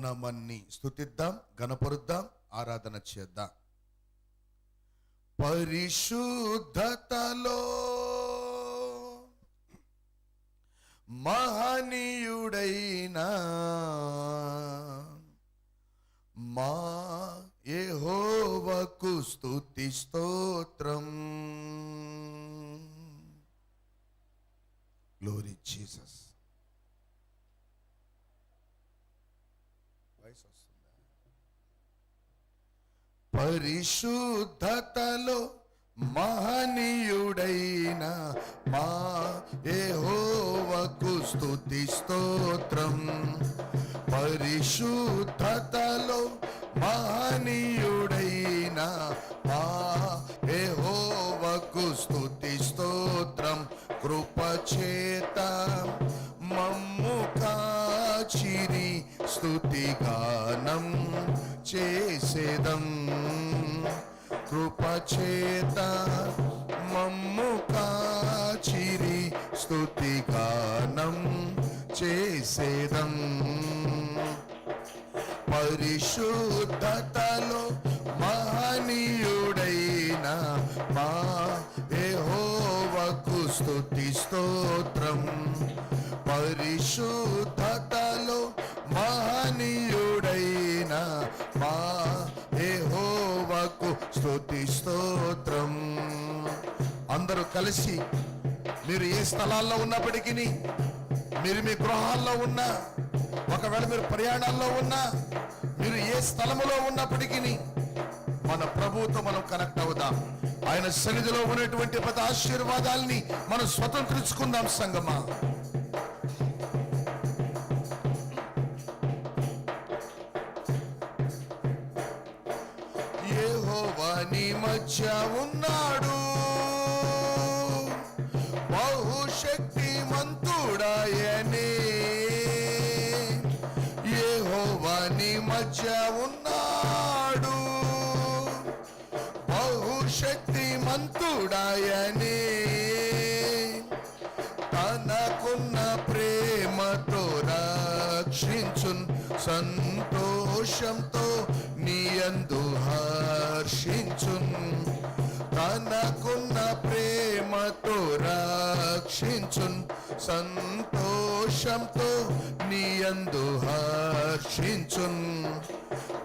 నామాన్ని స్తుతిద్దాం, గణపరుద్దాం, ఆరాధన చేద్దాం. పరిశుద్ధతలో మహనీయుడైన మా యెహోవాకు స్తుతి స్తోత్రం. Glory Jesus. పరిశుద్ధతలో మహనీయుడైన మా యెహోవాకు స్తుతి స్తోత్రం. పరిశుద్ధతలో మహనీయుడైన మా యెహోవాకు స్తుతి స్తోత్రం. కృపచేత మమ్ము కాచిరి స్తుతిగానం చేసేదం. కృపచేత మమ్ము కాచిరి స్తుతిగానం చేసేదం. పరిశుద్ధతలో మహనీయుడైన మా యెహోవాకు స్తుతి స్తోత్రం. పరిశుద్ధతలో మహనీయుడైన మా యెహోవాకు స్తుతి స్తోత్రం. అందరూ కలిసి మీరు ఏ స్థలాల్లో ఉన్నప్పటికీ, మీరు మీ గృహాల్లో ఉన్నా, ఒకవేళ మీరు ప్రయాణాల్లో ఉన్నా, మీరు ఏ స్థలములో ఉన్నప్పటికీ మన ప్రభువుతో మనం కనెక్ట్ అవుదాం. ఆయన సన్నిధిలో ఉన్నటువంటి ప్రతి ఆశీర్వాదాల్ని మనం స్వతంత్రించుకుందాం సంగమా. యెహోవా నీ మధ్య ఉన్నాడు, బహుశక్తిమంతుడాయనే. యెహోవా నీ మధ్య ఉన్నాడు, బహుశక్తిమంతుడాయనే. తనకున్న ప్రేమతో రక్షించున్, సంతోషంతో నీయందు హర్షించున్. తనకున్న ప్రేమతో రక్షించున్, సంతోషంతో నీయందు హర్షించున్.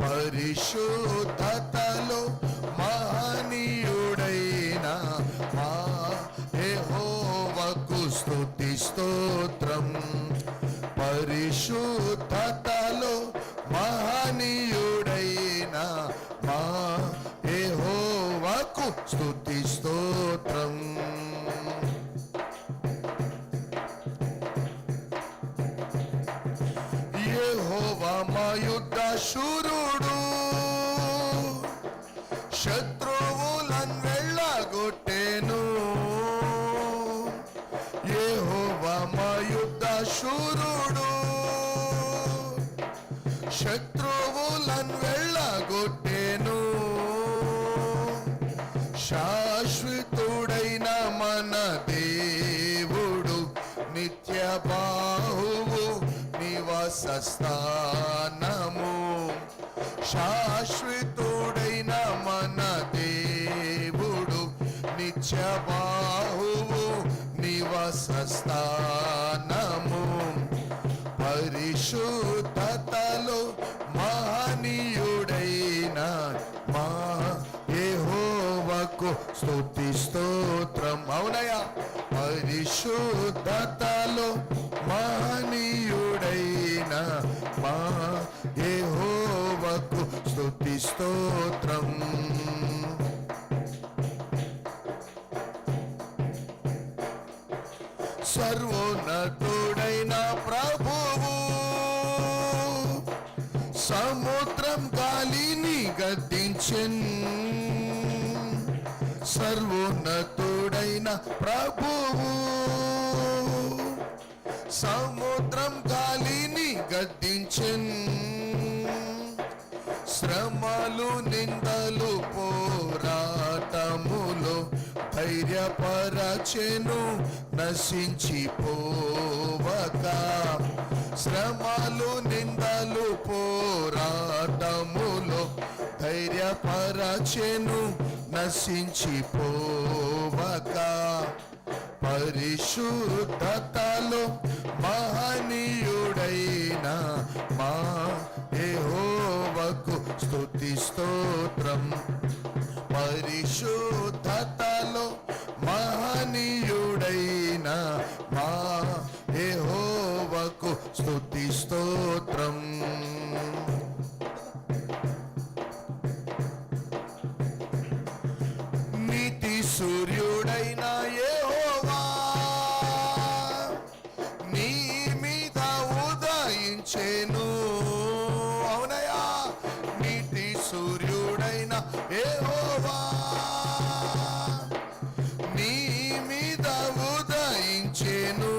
పరిశుద్ధతలో మహనీయుడైన మా యెహోవాకు స్తుతి స్తోత్రం. పరిశుద్ధతలో మహనీయుడైన మా యెహోవాకు స్తుతి స్తోత్రం. యెహోవా మా యుద్ధ శూరుడు, శత్రువులను వెళ్ళగొట్టెను. యెహోవా మా యుద్ధ శూరుడు, శత్రువులను వెళ్ళగొట్టెను. శాశ్వతుడైన మన దేవుడు, నిత్య బాహువు నివాస స్థానము. శాశ్వతుడైన మన దేవుడు, నిత్య బాహువు నివాస స్థానము. పరిశుద్ధతలో మహనీయుడైన మా యెహోవాకు స్తుతి స్తోత్రం. అవునయ్యా. పరిశుద్ధతలో మహనీయుడైన మా యెహోవాకు స్తుతి స్తోత్రం. సర్వోన్నతుడైన ప్రభువు సముద్రం గాలిని గద్దించెన్. సర్వోన్నతుడైన ప్రభువు సముద్రం గాలిని గద్దించెన్. శ్రమలు నిందలు పోరాటములో ధైర్యపరచెను, నశించిపోవక. శ్రమలు నిందలు పోరాటములో ధైర్యపరచెను నశించిపోవక. పరిశుద్ధతలో మహనీయుడైన మా యెహోవాకు స్తుతి స్తోత్రం. పరిశుద్ధతలో మహనీయుడైన మా యెహోవాకు స్తుతి స్తోత్రం. నీతి సూర్యుడైన యెహోవా నీ మీద ఉదయించెను. అవునయ్యా, నీతి సూర్యుడైన యెహోవా నీ మీద ఉదయించెను.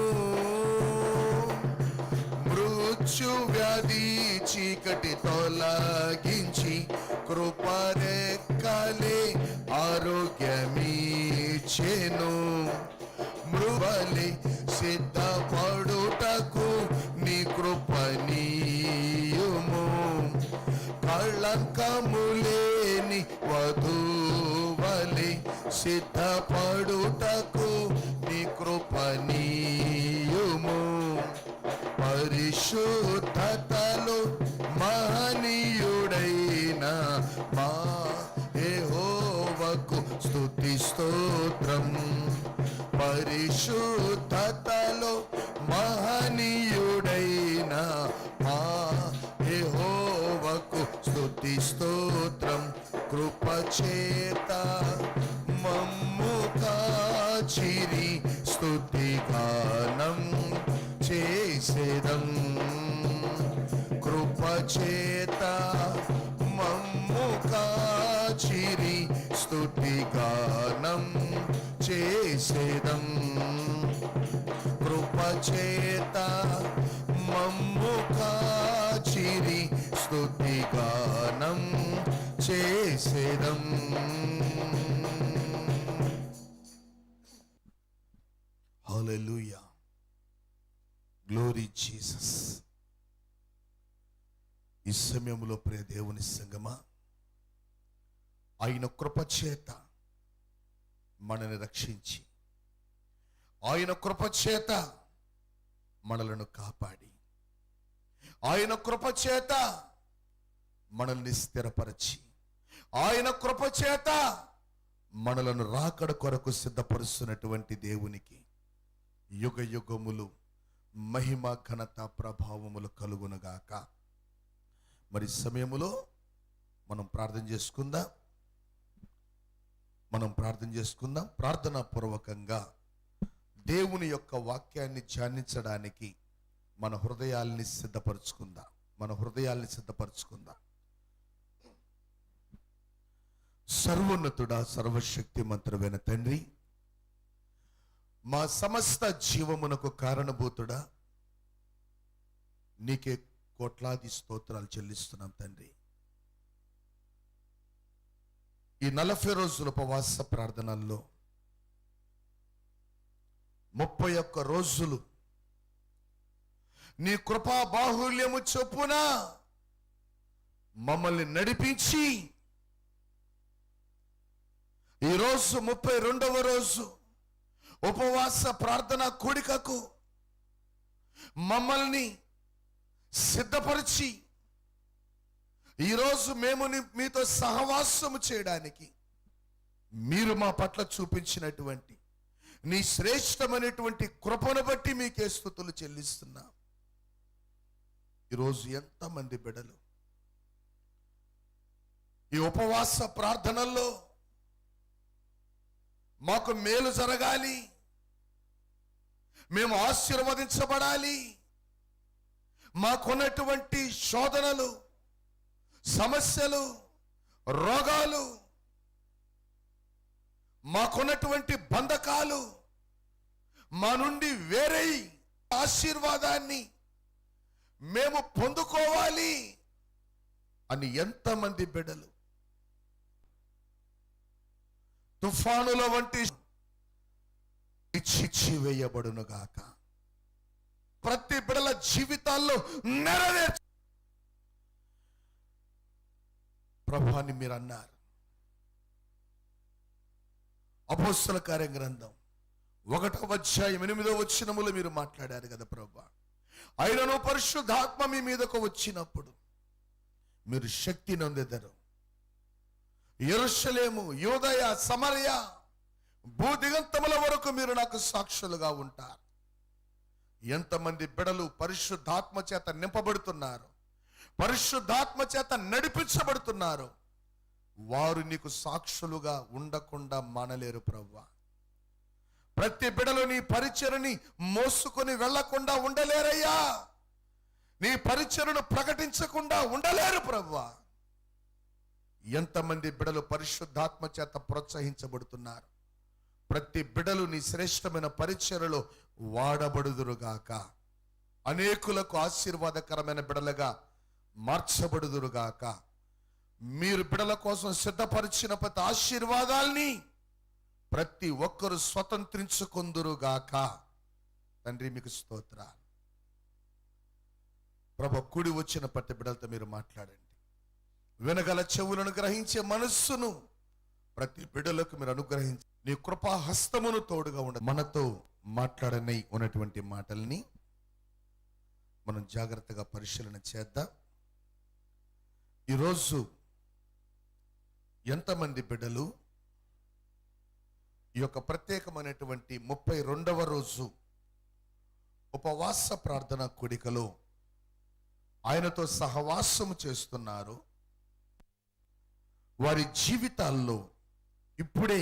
మృత్యు వ్యాధి చీకటి తొలగించి కృపరెక్కలే ఆరోగ్యమీచెను. మృవలి సిద్ధపడుటకు నీ కృపనీయుము. కళంకములేని వధూవలి సిద్ధపడుటకు నీ కృపనీయుము. పరిశుద్ధతలో మహనీయుడైన మా యెహోవాకు స్తుతి స్తోత్రం. పరిశుద్ధతలో మహనీయుడైన మా యెహోవాకు స్తుతి స్తోత్రం. కృపచేత మమ్ము కాచిరి స్తుతిగానం చేసేదం. కృపచేత మమ్ము కాచిరి స్తుతిగానం చేసేదం. కృపచేత మమ్ము కాచిరి స్తుతిగానం చేసేదం. హల్లెలూయా, గ్లోరీ జీసస్. ఈ సమయంలో ప్రియ దేవుని సంగమా, ఆయన కృపచేత మనల్ని రక్షించి, ఆయన కృపచేత మనలను కాపాడి, ఆయన కృపచేత మనల్ని స్థిరపరచి, ఆయన కృపచేత మనలను రాకడ కొరకు సిద్ధపరుస్తున్నటువంటి దేవునికి యుగ యుగములు మహిమ ఘనత ప్రభావములు కలుగునుగాక. మరి సమయములో మనం ప్రార్థన చేసుకుందాం. ప్రార్థనా పూర్వకంగా దేవుని యొక్క వాక్యాన్ని ధ్యానించడానికి మన హృదయాల్ని సిద్ధపరచుకుందాం. సర్వోన్నతుడా, సర్వశక్తిమంతుడైన తండ్రి, మా సమస్త జీవమునకు కారణభూతుడా, నీకే కోట్లాది స్తోత్రాలు చెల్లిస్తున్నాం తండ్రి. ఈ 40 రోజుల ఉపవాస ప్రార్థనల్లో 31 రోజులు నీ కృపా బాహుల్యము చొప్పున మమ్మల్ని నడిపించి, ఈరోజు 32వ రోజు ఉపవాస ప్రార్థన కూడికకు మమ్మల్ని సిద్ధపరిచి, ఈరోజు మేము మీతో సహవాసము చేయడానికి మీరు మా పట్ల చూపించినటువంటి నీ శ్రేష్టమైనటువంటి కృపను బట్టి మీకే స్తుతులు చెల్లిస్తున్నాం. ఈరోజు ఎంతమంది బిడ్డలు ఈ ఉపవాస ప్రార్థనల్లో మాకు మేలు జరగాలి, మేము ఆశీర్వదించబడాలి, మాకున్నటువంటి శోధనలు, సమస్యలు, రోగాలు, మాకున్నటువంటి బంధకాలు మా నుండి వేరే ఆశీర్వాదాన్ని మేము పొందుకోవాలి అని ఎంతమంది బిడ్డలు తుఫానుల వంటి చిచ్చివేయబడునుగాక. ప్రతి బిడల జీవితాల్లో నెరవేర్చు ప్రభువాని మీరు అన్నారు. అపోస్తల కార్య గ్రంథం 1వ అధ్యాయం 8వ వచనములో మీరు మాట్లాడారు కదా ప్రభువా, అయినను పరిశుద్ధాత్మ మీ మీదకు వచ్చినప్పుడు మీరు శక్తి నొందెదరు. యెరూషలేము, యూదయ, సమరయ, భూదిగంతముల వరకు మీరు నాకు సాక్షులుగా ఉంటారు. ఎంతమంది బిడలు పరిశుద్ధాత్మ చేత నింపబడుతున్నారు, పరిశుద్ధాత్మ చేత నడిపించబడుతున్నారు, వారు నీకు సాక్షులుగా ఉండకుండా మానలేరు ప్రభువా. ప్రతి బిడలు నీ పరిచర్ని మోసుకొని వెళ్లకుండా ఉండలేరయ్యా. నీ పరిచర్ను ప్రకటించకుండా ఉండలేరు ప్రభువా. ఎంతమంది బిడలు పరిశుద్ధాత్మ చేత ప్రోత్సహించబడుతున్నారు. ప్రతి బిడలు నీ శ్రేష్టమైన పరిచర్యలో వాడబడుదురుగాక, అనేకులకు ఆశీర్వాదకరమైన బిడలుగా మార్చబడుదురుగాక. మీరు బిడల కోసం సిద్ధపరిచిన ప్రతి ఆశీర్వాదాల్ని ప్రతి ఒక్కరు స్వతంత్రించుకొందురుగాక. తండ్రి మీకు స్తోత్రాలు. ప్రభు, కూడి వచ్చిన ప్రతి బిడలతో మీరు మాట్లాడండి. వినగల చెవులను గ్రహించే మనస్సును ప్రతి బిడలకు మీరు అనుగ్రహించి నీ కృపా హస్తమును తోడుగా ఉండ మనతో మాట్లాడనై ఉన్నటువంటి మాటల్ని మనం జాగ్రత్తగా పరిశీలన చేద్దాం. ఈరోజు ఎంతమంది బిడ్డలు ఈ యొక్క ప్రత్యేకమైనటువంటి 32వ రోజు ఉపవాస ప్రార్థన కూడికలో ఆయనతో సహవాసము చేస్తున్నారు. వారి జీవితాల్లో ఇప్పుడే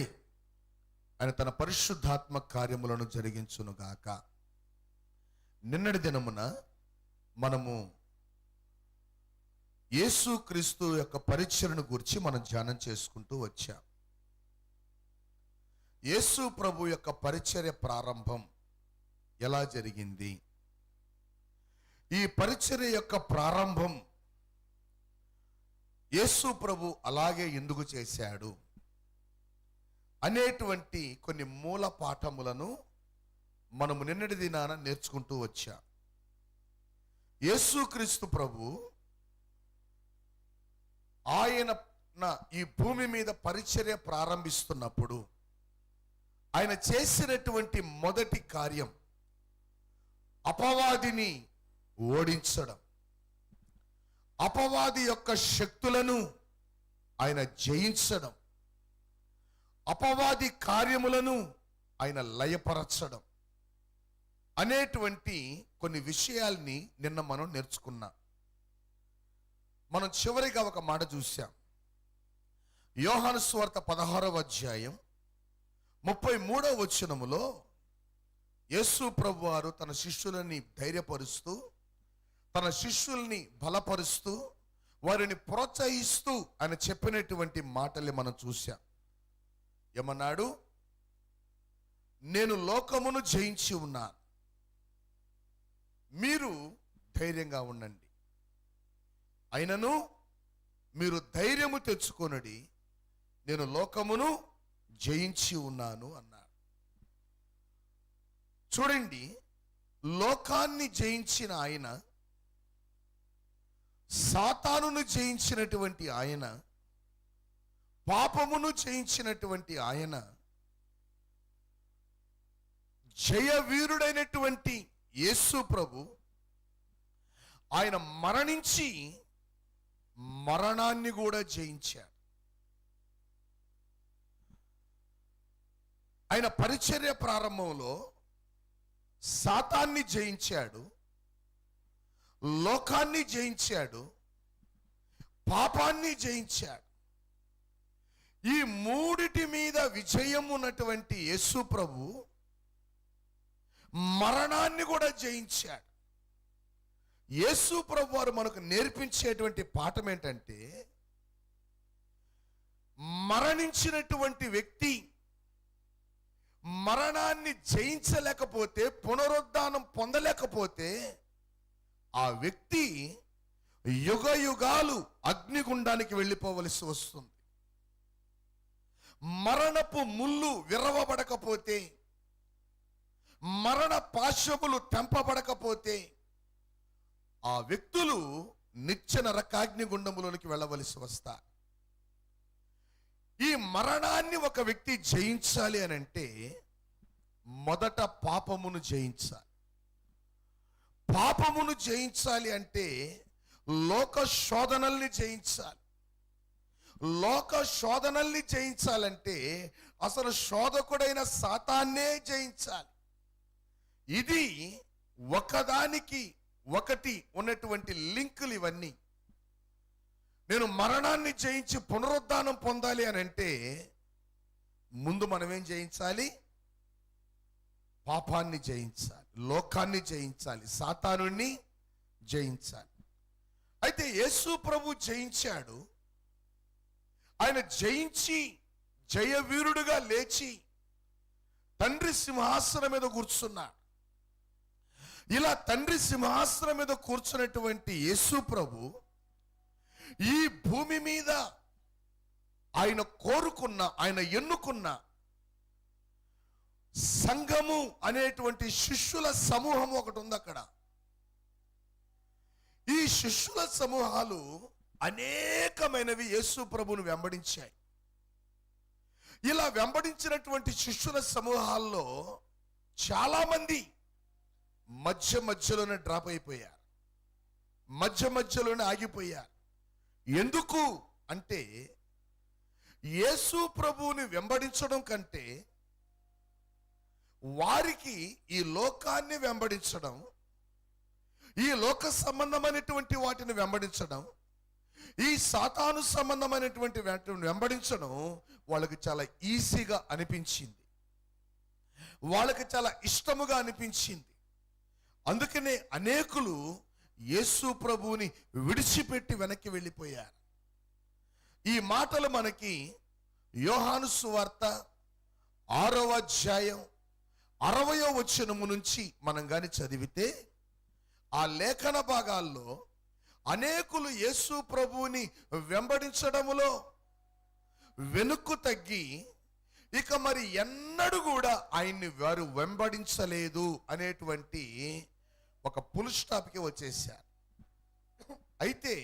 ఆయన తన పరిశుద్ధాత్మ కార్యములను జరిగించునుగాక. నిన్నటి దినమున మనము యేసుక్రీస్తు యొక్క పరిచర్యను గురించి మనం ధ్యానం చేసుకుంటూ వచ్చాం. యేసు ప్రభు యొక్క పరిచర్య ప్రారంభం ఎలా జరిగింది, ఈ పరిచర్య యొక్క ప్రారంభం యేసు ప్రభు అలాగే ఎందుకు చేశాడు అనేటువంటి కొన్ని మూల పాఠములను మనము నిన్నటి దినాన నేర్చుకుంటూ వచ్చాం. యేసుక్రీస్తు ప్రభు ఆయన ఈ భూమి మీద పరిచర్య ప్రారంభిస్తున్నప్పుడు ఆయన చేసినటువంటి మొదటి కార్యం అపవాదిని ఓడించడం, అపవాది యొక్క శక్తులను ఆయన జయించడం, అపవాది కార్యములను ఆయన లయపరచడం అనేటువంటి కొన్ని విషయాల్ని నిన్న మనం నేర్చుకున్నాం. మనం చివరిగా ఒక మాట చూసాం. యోహాను సువార్త 16వ అధ్యాయం 33వ వచనములో యేసు ప్రభు వారు తన శిష్యులని ధైర్యపరుస్తూ, తన శిష్యుల్ని బలపరుస్తూ, వారిని ప్రోత్సహిస్తూ ఆయన చెప్పినటువంటి మాటల్ని మనం చూసాం. ఏమన్నాడు? నేను లోకమును జయించి ఉన్నాను, మీరు ధైర్యంగా ఉండండి, అయినను మీరు ధైర్యము తెచ్చుకొనుడి, నేను లోకమును జయించి ఉన్నాను అన్నాడు. చూడండి, లోకాన్ని జయించిన ఆయన, సాతానును జయించినటువంటి ఆయన, పాపమును జయించినటువంటి ఆయన, జయవీరుడైనటువంటి యేసు ప్రభు ఆయన మరణించి మరణాన్ని కూడా జయించాడు. ఆయన పరిచర్య ప్రారంభంలో సాతాన్ని జయించాడు, లోకాన్ని జయించాడు, పాపాన్ని జయించాడు. ఈ మూడిటి మీద విజయం ఉన్నటువంటి యేసు ప్రభు మరణాన్ని కూడా జయించాడు. యేసు ప్రభు వారు మనకు నేర్పించేటువంటి పాఠం ఏంటంటే, మరణించినటువంటి వ్యక్తి మరణాన్ని జయించలేకపోతే, పునరుద్ధానం పొందలేకపోతే ఆ వ్యక్తి యుగ యుగాలు అగ్నిగుండానికి వెళ్ళిపోవలసి వస్తుంది. మరణపు ముళ్ళు విరవబడకపోతే, మరణ పాశములు తెంపబడకపోతే ఆ వ్యక్తులు నిత్య నరకాగ్ని గుండములోనికి వెళ్ళవలసి వస్తారు. ఈ మరణాన్ని ఒక వ్యక్తి జయించాలి అని అంటే మొదట పాపమును జయించాలి. పాపమును జయించాలి అంటే లోక శోధనల్ని జయించాలి. లోక శోధనల్ని జయించాలంటే అసలు శోధకుడైన సాతాన్నే జయించాలి. ఇది ఒకదానికి ఒకటి ఉన్నటువంటి లింకులు ఇవన్నీ. నేను మరణాన్ని జయించి పునరుద్ధానం పొందాలి అని అంటే ముందు మనం ఏం జయించాలి? పాపాన్ని జయించాలి, లోకాన్ని జయించాలి, సాతానుని జయించాలి. అయితే యేసు ప్రభు జయించాడు. ఆయన జయించి జయవీరుడుగా లేచి తండ్రి సింహాసనం మీద కూర్చున్నాడు. ఇలా తండ్రి సింహాసనం మీద కూర్చున్నటువంటి యేసు ప్రభు ఈ భూమి మీద ఆయన కోరుకున్న, ఆయన ఎన్నుకున్న సంఘము అనేటువంటి శిష్యుల సమూహం ఒకటి ఉంది అక్కడ. ఈ శిష్యుల సమూహాలు అనేకమైనవి యేసు ప్రభువును వెంబడించాయి. ఇలా వెంబడించినటువంటి శిష్యుల సమూహాల్లో చాలా మంది మధ్యలోనే డ్రాప్ అయిపోయారు, మధ్యలోనే ఆగిపోయారు. ఎందుకు అంటే యేసు ప్రభువుని వెంబడించడం కంటే వారికి ఈ లోకాన్ని వెంబడించడం, ఈ లోక సంబంధమైనటువంటి వాటిని వెంబడించడం, ఈ సాతాను సంబంధమైనటువంటి వాటిని వెంబడించడం వాళ్ళకి చాలా ఈజీగా అనిపించింది, వాళ్ళకి చాలా ఇష్టముగా అనిపించింది. అందుకనే అనేకులు యేసు ప్రభువుని విడిచిపెట్టి వెనక్కి వెళ్ళిపోయారు. ఈ మాటలు మనకి యోహాను సువార్త 6వ అధ్యాయం 60వ వచనము నుంచి మనం గాని చదివితే ఆ లేఖన భాగాల్లో అనేకులు యేసు ప్రభువుని వెంబడించడములో వెనుక్కు తగ్గి ఇక మరి ఎన్నడూ కూడా ఆయన్ని వారు వెంబడించలేదు అనేటువంటి ఒక ఫుల్ స్టాప్కి వచ్చేసారు. అయితే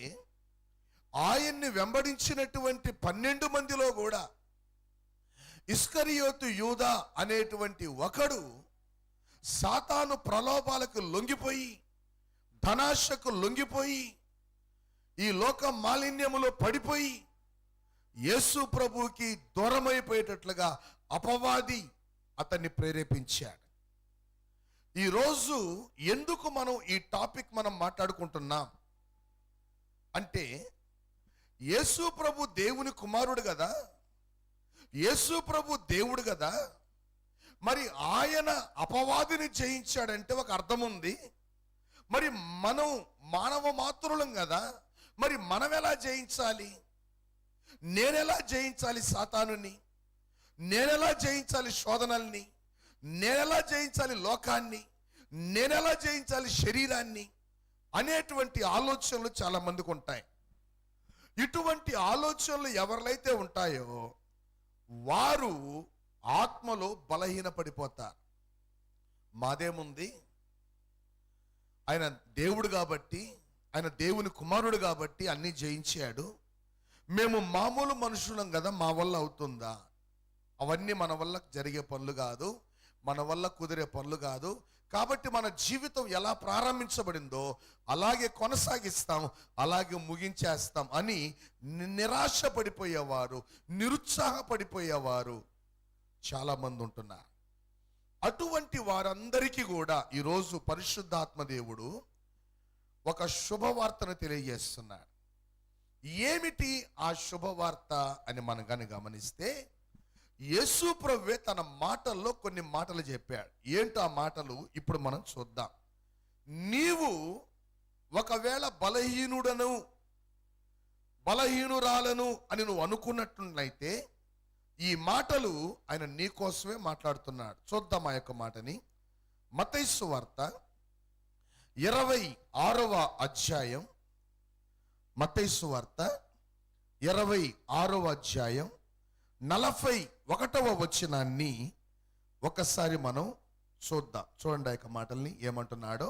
ఆయన్ని వెంబడించినటువంటి 12 మందిలో కూడా ఇస్కరియోతు యూదా అనేటువంటి ఒకడు సాతాను ప్రలోభాలకు లొంగిపోయి, ధనాశకు లొంగిపోయి, ఈ లోక మాలిన్యములో పడిపోయి యేసు ప్రభువుకి దూరమైపోయేటట్లుగా అపవాది అతన్ని ప్రేరేపించాడు. ఈరోజు ఎందుకు మనం ఈ టాపిక్ మనం మాట్లాడుకుంటున్నాం అంటే యేసు ప్రభు దేవుని కుమారుడు కదా, యేసు ప్రభు దేవుడు కదా, మరి ఆయన అపవాదిని జయించాడంటే ఒక అర్థం ఉంది. మరి మనం మానవ మాతృలం కదా, మరి మనం ఎలా జయించాలి? నేనెలా జయించాలి సాతానుని? నేనెలా జయించాలి శోధనల్ని? నేనెలా జయించాలి లోకాన్ని? నేనెలా జయించాలి శరీరాన్ని అనేటువంటి ఆలోచనలు చాలా మందికి ఉంటాయి. ఇటువంటి ఆలోచనలు ఎవరిలైతే ఉంటాయో వారు ఆత్మలో బలహీనపడిపోతారు. మాదేముంది, ఆయన దేవుడు కాబట్టి, ఆయన దేవుని కుమారుడు కాబట్టి అన్నీ జయించాడు, మేము మామూలు మనుషులం కదా, మా వల్ల అవుతుందా? అవన్నీ మన వల్ల జరిగే పనులు కాదు, మన వల్ల కుదిరే పనులు కాదు. కాబట్టి మన జీవితం ఎలా ప్రారంభించబడిందో అలాగే కొనసాగిస్తాం, అలాగే ముగించేస్తాం అని నిరాశ పడిపోయేవారు, నిరుత్సాహపడిపోయేవారు చాలా మంది ఉంటున్నారు. అటువంటి వారందరికీ కూడా ఈరోజు పరిశుద్ధాత్మ దేవుడు ఒక శుభవార్తను తెలియజేస్తున్నాడు. ఏమిటి ఆ శుభవార్త అని మనం కానీ గమనిస్తే యేసు ప్రభువే తన మాటల్లో కొన్ని మాటలు చెప్పాడు. ఏంటో ఆ మాటలు ఇప్పుడు మనం చూద్దాం. నీవు ఒకవేళ బలహీనురాలను అని నువ్వు అనుకున్నట్లయితే ఈ మాటలు ఆయన నీ కోసమే మాట్లాడుతున్నాడు. చూద్దాం ఆ యొక్క మాటని. మత్తయి సువార్త 26వ అధ్యాయం, మత్తయి సువార్త 26వ అధ్యాయం 41వ వచనాన్ని ఒకసారి మనం చూద్దాం. చూడండి ఆ యొక్క మాటల్ని ఏమంటున్నాడో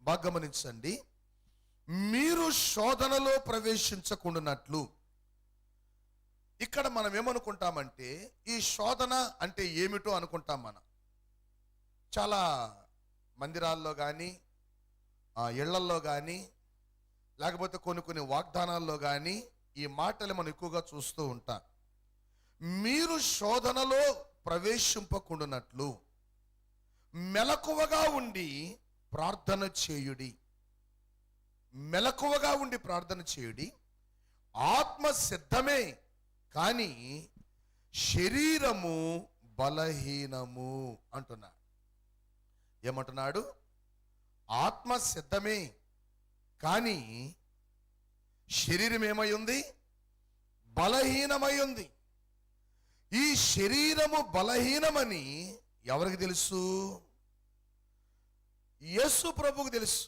బాగా గమనించండి. మీరు శోధనలో ప్రవేశించకుండానట్లు. ఇక్కడ మనం ఏమనుకుంటామంటే ఈ శోధన అంటే ఏమిటో అనుకుంటాం. మనం చాలా మందిరాల్లో కానీ ఇళ్లల్లో కానీ లేకపోతే కొన్ని వాగ్దానాల్లో కానీ ఈ మాటలు మనం ఎక్కువగా చూస్తూ ఉంటాం. మీరు శోధనలో ప్రవేశింపకుండానట్లు మెలకువగా ఉండి ప్రార్థన చేయుడి. మెలకువగా ఉండి ప్రార్థన చేయుడి. ఆత్మ సిద్ధమే కానీ శరీరము బలహీనము అంటున్నాడు. ఏమంటున్నాడు? ఆత్మ సిద్ధమే కానీ శరీరం ఏమై ఉంది? బలహీనమై ఉంది. ఈ శరీరము బలహీనమని ఎవరికి తెలుసు? యేసు ప్రభువుకు తెలుసు.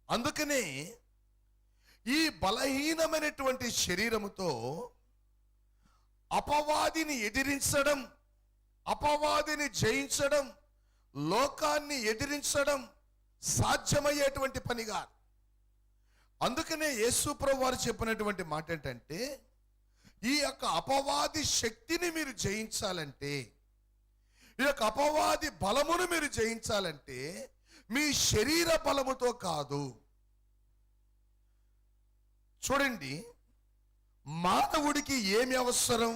అందుకనే ఈ బలహీనమైనటువంటి శరీరముతో అపవాదిని ఎదిరించడం, అపవాదిని జయించడం, లోకాన్ని ఎదిరించడం సాధ్యమయ్యేటువంటి పని కాదు. అందుకనే యేసు ప్రభు వారు చెప్పినటువంటి మాట ఏంటంటే ఈ యొక్క అపవాది శక్తిని మీరు జయించాలంటే, ఈ యొక్క అపవాది బలమును మీరు జయించాలంటే మీ శరీర బలముతో కాదు. చూడండి, మానవుడికి ఏమి అవసరం,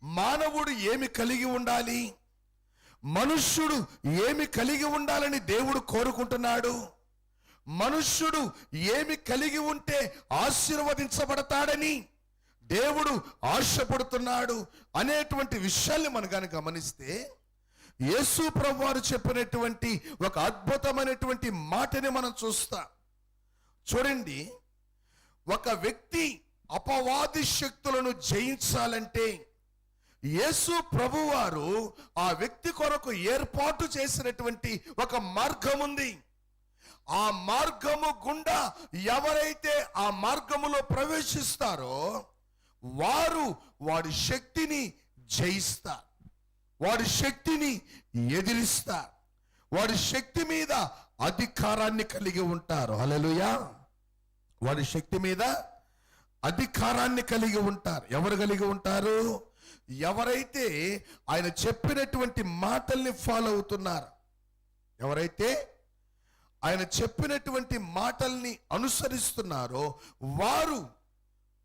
మానవుడు ఏమి కలిగి ఉండాలి, మనుష్యుడు ఏమి కలిగి ఉండాలని దేవుడు కోరుకుంటున్నాడు, మనుష్యుడు ఏమి కలిగి ఉంటే ఆశీర్వదించబడతాడని దేవుడు ఆశపడుతున్నాడు అనేటువంటి విషయాల్ని మనం కానీ గమనిస్తే యేసు ప్రభువు వారు చెప్పినటువంటి ఒక అద్భుతమైనటువంటి మాటని మనం చూస్తాం. చూడండి, ఒక వ్యక్తి అపవాది శక్తులను జయించాలంటే యేసు ప్రభువారు ఆ వ్యక్తి కొరకు ఏర్పాటు చేసినటువంటి ఒక మార్గం ఉంది. ఆ మార్గము గుండా ఎవరైతే ఆ మార్గములో ప్రవేశిస్తారో వారు వాడి శక్తిని జయిస్తారు, వాడి శక్తిని ఎదిరిస్తారు, వాడి శక్తి మీద అధికారాన్ని కలిగి ఉంటారు. హల్లెలూయా. వాడి శక్తి మీద అధికారాన్ని కలిగి ఉంటారు. ఎవరు కలిగి ఉంటారు? ఎవరైతే ఆయన చెప్పినటువంటి మాటల్ని ఫాలో అవుతున్నారు, ఎవరైతే ఆయన చెప్పినటువంటి మాటల్ని అనుసరిస్తున్నారో వారు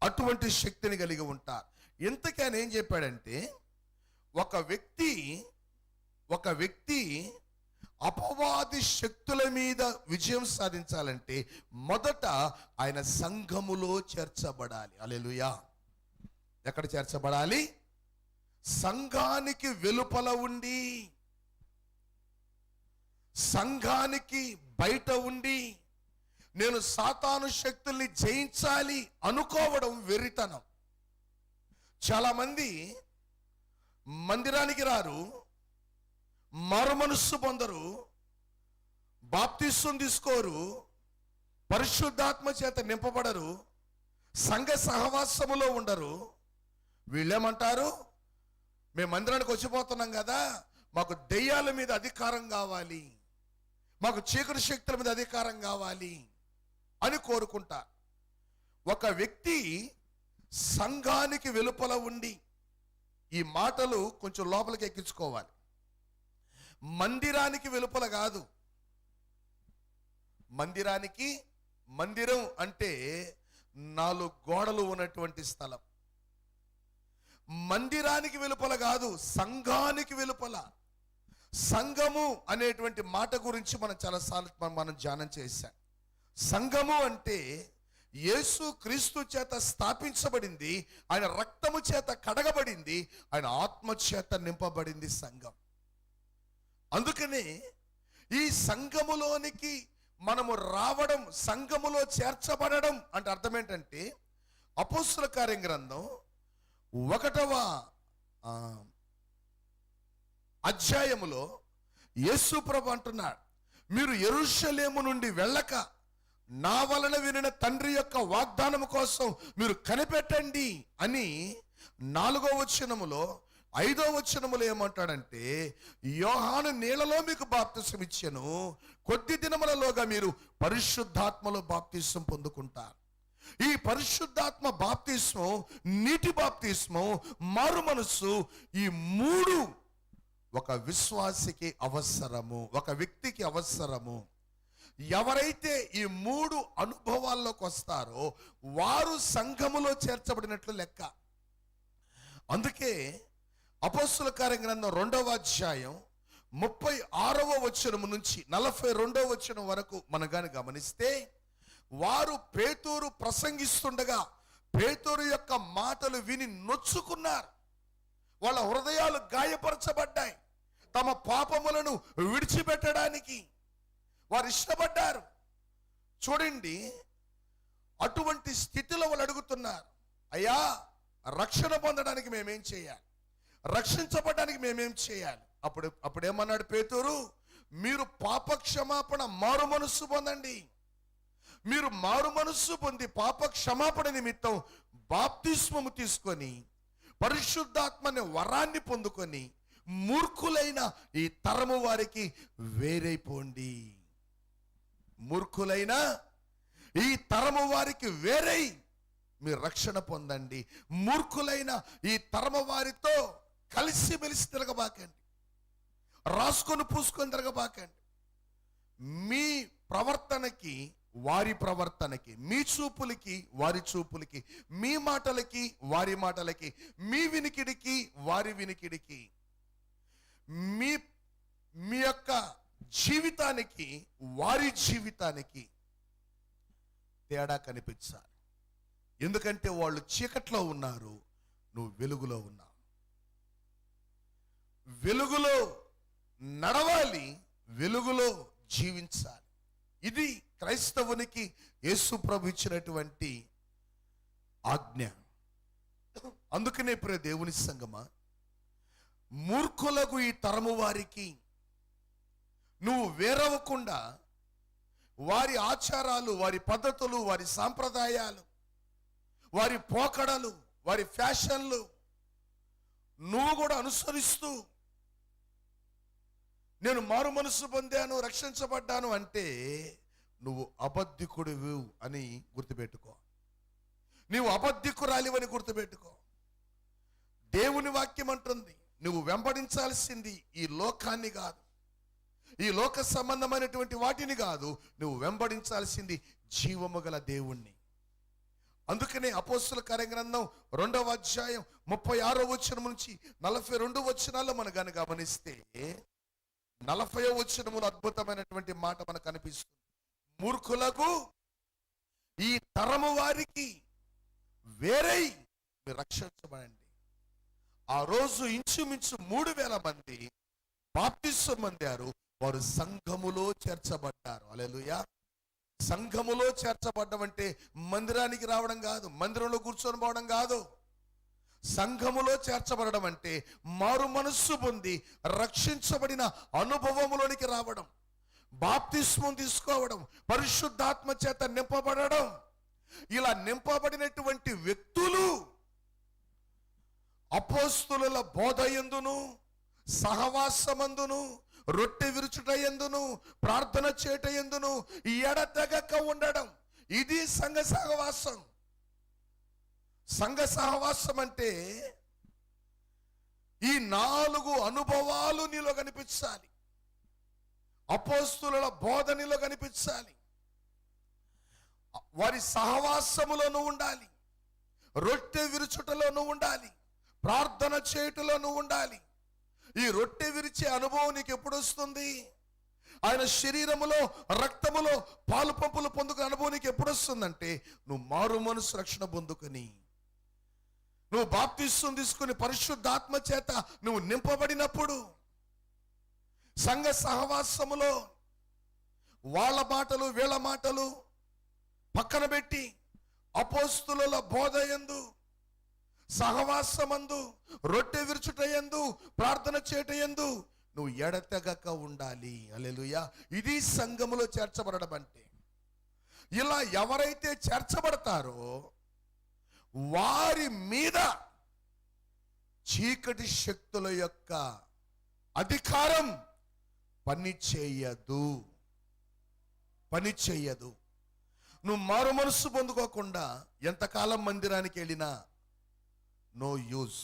అటువంటి శక్తిని కలిగి ఉంటారు. ఇంతకీ ఆయన ఏం చెప్పాడంటే ఒక వ్యక్తి అపవాది శక్తుల మీద విజయం సాధించాలంటే మొదట ఆయన సంఘములో చేర్చబడాలి. హల్లెలూయా. ఎక్కడ చేర్చబడాలి? సంఘానికి వెలుపల ఉండి, సంఘానికి బయట ఉండి నేను సాతాను శక్తుల్ని జయించాలి అనుకోవడం వెర్రితనం. చాలా మంది మందిరానికి రారు, మారుమనస్సు పొందరు, బాప్తిస్వం తీసుకోరు, పరిశుద్ధాత్మ చేత నింపబడరు, సంఘ సహవాసములో ఉండరు. వీళ్ళేమంటారు? మేము మందిరానికి వచ్చిపోతున్నాం కదా, మాకు దెయ్యాల మీద అధికారం కావాలి, మాకు చీకటి శక్తుల మీద అధికారం కావాలి అని కోరుకుంటా. ఒక వ్యక్తి సంఘానికి వెలుపల ఉండి, ఈ మాటలు కొంచెం లోపలికి ఎక్కించుకోవాలి, మందిరానికి వెలుపల కాదు. మందిరం అంటే 4 గోడలు ఉన్నటువంటి స్థలం. మందిరానికి వెలుపల కాదు, సంఘానికి వెలుపల. సంఘము అనేటువంటి మాట గురించి మనం చాలాసార్లు మనం ధ్యానం చేశాం. సంఘము అంటే యేసు క్రీస్తు చేత స్థాపించబడింది, ఆయన రక్తము చేత కడగబడింది, ఆయన ఆత్మ చేత నింపబడింది సంఘం. అందుకనే ఈ సంఘములోనికి మనము రావడం, సంఘములో చేర్చబడడం అంటే అర్థం ఏంటంటే అపోస్తల కార్య గ్రంథం 1వ అధ్యాయములో యేసు ప్రభు అంటున్నాడు, మీరు యెరూషలేము నుండి వెళ్ళక నా వలన వినిన తండ్రి యొక్క వాగ్దానము కోసం మీరు కనిపెట్టండి అని 4వ వచనములో 5వ వచనములో ఏమంటాడంటే, యోహాను నీళ్లలో మీకు బాప్తిసం ఇచ్చెను, కొద్ది దినములలోగా మీరు పరిశుద్ధాత్మలో బాప్తిసం పొందుకుంటారు. ఈ పరిశుద్ధాత్మ బాప్తిస్మం, నీటి బాప్తిస్మం, మారు మనస్సు, ఈ 3 ఒక విశ్వాసికి అవసరము, ఒక వ్యక్తికి అవసరము. ఎవరైతే ఈ 3 అనుభవాల్లోకి వస్తారో వారు సంఘములో చేర్చబడినట్లు లెక్క. అందుకే అపోస్తుల కార్య గ్రంథం 2వ అధ్యాయం 36వ వచనం నుంచి 42వ వచనం వరకు మనం గాని గమనిస్తే, వారు పేతురు ప్రసంగిస్తుండగా పేతురు యొక్క మాటలు విని నొచ్చుకున్నారు. వాళ్ళ హృదయాలు గాయపరచబడ్డాయి. తమ పాపములను విడిచిపెట్టడానికి వారు ఇష్టపడ్డారు. చూడండి, అటువంటి స్థితిలో వాళ్ళు అడుగుతున్నారు, అయ్యా రక్షణ పొందడానికి మేమేం చేయాలి, రక్షించబడడానికి మేమేం చేయాలి? అప్పుడేమన్నాడు పేతురు, మీరు పాప క్షమాపణ, మారు మనస్సు పొందండి. మీరు మారు మనస్సు పొంది పాప క్షమాపణ నిమిత్తం బాప్తిస్మము తీసుకొని పరిశుద్ధాత్మని వరాన్ని పొందుకొని మూర్ఖులైన ఈ తరము వారికి వేరైపోండి. మూర్ఖులైన ఈ తరము వారికి వేరై మీరు రక్షణ పొందండి. మూర్ఖులైన ఈ తరము వారితో కలిసి మెలిసి తిరగబాకండి, రాసుకొని పూసుకొని తిరగబాకండి. మీ ప్రవర్తనకి వారి ప్రవర్తనకి, మీ చూపులకి వారి చూపులకి, మీ మాటలకి వారి మాటలకి, మీ వినికిడికి వారి వినికిడికి, మీ యొక్క జీవితానికి వారి జీవితానికి తేడా కనిపించాలి. ఎందుకంటే వాళ్ళు చీకట్లో ఉన్నారు, నువ్వు వెలుగులో ఉన్నావు. వెలుగులో నడవాలి, వెలుగులో జీవించాలి. ఇది క్రైస్తవునికి యేసు ప్రభు ఇచ్చినటువంటి ఆజ్ఞ. అందుకనే ప్రియ దేవుని సంగమా, మూర్ఖులకు ఈ తరము వారికి నువ్వు వేరవకుండా వారి ఆచారాలు, వారి పద్ధతులు, వారి సాంప్రదాయాలు, వారి పోకడలు, వారి ఫ్యాషన్లు నువ్వు కూడా అనుసరిస్తూ నేను మారు మనస్సు పొందాను, రక్షించబడ్డాను అంటే నువ్వు అబద్ధికుడివి అని గుర్తుపెట్టుకో. నీవు అబద్ధికురాలివని గుర్తుపెట్టుకో. దేవుని వాక్యం అంటుంది, నువ్వు వెంబడించాల్సింది ఈ లోకాన్ని కాదు, ఈ లోక సంబంధమైనటువంటి వాటిని కాదు, నువ్వు వెంబడించాల్సింది జీవము గల దేవుణ్ణి. అందుకనే అపోస్తుల కార్య గ్రంథం 2వ అధ్యాయం 36వ వచనం నుంచి 42 వచనాల్లో మనం గాని గమనిస్తే 40వ వచనములో అద్భుతమైనటువంటి మాట మనకు కనిపిస్తుంది. మూర్ఖులకు ఈ తరము వారికి వేరై మీరు రక్షించబడండి. ఆ రోజు ఇంచుమించు 3000 మంది బాప్తిస్మం పొందారు. వారు సంఘములో చేర్చబడ్డారు. హల్లెలూయా. సంఘములో చేర్చబడ్డం అంటే మందిరానికి రావడం కాదు, మందిరంలో కూర్చొని పోవడం కాదు. సంఘములో చేర్చబడడం అంటే మారు మనస్సు పొంది రక్షించబడిన అనుభవములోనికి రావడం, బాప్తిస్మం తీసుకోవడం, పరిశుద్ధాత్మ చేత నింపబడడం. ఇలా నింపబడినటువంటి వ్యక్తులు అపోస్తుల బోధ యందును, సహవాసమందును, రొట్టె విరుచుట యందును, ప్రార్థన చేట యందును ఎడతెగక ఉండడం. ఇది సంఘ సహవాసం. సంఘ సహవాసం అంటే ఈ 4 అనుభవాలు నీలో కనిపించాలి. అపోస్తుల బోధ నీలో కనిపించాలి. వారి సహవాసములో నువ్వు ఉండాలి, రొట్టె విరుచుటలో నువ్వు ఉండాలి, ప్రార్థన చేయుటలో నువ్వు ఉండాలి. ఈ రొట్టె విరిచే అనుభవం నీకు ఎప్పుడు వస్తుంది? ఆయన శరీరములో రక్తములో పాలు పంపులు పొందుకునే అనుభవం నీకు ఎప్పుడు వస్తుందంటే నువ్వు మారు మనసు రక్షణ పొందుకొని, నువ్వు బాప్తిస్మం తీసుకుని పరిశుద్ధాత్మ చేత నువ్వు నింపబడినప్పుడు. సంఘ సహవాసములో వాళ్ళ మాటలు వీళ్ళ మాటలు పక్కన పెట్టి అపోస్తుల బోధ యందు, సహవాసమందు, రొట్టె విరుచుట యందు, ప్రార్థన చేట యందు నువ్వు ఎడతెగక ఉండాలి. హల్లెలూయా. ఇది సంఘములో చేర్చబడడం అంటే. ఇలా ఎవరైతే చేర్చబడతారో వారి మీద చీకటి శక్తుల యొక్క అధికారం పని చేయదు. నువ్వు మారు మనస్సు పొందుకోకుండా ఎంతకాలం మందిరానికి వెళ్ళినా నో యూజ్.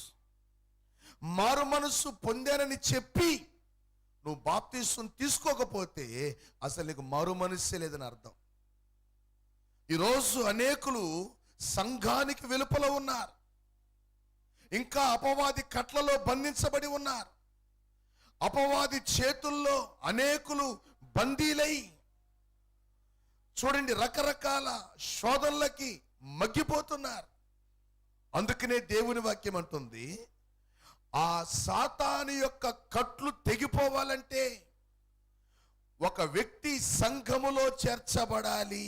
మారు మనస్సు పొందానని చెప్పి నువ్వు బాప్తిసం తీసుకోకపోతే అసలు నీకు మారు మనస్సే లేదని అర్థం. ఈరోజు అనేకులు సంఘానికి వెలుపల ఉన్నారు, ఇంకా అపవాది కట్లలో బంధించబడి ఉన్నారు. అపవాది చేతుల్లో అనేకులు బందీలై చూడండి రకరకాల శోధనలకి మగ్గిపోతున్నారు. అందుకనే దేవుని వాక్యం అంటుంది, ఆ సాతాను యొక్క కట్లు తెగిపోవాలంటే ఒక వ్యక్తి సంఘములో చేర్చబడాలి.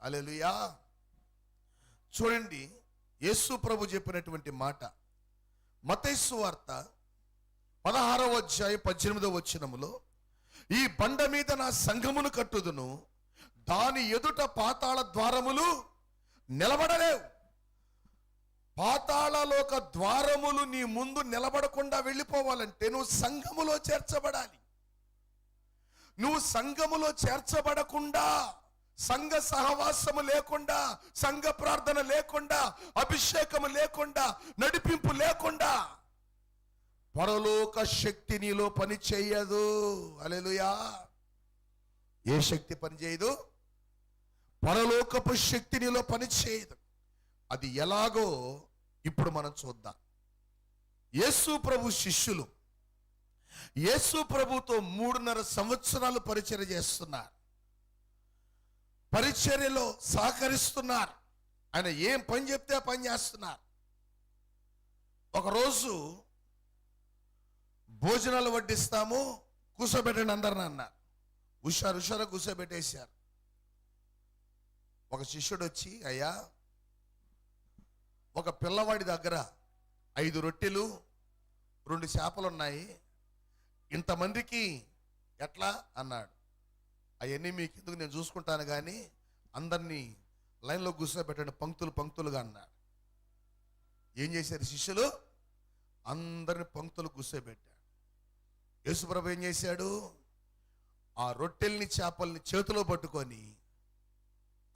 హల్లెలూయా. చూడండి యేసు ప్రభు చెప్పినటువంటి మాట మత్తయి సువార్త 16వ అధ్యాయం 18వ వచనములో, ఈ బండ మీద నా సంఘమును కట్టుదును, దాని ఎదుట పాతాళ ద్వారములు నిలబడలేవు. పాతాళలోక ద్వారములు నీ ముందు నిలబడకుండా వెళ్ళిపోవాలంటే నువ్వు సంఘములో చేర్చబడాలి. నువ్వు సంఘములో చేర్చబడకుండా, సంఘ సహవాసము లేకుండా, సంఘ ప్రార్థన లేకుండా, అభిషేకము లేకుండా, నడిపింపు లేకుండా పరలోక శక్తి నీలో పని చేయదు. హల్లెలూయా. ఏ శక్తి పని చేయదు? పరలోకపు శక్తి నీలో పని చేయదు. అది ఎలాగో ఇప్పుడు మనం చూద్దాం. యేసు ప్రభు శిష్యులు యేసు ప్రభుతో 3.5 సంవత్సరాలు పరిచర్య చేస్తున్నారు, పరిచర్యలో సహకరిస్తున్నారు. ఆయన ఏం పని చెప్తే ఆ పని చేస్తున్నారు. ఒకరోజు భోజనాలు వడ్డిస్తాము, కూర్చోబెట్టండి అందరిని అన్నారు. హుషారు కూర్చోబెట్టేశారు. ఒక శిష్యుడు వచ్చి, అయ్యా ఒక పిల్లవాడి దగ్గర 5 రొట్టెలు 2 చేపలు ఉన్నాయి, ఇంతమందికి ఎట్లా అన్నాడు. అవన్నీ మీకు ఎందుకు, నేను చూసుకుంటాను కానీ అందరినీ లైన్లో కూర్చోబెట్టండి పంక్తులుగా అన్నాడు. ఏం చేశారు శిష్యులు? అందరిని పంక్తులు కూర్చోబెట్టాడు. యేసుప్రభు ఏం చేశాడు? ఆ రొట్టెల్ని చేపల్ని చేతిలో పట్టుకొని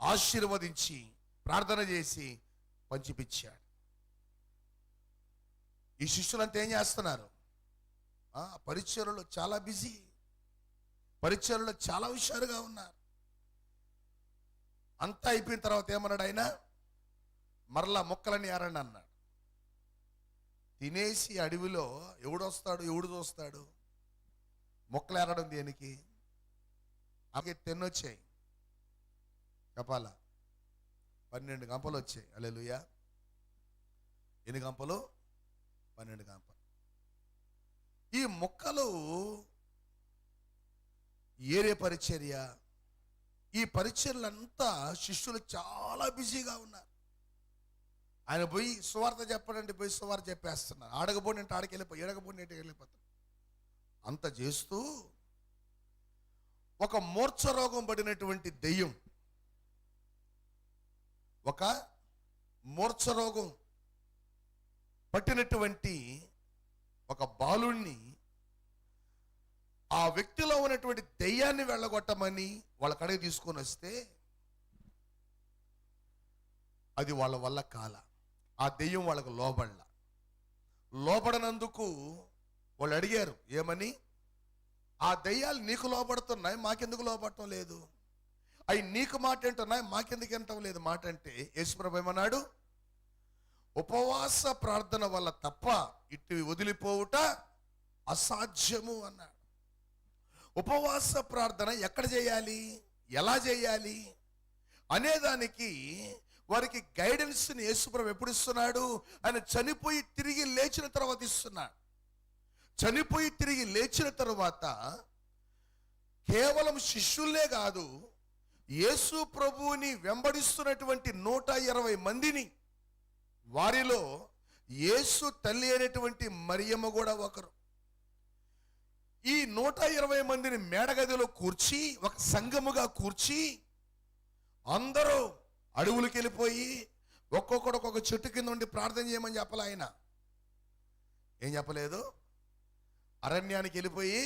ఆశీర్వదించి ప్రార్థన చేసి పంచిపిచ్చాడు. ఈ శిష్యులంతా ఏం చేస్తున్నారు? పరిచర్యలో చాలా బిజీ, పరిచర్యలో చాలా హుషారుగా ఉన్నారు. అంతా అయిపోయిన తర్వాత ఏమన్నాడు ఆయన? మరలా మొక్కలని ఏరండి అన్నాడు. తినేసి అడవిలో ఎవడు చూస్తాడు? మొక్కలు ఏరడం దేనికి? అలాగే 10 వచ్చాయి, చెప్పాలా 12 గంపలు వచ్చాయి. హల్లెలూయా. ఎన్ని గంపలు? 12 గంపలు. ఈ మొక్కలు ఏరే పరిచర్య, ఈ పరిచర్యలంతా శిష్యులు చాలా బిజీగా ఉన్నారు. ఆయన పోయి సువార్త చెప్పడంటే పోయి సువార్త చెప్పేస్తున్నారు. ఆడకపోండి అంటే ఆడికి వెళ్ళిపోయి, ఏడకపోండి అంటే వెళ్ళిపోతారు. అంత చేస్తూ ఒక మూర్ఛ రోగం పడినటువంటి దెయ్యం, ఒక మూర్ఛ రోగం పట్టినటువంటి ఒక బాలుణ్ణి, ఆ వ్యక్తిలో ఉన్నటువంటి దెయ్యాన్ని వెళ్ళగొట్టమని వాళ్ళ కడకి తీసుకొని వస్తే అది వాళ్ళ వల్ల కాల. ఆ దెయ్యం వాళ్ళకు లోబడనందుకు వాళ్ళు అడిగారు, ఏమని? ఆ దెయ్యాలు నీకు లోబడుతున్నాయి, మాకెందుకు లోబడటం లేదు? అవి నీకు మాట ఏంటున్నాయి, మాకెందుకు వినటం లేదు మాట అంటే యేసుప్రభు ఏమన్నాడు? ఉపవాస ప్రార్థన వల్ల తప్ప ఇటు వదిలిపోవుట అసాధ్యము అన్నాడు. ఉపవాస ప్రార్థన ఎక్కడ చేయాలి, ఎలా చేయాలి అనేదానికి వారికి గైడెన్స్ని యేసుప్రభు ఎప్పుడు ఇస్తున్నాడు? ఆయన చనిపోయి తిరిగి లేచిన తర్వాత ఇస్తున్నాడు. చనిపోయి తిరిగి లేచిన తర్వాత కేవలం శిష్యులే కాదు, యేసు ప్రభువుని వెంబడిస్తున్నటువంటి 120 మందిని, వారిలో యేసు తల్లి అయినటువంటి మరియమ్మ కూడా ఒకరు. ఈ 120 మందిని మేడగదిలో కూర్చి, ఒక సంఘముగా కూర్చి, అందరూ అడవులకు వెళ్ళిపోయి ఒక్కొక్కడు ఒక్కొక్క చెట్టు కింద ఉండి ప్రార్థన చేయమని చెప్పాలి ఆయన. ఏం చెప్పలేదు? అరణ్యానికి వెళ్ళిపోయి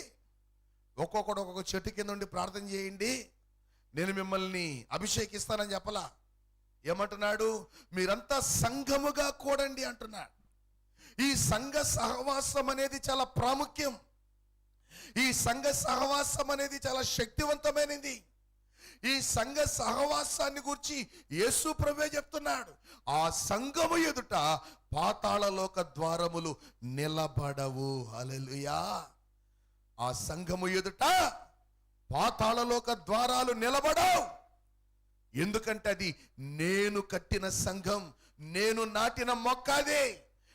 ఒక్కొక్కడు ఒక్కొక్క చెట్టు కింద ఉండి ప్రార్థన చేయండి, నేను మిమ్మల్ని అభిషేకిస్తానని చెప్పలా. ఏమంటున్నాడు? మీరంతా సంఘముగా కూడండి అంటున్నాడు. ఈ సంఘ సహవాసం అనేది చాలా ప్రాముఖ్యం. ఈ సంఘ సహవాసం అనేది చాలా శక్తివంతమైనది. ఈ సంఘ సహవాసాన్ని గురించి యేసు ప్రభువే చెప్తున్నాడు. ఆ సంఘము ఎదుట పాతాళలోక ద్వారములు నిలబడవు. హల్లెలూయా. ఆ సంఘము ఎదుట పాతాళలోక ద్వారాలు నిలబడవు. ఎందుకంటే అది నేను కట్టిన సంఘం, నేను నాటిన మొక్క.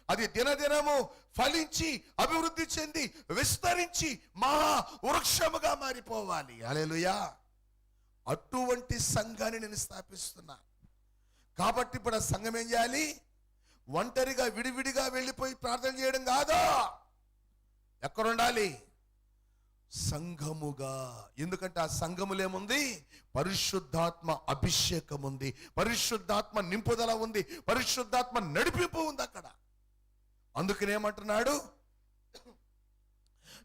అది దినదినము ఫలించి అభివృద్ధి చెంది విస్తరించి మహా వృక్షముగా మారిపోవాలి. హల్లెలూయా. అటువంటి సంఘాన్ని నేను స్థాపిస్తున్నా. కాబట్టి ఇప్పుడు ఆ సంఘం ఏం చేయాలి? ఒంటరిగా విడివిడిగా వెళ్ళిపోయి ప్రార్థన చేయడం కాదు. ఎక్కడుండాలి? సంఘముగా. ఎందుకంటే ఆ సంఘములో ఏముంది? పరిశుద్ధాత్మ అభిషేకం ఉంది, పరిశుద్ధాత్మ నింపుదల ఉంది, పరిశుద్ధాత్మ నడిపింపు ఉంది అక్కడ. అందుకనేమంటున్నాడు?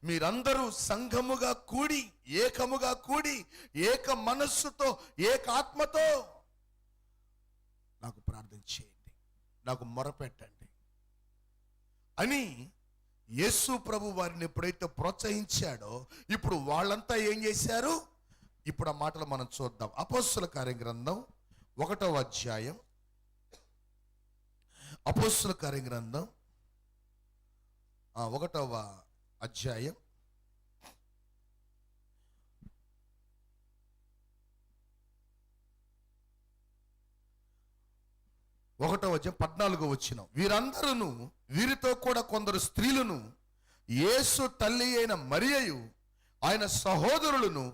మీరందరూ సంఘముగా కూడి, ఏకముగా కూడి, ఏక మనస్సుతో, ఏక ఆత్మతో నాకు ప్రార్థన చేయండి, నాకు మొరపెట్టండి అని యేసు ప్రభు వారిని ఎప్పుడైతే ప్రోత్సహించాడో ఇప్పుడు వాళ్ళంతా ఏం చేశారు? ఇప్పుడు ఆ మాటలు మనం చూద్దాం. అపోస్తుల కార్యగ్రంథం 1వ అధ్యాయం. అపోస్తుల కార్యగ్రంథం 1వ అధ్యాయం 14వ. వీరందరూ, వీరితో కూడా కొందరు స్త్రీలను, యేసు తల్లి అయిన మరియయు ఆయన సహోదరులను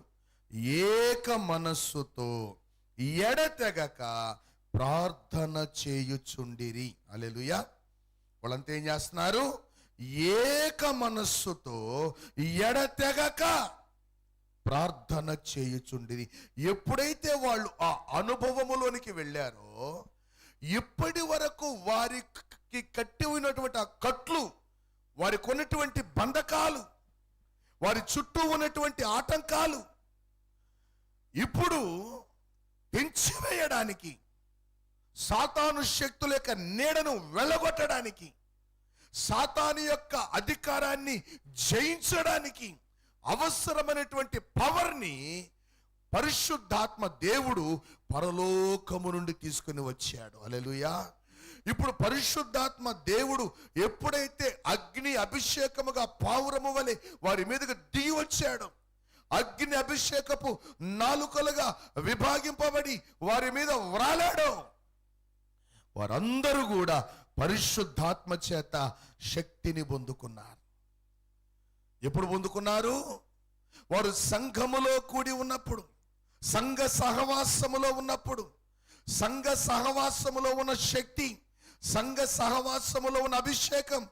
ఏక మనస్సుతో ఎడతెగక ప్రార్థన చేయుచుండిరి. హల్లెలూయా. వాళ్ళంతా ఏం చేస్తున్నారు? ఏక మనస్సుతో ఎడతెగక ప్రార్థన చేయుచుండిరి. ఎప్పుడైతే వాళ్ళు ఆ అనుభవములోనికి వెళ్ళారో, ఇప్పటి వరకు వారికి కట్టి ఉన్నటువంటి ఆ కట్లు, వారికి ఉన్నటువంటి బంధకాలు, వారి చుట్టూ ఉన్నటువంటి ఆటంకాలు ఇప్పుడు పెంచివేయడానికి, సాతాను శక్తుల యొక్క నీడను వెళ్ళగొట్టడానికి, సాతాను యొక్క అధికారాన్ని జయించడానికి అవసరమైనటువంటి పవర్ని పరిశుద్ధాత్మ దేవుడు పరలోకము నుండి తీసుకుని వచ్చాడు. హల్లెలూయా. ఇప్పుడు పరిశుద్ధాత్మ దేవుడు ఎప్పుడైతే అగ్ని అభిషేకముగా పావురము వలె వారి మీదకి దిగి వచ్చాడు, అగ్ని అభిషేకపు నాలుకలుగా విభాగింపబడి వారి మీద వ్రాలాడు, వారందరూ కూడా పరిశుద్ధాత్మ చేత శక్తిని పొందుకున్నారు. ఎప్పుడు పొందుకున్నారు? వారు సంఘములో కూడి ఉన్నప్పుడు, సంఘ సహవాసములో ఉన్నప్పుడు. సంఘ సహవాసములో ఉన్న శక్తి, సంఘ సహవాసములో ఉన్న అభిషేకం,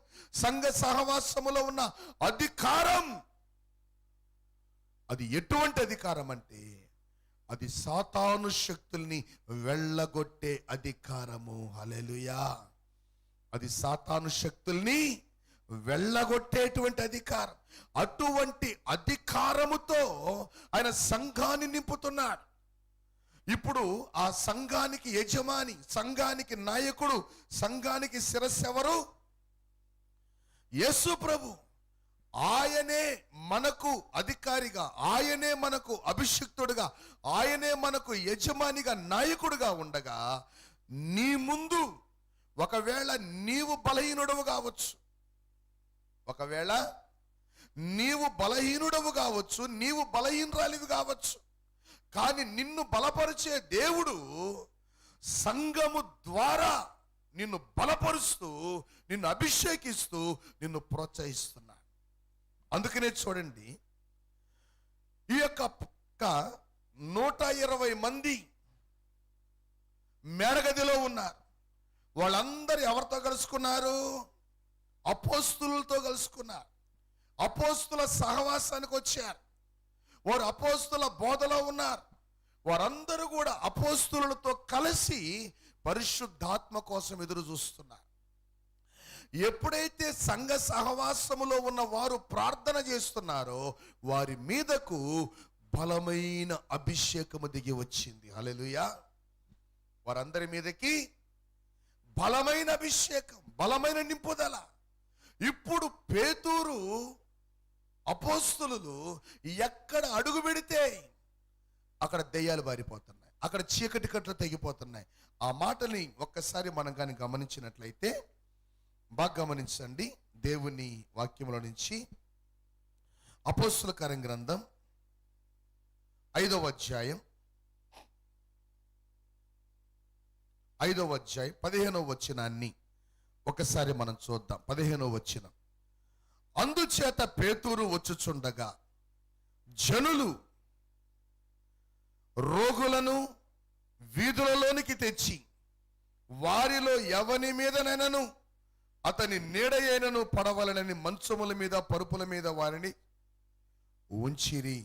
సంఘ సహవాసములో ఉన్న అధికారం, అది ఎటువంటి అధికారం అంటే అది సాతాను శక్తుల్ని వెళ్ళగొట్టే అధికారము. హల్లెలూయా. అది సాతాను శక్తుల్ని వెళ్ళగొట్టేటువంటి అధికారం. అటువంటి అధికారముతో ఆయన సంఘాన్ని నింపుతున్నాడు. ఇప్పుడు ఆ సంఘానికి యజమాని, సంఘానికి నాయకుడు, సంఘానికి శిరస్సు ఎవరు? యేసు ప్రభు. ఆయనే మనకు అధికారిగా, ఆయనే మనకు అభిషిక్తుడుగా, ఆయనే మనకు యజమానిగా, నాయకుడుగా ఉండగా, నీ ముందు ఒకవేళ నీవు బలహీనుడవు కావచ్చు, ఒకవేళ నీవు బలహీనుడవు కావచ్చు, నీవు బలహీనరాలివి కావచ్చు, కానీ నిన్ను బలపరిచే దేవుడు సంఘము ద్వారా నిన్ను బలపరుస్తూ, నిన్ను అభిషేకిస్తూ, నిన్ను ప్రోత్సహిస్తున్నాడు. అందుకనే చూడండి, ఈ యొక్క 120 మంది మేడగదిలో ఉన్నారు. వాళ్ళందరూ ఎవరితో కలుసుకున్నారు? అపోస్తులతో కలుసుకున్నారు. అపోస్తుల సహవాసానికి వచ్చారు. వారు అపోస్తుల బోధలో ఉన్నారు. వారందరూ కూడా అపోస్తులతో కలిసి పరిశుద్ధాత్మ కోసం ఎదురు చూస్తున్నారు. ఎప్పుడైతే సంఘ సహవాసములో ఉన్న వారు ప్రార్థన చేస్తున్నారో వారి మీదకు బలమైన అభిషేకము దిగి వచ్చింది. హల్లెలూయా. వారందరి మీదకి బలమైన అభిషేకం, బలమైన నింపుదల. ఇప్పుడు పేతురు అపోస్తలులు ఎక్కడ అడుగు పెడితే అక్కడ దెయ్యాలు బారిపోతున్నాయి, అక్కడ చీకటి కట్లు తెగిపోతున్నాయి. ఆ మాటని ఒక్కసారి మనం కానీ గమనించినట్లయితే బాగా గమనించండి. దేవుని వాక్యంలో నుంచి అపోస్తల కార్యం గ్రంథం 5వ అధ్యాయం 15వ వచనాన్ని ఒకసారి మనం చూద్దాం. 15వ వచనం. అందుచేత పేతురు వచ్చుచుండగా జనులు రోగులను వీధులలోనికి తెచ్చి వారిలో ఎవని మీదనైనను అతని నీడయైనను పడవలనని మంచముల మీద పరుపుల మీద వారిని ఉంచిరి.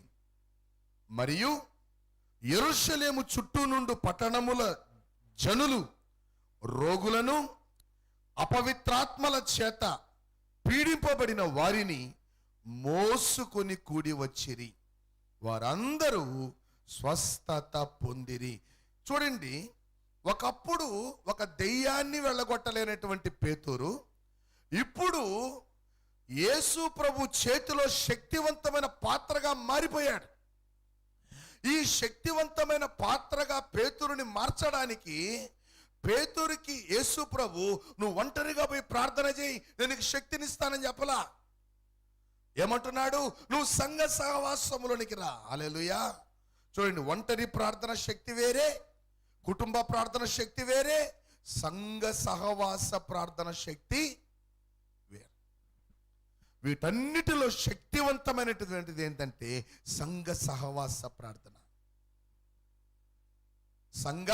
మరియు యెరూషలేము చుట్టూ నుండి పట్టణముల జనులు రోగులను అపవిత్రాత్మల చేత పీడింపబడిన వారిని మోసుకొని కూడి వచ్చిరి. వారందరూ స్వస్థత పొందిరి. చూడండి, ఒకప్పుడు ఒక దెయ్యాన్ని వెళ్ళగొట్టలేనటువంటి పేతురు ఇప్పుడు యేసు ప్రభు చేతిలో శక్తివంతమైన పాత్రగా మారిపోయాడు. ఈ శక్తివంతమైన పాత్రగా పేతురుని మార్చడానికి పేతురుకి యేసు ప్రభు నువ్వు ఒంటరిగా పోయి ప్రార్థన చేయి, నేను నీకు శక్తినిస్తానని చెప్పలా. ఏమంటున్నాడు? నువ్వు సంఘ సహవాసములోనికి రా. హల్లెలూయా. చూడండి, ఒంటరి ప్రార్థన శక్తి వేరే, కుటుంబ ప్రార్థన శక్తి వేరే, సంఘ సహవాస ప్రార్థన శక్తి వేరే. వీటన్నిటిలో శక్తివంతమైనటువంటిది ఏంటంటే సంఘ సహవాస ప్రార్థన, సంఘ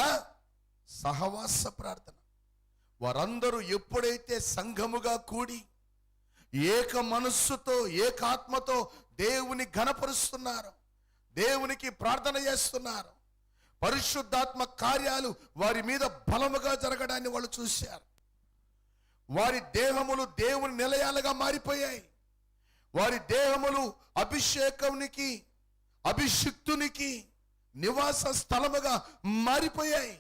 సహవాస ప్రార్థన. వారందరూ ఎప్పుడైతే సంఘముగా కూడి ఏక మనస్సుతో ఏకాత్మతో దేవుని ఘనపరుస్తున్నారు, దేవునికి ప్రార్థన చేస్తున్నారు, పరిశుద్ధాత్మ కార్యాలు వారి మీద బలముగా జరగడాన్ని వాళ్ళు చూశారు. వారి దేహములు దేవుని నిలయాలుగా మారిపోయాయి. వారి దేహములు అభిషేకానికి అభిషిక్తునికి నివాస స్థలముగా మారిపోయాయి.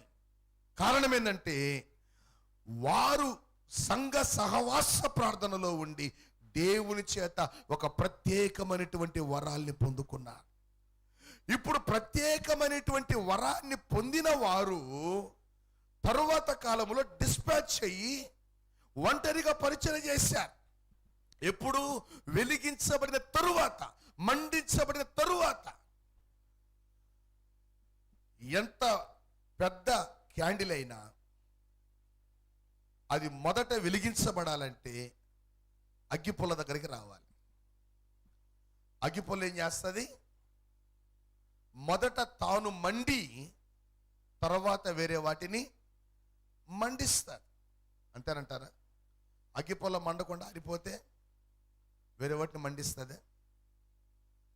కారణం ఏంటంటే వారు సంఘ సహవాస ప్రార్థనలో ఉండి దేవుని చేత ఒక ప్రత్యేకమైనటువంటి వరాల్ని పొందుకున్నారు. ఇప్పుడు ప్రత్యేకమైనటువంటి వరాన్ని పొందిన వారు తరువాత కాలంలో డిస్పాచ్ అయ్యి ఒంటరిగా పరిచయం చేశారు. ఎప్పుడు? వెలిగించబడిన తరువాత, మండించబడిన తరువాత. ఎంత పెద్ద క్యాండిల్ అయినా అది మొదట వెలిగించబడాలంటే అగ్గిపుల్ల దగ్గరికి రావాలి. అగ్గిపుల్ల ఏం చేస్తుంది? మొదట తాను మండి తర్వాత వేరే వాటిని మండిస్తారు. అంతేనంటారా? అగ్గిపుల్ల మండకుండా ఆరిపోతే వేరే వాటిని మండిస్తుంది.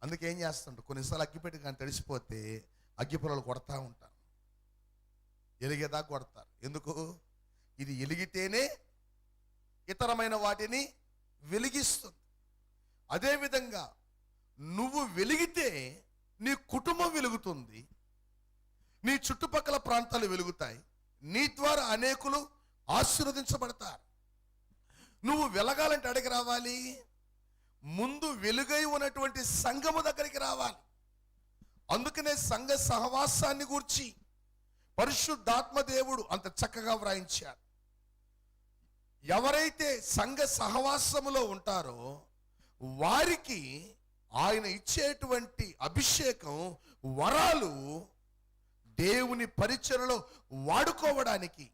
అందుకే ఏం చేస్తుంటారు, కొన్నిసార్లు అగ్గిపెట్టి కానీ తడిసిపోతే అగ్గిపుల్లలు కొడతా ఉంటారు, ఎలిగేదా కొడతారు. ఎందుకు? ఇది ఎలిగితేనే ఇతరమైన వాటిని వెలిగిస్తుంది. అదేవిధంగా నువ్వు వెలిగితే నీ కుటుంబం వెలుగుతుంది, నీ చుట్టుపక్కల ప్రాంతాలు వెలుగుతాయి, నీ ద్వారా అనేకులు ఆశీర్వదించబడతారు. నువ్వు వెలగాలంటే అడిగి రావాలి, ముందు వెలుగై ఉన్నటువంటి సంఘము దగ్గరికి రావాలి. అందుకనే సంఘ సహవాసాన్ని గూర్చి పరిశుద్ధాత్మ దేవుడు అంత చక్కగా వ్రాయించారు. ఎవరైతే సంఘ సహవాసములో ఉంటారో వారికి ఆయన ఇచ్చేటువంటి అభిషేకం, వరాలు దేవుని పరిచర్యలో వాడుకోవడానికి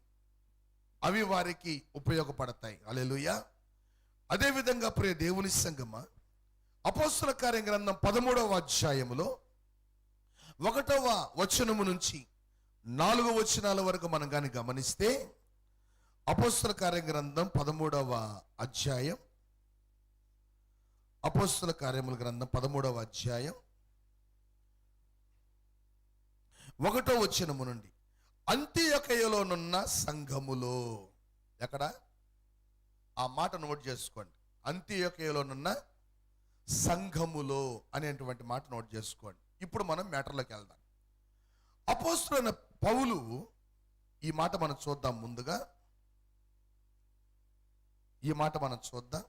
అవి వారికి ఉపయోగపడతాయి. హల్లెలూయా. అదేవిధంగా ప్రియ దేవుని సంగమా, అపోస్తల కార్య గ్రంథం 13వ అధ్యాయములో 1వ వచనము నుంచి 4 వచనాల వరకు మనం కానీ గమనిస్తే, అపోస్తల కార్య గ్రంథం 13వ అధ్యాయం, అపోస్తల కార్యముల గ్రంథం 13వ అధ్యాయం 1వ వచనము నుండి, అంతియొకయలోనున్న సంఘములో, ఎక్కడ? ఆ మాట నోట్ చేసుకోండి. అంతియోకయలోనున్న సంఘములో అనేటువంటి మాట నోట్ చేసుకోండి. ఇప్పుడు మనం మ్యాటర్లోకి వెళ్దాం. అపోస్తలుడైన పౌలు ఈ మాట మనం చూద్దాం. ముందుగా ఈ మాట మనం చూద్దాం.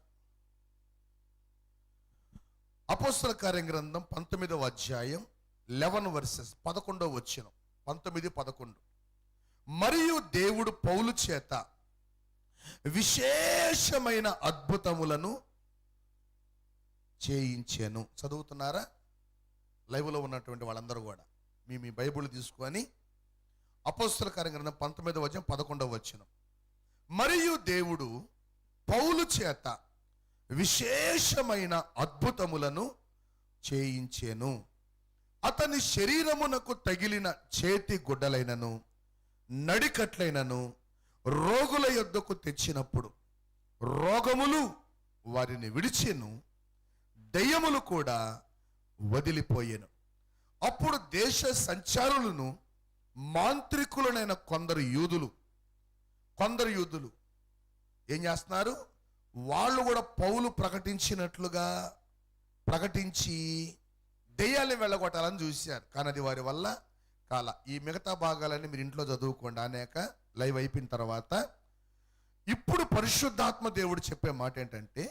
అపోస్తల కార్య గ్రంథం 19వ అధ్యాయం 11 వర్సెస్ 11వ వచనం. 19-11. మరియు దేవుడు పౌలు చేత విశేషమైన అద్భుతములను చేయించెను. చదువుతున్నారా? లైవ్లో ఉన్నటువంటి వాళ్ళందరూ కూడా మీ బైబిల్ తీసుకొని అపోస్తల కార్య గ్రంథం 19వ అధ్యాయం 11వ వచనం. మరియు దేవుడు పౌలు చేత విశేషమైన అద్భుతములను చేయించెను. అతని శరీరమునకు తగిలిన చేతి గుడ్డలైనను నడికట్లైనను రోగుల యొద్దకు తెచ్చినప్పుడు రోగములు వారిని విడిచెను, దయ్యములు కూడా వదిలిపోయెను. అప్పుడు దేశ సంచారులను మాంత్రికులనైన కొందరు యూదులు ఏం చేస్తున్నారు? వాళ్ళు కూడా పౌలు ప్రకటించినట్లుగా ప్రకటించి దెయ్యాలను వెళ్ళగొట్టాలని చూశారు. కానీ అది వారి వల్ల కాల. ఈ మిగతా భాగాలన్నీ మీరు ఇంట్లో చదువుకోండి. అనేక లైవ్ అయిపోయిన తర్వాత ఇప్పుడు పరిశుద్ధాత్మ దేవుడు చెప్పే మాట ఏంటంటే,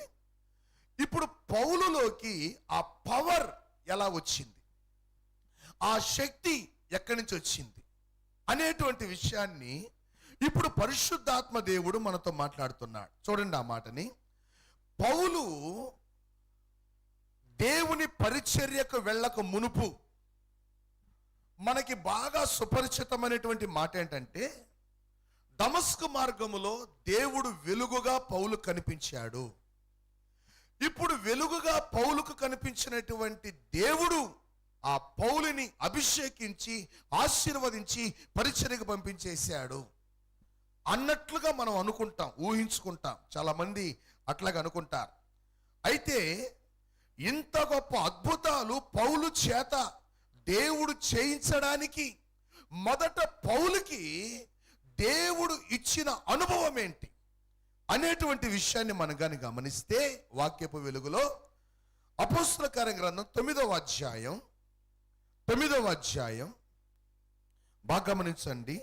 ఇప్పుడు పౌలులోకి ఆ పవర్ ఎలా వచ్చింది, ఆ శక్తి ఎక్కడి నుంచి వచ్చింది అనేటువంటి విషయాన్ని ఇప్పుడు పరిశుద్ధాత్మ దేవుడు మనతో మాట్లాడుతున్నాడు. చూడండి ఆ మాటని. పౌలు దేవుని పరిచర్యకు వెళ్ళక మునుపు మనకి బాగా సుపరిచితమైనటువంటి మాట ఏంటంటే, దమస్కు మార్గములో దేవుడు వెలుగుగా పౌలు కనిపించాడు. ఇప్పుడు వెలుగుగా పౌలుకు కనిపించినటువంటి దేవుడు ఆ పౌలుని అభిషేకించి ఆశీర్వదించి పరిచర్యకు పంపించేశాడు అన్నట్లుగా మనం అనుకుంటాం, ఊహించుకుంటాం. చాలా మంది అట్లాగా అనుకుంటారు. అయితే ఇంత గొప్ప అద్భుతాలు పౌలు చేత దేవుడు చేయించడానికి మొదట పౌలుకి దేవుడు ఇచ్చిన అనుభవం ఏంటి అనేటువంటి విషయాన్ని మనం కానీ గమనిస్తే వాక్యపు వెలుగులో అపోస్తల కార్య గ్రంథం 9వ అధ్యాయం బాగా గమనించండి.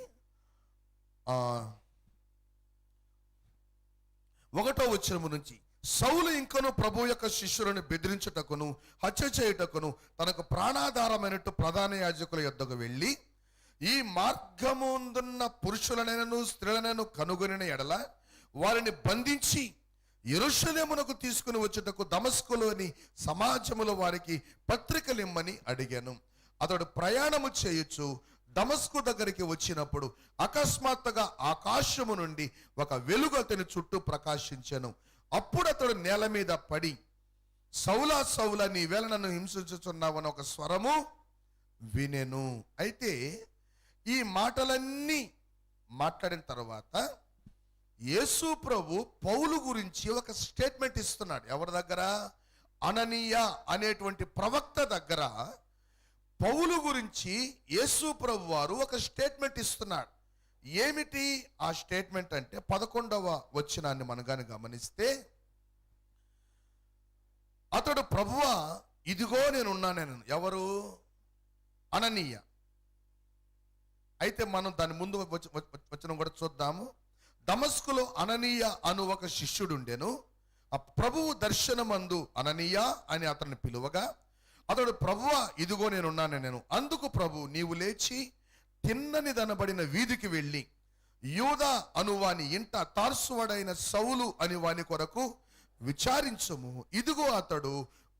1వ వచనము నుంచి, సౌలు ఇంకను ప్రభు యొక్క శిష్యులను బెదిరించుటకును హత్య చేయుటకును తనకు ప్రాణాధారమైనట్టు ప్రధాన యాజకుల యొద్దకు వెళ్ళి, ఈ మార్గముందున్న పురుషులనైనను స్త్రీలనైనా కనుగొనిన ఎడల వారిని బంధించి యెరూషలేమునకు తీసుకుని వచ్చుటకు దమస్కులోని సమాజములో వారికి పత్రికలు ఇమ్మని అడిగాను. అతడు ప్రయాణము చేయొచ్చు దమస్కు దగ్గరికి వచ్చినప్పుడు అకస్మాత్తుగా ఆకాశము నుండి ఒక వెలుగు అతని చుట్టూ ప్రకాశించెను. అప్పుడు అతడు నేల మీద పడి, సౌలా సౌలా నీవేళ నన్ను హింసించుచున్నావని ఒక స్వరము వినెను. అయితే ఈ మాటలన్నీ మాట్లాడిన తర్వాత యేసు ప్రభు పౌలు గురించి ఒక స్టేట్మెంట్ ఇస్తున్నాడు. ఎవరి దగ్గర? అననీయ అనేటువంటి ప్రవక్త దగ్గర పౌలు గురించి యేసు ప్రభు వారు ఒక స్టేట్మెంట్ ఇస్తున్నాడు. ఏమిటి ఆ స్టేట్మెంట్ అంటే 11వ వచనాన్ని మనం గాని గమనిస్తే, అతడు ప్రభువా ఇదిగో నేనున్నాను. ఎవరు? అననీయ. అయితే మనం దాని ముందు వచనం కూడా చూద్దాము. దమస్కులో అననీయ అను ఒక శిష్యుడుండెను. ఆ ప్రభువు దర్శనమందు అననీయ అని అతన్ని పిలువగా, అతడు ప్రభువా ఇదిగో నేనున్నాను. అందుకు ప్రభు, నీవు లేచి తిన్నని దనబడిన వీధికి వెళ్ళి యూదా అనువాని ఇంట తార్సువాడైన సౌలు అని వాని కొరకు విచారించుము. ఇదిగో అతడు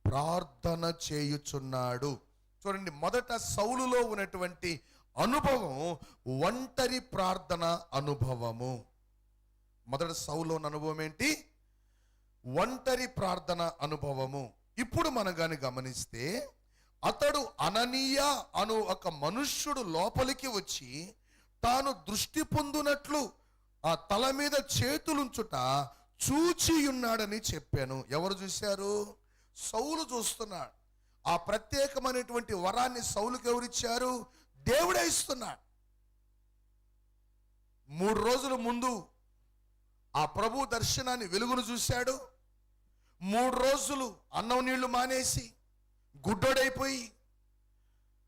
ప్రార్థన చేయుచున్నాడు. చూడండి, మొదట సౌలులో ఉన్నటువంటి అనుభవం ఒంటరి ప్రార్థన అనుభవము. మొదట సౌలులో ఉన్న అనుభవం ఏంటి? ఒంటరి ప్రార్థన అనుభవము. ఇప్పుడు మనం గాని గమనిస్తే, అతడు అననీయ అను ఒక మనుష్యుడు లోపలికి వచ్చి తాను దృష్టి పొందునట్లు ఆ తల మీద చేతులుంచుట చూచి ఉన్నాడని చెప్పాను. ఎవరు చూశారు? సౌలు చూస్తున్నాడు. ఆ ప్రత్యేకమైనటువంటి వరాన్ని సౌలుకి ఎవరిచ్చారు? దేవుడే ఇస్తున్నాడు. 3 రోజుల ముందు ఆ ప్రభు దర్శనాన్ని వెలుగును చూశాడు. 3 రోజులు అన్నం నీళ్లు మానేసి గుడ్డోడైపోయి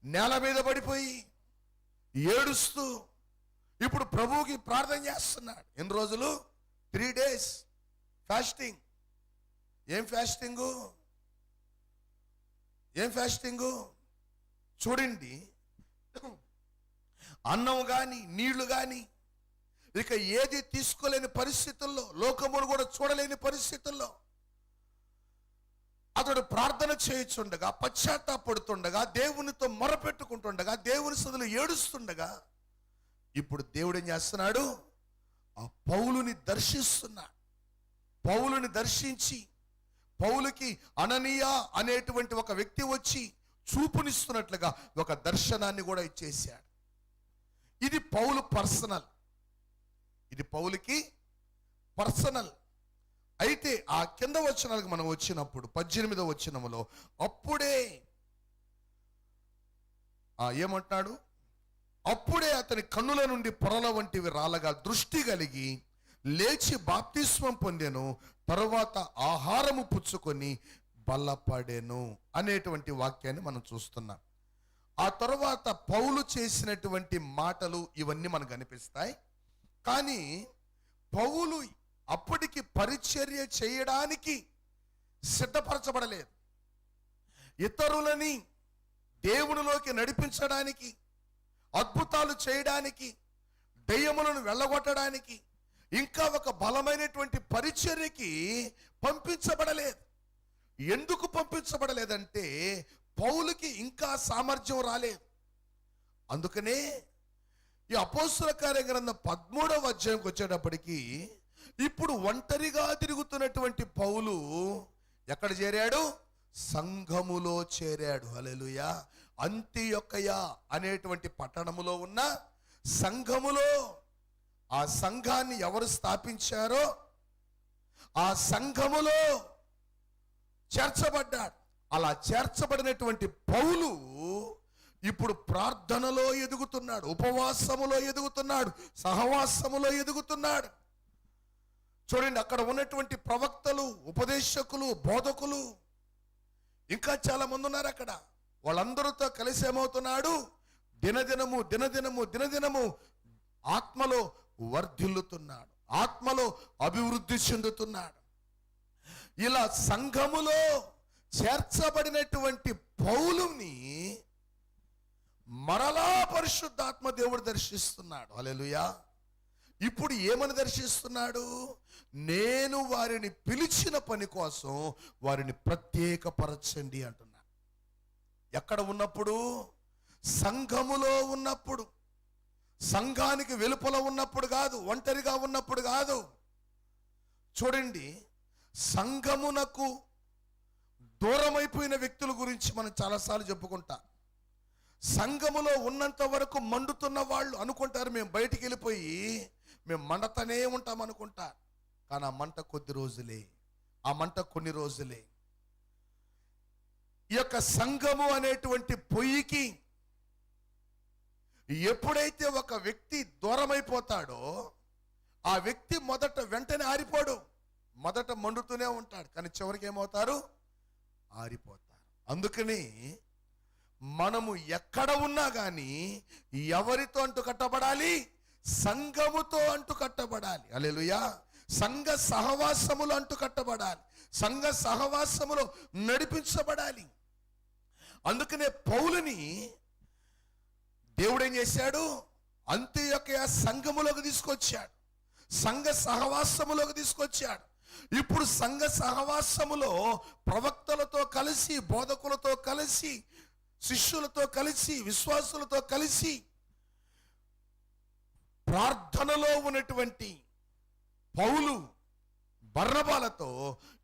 నేల మీద పడిపోయి ఏడుస్తూ ఇప్పుడు ప్రభువుకి ప్రార్థన చేస్తున్నాడు. ఎన్ని రోజులు? 3 days ఫాస్టింగ్. ఏం ఫాస్టింగు? చూడండి, అన్నం కానీ నీళ్లు కానీ ఇక ఏది తీసుకోలేని పరిస్థితుల్లో, లోకమును కూడా చూడలేని పరిస్థితుల్లో అతడు ప్రార్థన చేయుచుండగా, పశ్చాత్తాపడుతుండగా, దేవునితో మొరపెట్టుకుంటుండగా, దేవుని సదులు ఏడుస్తుండగా ఇప్పుడు దేవుడు ఏం చేస్తున్నాడు? ఆ పౌలుని దర్శిస్తున్నాడు. పౌలుని దర్శించి పౌలుకి అననీయ అనేటువంటి ఒక వ్యక్తి వచ్చి చూపునిస్తున్నట్లుగా ఒక దర్శనాన్ని కూడా ఇచ్చేశాడు. ఇది పౌలు పర్సనల్, ఇది పౌలుకి పర్సనల్. అయితే ఆ కింద వచనాలకు మనం వచ్చినప్పుడు 18వ వచనములో అప్పుడే ఏమంటున్నాడు? అప్పుడే అతని కన్నుల నుండి పొరల వంటివి రాలగా దృష్టి కలిగి లేచి బాప్తిస్మం పొందెను. తరువాత ఆహారము పుచ్చుకొని బలపడెను అనేటువంటి వాక్యాన్ని మనం చూస్తున్నాం. ఆ తరువాత పౌలు చేసినటువంటి మాటలు ఇవన్నీ మనకు కనిపిస్తాయి. కానీ పౌలు అప్పటికి పరిచర్య చేయడానికి సిద్ధపరచబడలేదు. ఇతరులని దేవునిలోకి నడిపించడానికి, అద్భుతాలు చేయడానికి, దయ్యములను వెళ్ళగొట్టడానికి, ఇంకా ఒక బలమైనటువంటి పరిచర్యకి పంపించబడలేదు. ఎందుకు పంపించబడలేదంటే పౌలుకి ఇంకా సామర్థ్యం రాలేదు. అందుకనే ఈ అపోస్తల కార్య గ్రంథం 13వ అధ్యాయంకి వచ్చేటప్పటికి ఇప్పుడు ఒంటరిగా తిరుగుతున్నటువంటి పౌలు ఎక్కడ చేరాడు? సంఘములో చేరాడు. హల్లెలూయా. అంతియొక్కయ అనేటువంటి పట్టణములో ఉన్న సంఘములో, ఆ సంఘాన్ని ఎవరు స్థాపించారో ఆ సంఘములో చేర్చబడ్డాడు. అలా చేర్చబడినటువంటి పౌలు ఇప్పుడు ప్రార్థనలో ఎదుగుతున్నాడు, ఉపవాసములో ఎదుగుతున్నాడు, సహవాసములో ఎదుగుతున్నాడు. చూడండి, అక్కడ ఉన్నటువంటి ప్రవక్తలు, ఉపదేశకులు, బోధకులు ఇంకా చాలా మంది ఉన్నారు అక్కడ. వాళ్ళందరితో కలిసి ఏమవుతున్నాడు? దినదినము ఆత్మలో వర్ధిల్లుతున్నాడు, ఆత్మలో అభివృద్ధి చెందుతున్నాడు. ఇలా సంఘములో చేర్చబడినటువంటి పౌలుని మరలా పరిశుద్ధాత్మ దేవుడు దర్శిస్తున్నాడు. హల్లెలూయా. ఇప్పుడు ఏమని దర్శిస్తున్నాడు? నేను వారిని పిలిచిన పని కోసం వారిని ప్రత్యేకపరచండి అంటున్నాడు. ఎక్కడ ఉన్నప్పుడు? సంఘములో ఉన్నప్పుడు, సంఘానికి వెలుపల ఉన్నప్పుడు కాదు, ఒంటరిగా ఉన్నప్పుడు కాదు. చూడండి, సంఘమునకు దూరమైపోయిన వ్యక్తుల గురించి మనం చాలాసార్లు చెప్పుకుంటాం. సంఘములో ఉన్నంత వరకు మండుతున్న వాళ్ళు అనుకుంటారు మేము బయటికి వెళ్ళిపోయి మేము మండతనే ఉంటాం అనుకుంటారు. కానీ ఆ మంట కొద్ది రోజులే, ఆ మంట కొన్ని రోజులే. ఈ యొక్క సంఘము అనేటువంటి పొయ్యికి ఎప్పుడైతే ఒక వ్యక్తి దూరమైపోతాడో ఆ వ్యక్తి వెంటనే ఆరిపోడు. మొదట మండుతూనే ఉంటాడు, కానీ చివరికి ఏమవుతారు? ఆరిపోతారు. అందుకని మనము ఎక్కడ ఉన్నా కానీ ఎవరితో అంటు కట్టబడాలి? సంఘముతో అంటు కట్టబడాలి. హల్లెలూయా. సంఘ సహవాసములు అంటు కట్టబడాలి, సంఘ సహవాసములో నడిపించబడాలి. అందుకనే పౌలుని దేవుడు ఏం చేశాడు? అంతియొక్కయ సంఘములోకి తీసుకొచ్చాడు, సంఘ సహవాసములోకి తీసుకొచ్చాడు. ఇప్పుడు సంఘ సహవాసములో ప్రవక్తలతో కలిసి, బోధకులతో కలిసి, శిష్యులతో కలిసి, విశ్వాసులతో కలిసి ప్రార్థనలో ఉన్నటువంటి పౌలు, బర్నబాలతో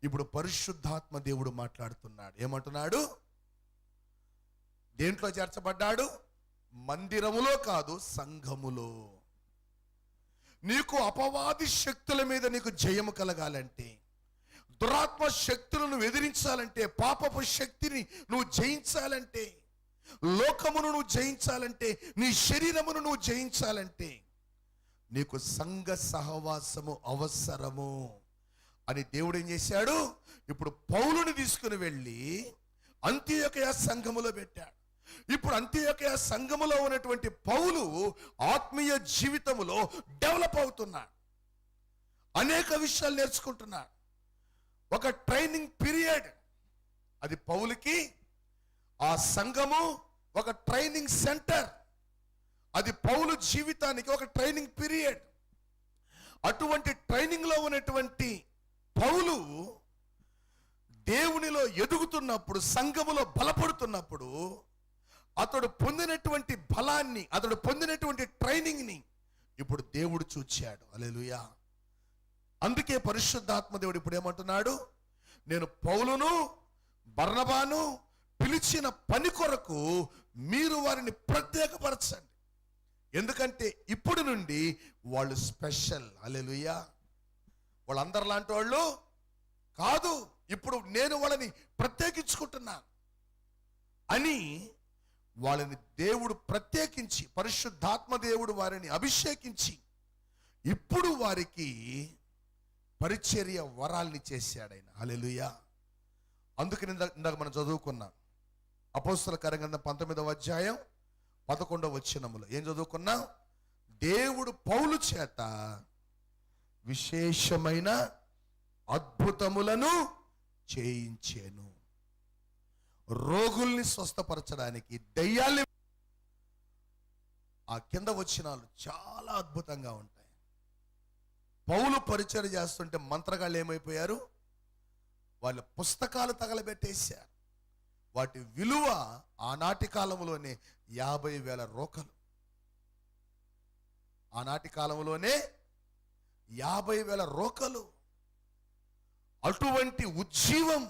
ఇప్పుడు పరిశుద్ధాత్మ దేవుడు మాట్లాడుతున్నాడు. ఏమంటున్నాడు? దేంట్లో చేర్చబడ్డాడు? మందిరములో కాదు, సంఘములో. నీకు అపవాది శక్తుల మీద నీకు జయము కలగాలంటే, దురాత్మ శక్తులను ఎదిరించాలంటే, పాపపు శక్తిని నువ్వు జయించాలంటే, లోకమును నువ్వు జయించాలంటే, నీ శరీరమును నువ్వు జయించాలంటే నీకు సంఘ సహవాసము అవసరము అని దేవుడు ఏం చేశాడు? ఇప్పుడు పౌలుని తీసుకుని వెళ్ళి అంతియోకయ సంఘములో పెట్టాడు. ఇప్పుడు అంతియోకయ సంఘములో ఉన్నటువంటి పౌలు ఆత్మీయ జీవితములో డెవలప్ అవుతున్నాడు, అనేక విషయాలు నేర్చుకుంటున్నాడు. ఒక ట్రైనింగ్ పీరియడ్ అది పౌలుకి. ఆ సంఘము ఒక ట్రైనింగ్ సెంటర్, అది పౌలు జీవితానికి ఒక ట్రైనింగ్ పీరియడ్. అటువంటి ట్రైనింగ్ లో ఉన్నటువంటి పౌలు దేవునిలో ఎదుగుతున్నప్పుడు, సంఘములో బలపడుతున్నప్పుడు, అతడు పొందినటువంటి బలాన్ని, అతడు పొందినటువంటి ట్రైనింగ్ ని ఇప్పుడు దేవుడు చూచాడు. హల్లెలూయా. అందుకే పరిశుద్ధాత్మ దేవుడు ఇప్పుడు ఏమంటున్నాడు? నేను పౌలును బర్నబాను పిలిచిన పని కొరకు మీరు వారిని ప్రత్యేకపరచండి, ఎందుకంటే ఇప్పుడు నుండి వాళ్ళు స్పెషల్. హల్లెలూయా. వాళ్ళందరు లాంటి వాళ్ళు కాదు, ఇప్పుడు నేను వాళ్ళని ప్రత్యేకించుకుంటున్నాను అని వాళ్ళని దేవుడు ప్రత్యేకించి, పరిశుద్ధాత్మ దేవుడు వారిని అభిషేకించి ఇప్పుడు వారికి పరిచర్య వరాల్ని చేశాడు ఆయన. హల్లెలూయా. అందుకని ఇందాక మనం చదువుకున్నాం అపోస్తల కార్యగ్రంథం 19వ అధ్యాయం 11వ వచనములో ఏం చదువుకున్నాం? దేవుడు పౌలు చేత విశేషమైన అద్భుతములను చేయించెను, రోగుల్ని స్వస్థపరచడానికి, దయ్యాల్ని. ఆ కింద వచనాలు చాలా అద్భుతంగా ఉంటాయి. పౌలు పరిచర్య చేస్తుంటే మంత్రగాళ్ళు ఏమైపోయారు? వాళ్ళ పుస్తకాలు తగలబెట్టేశారు. వాటి విలువ ఆనాటి కాలంలోనే 50,000 రూకలు. ఆనాటి కాలంలోనే 50,000 రూకలు. అటువంటి ఉజ్జీవం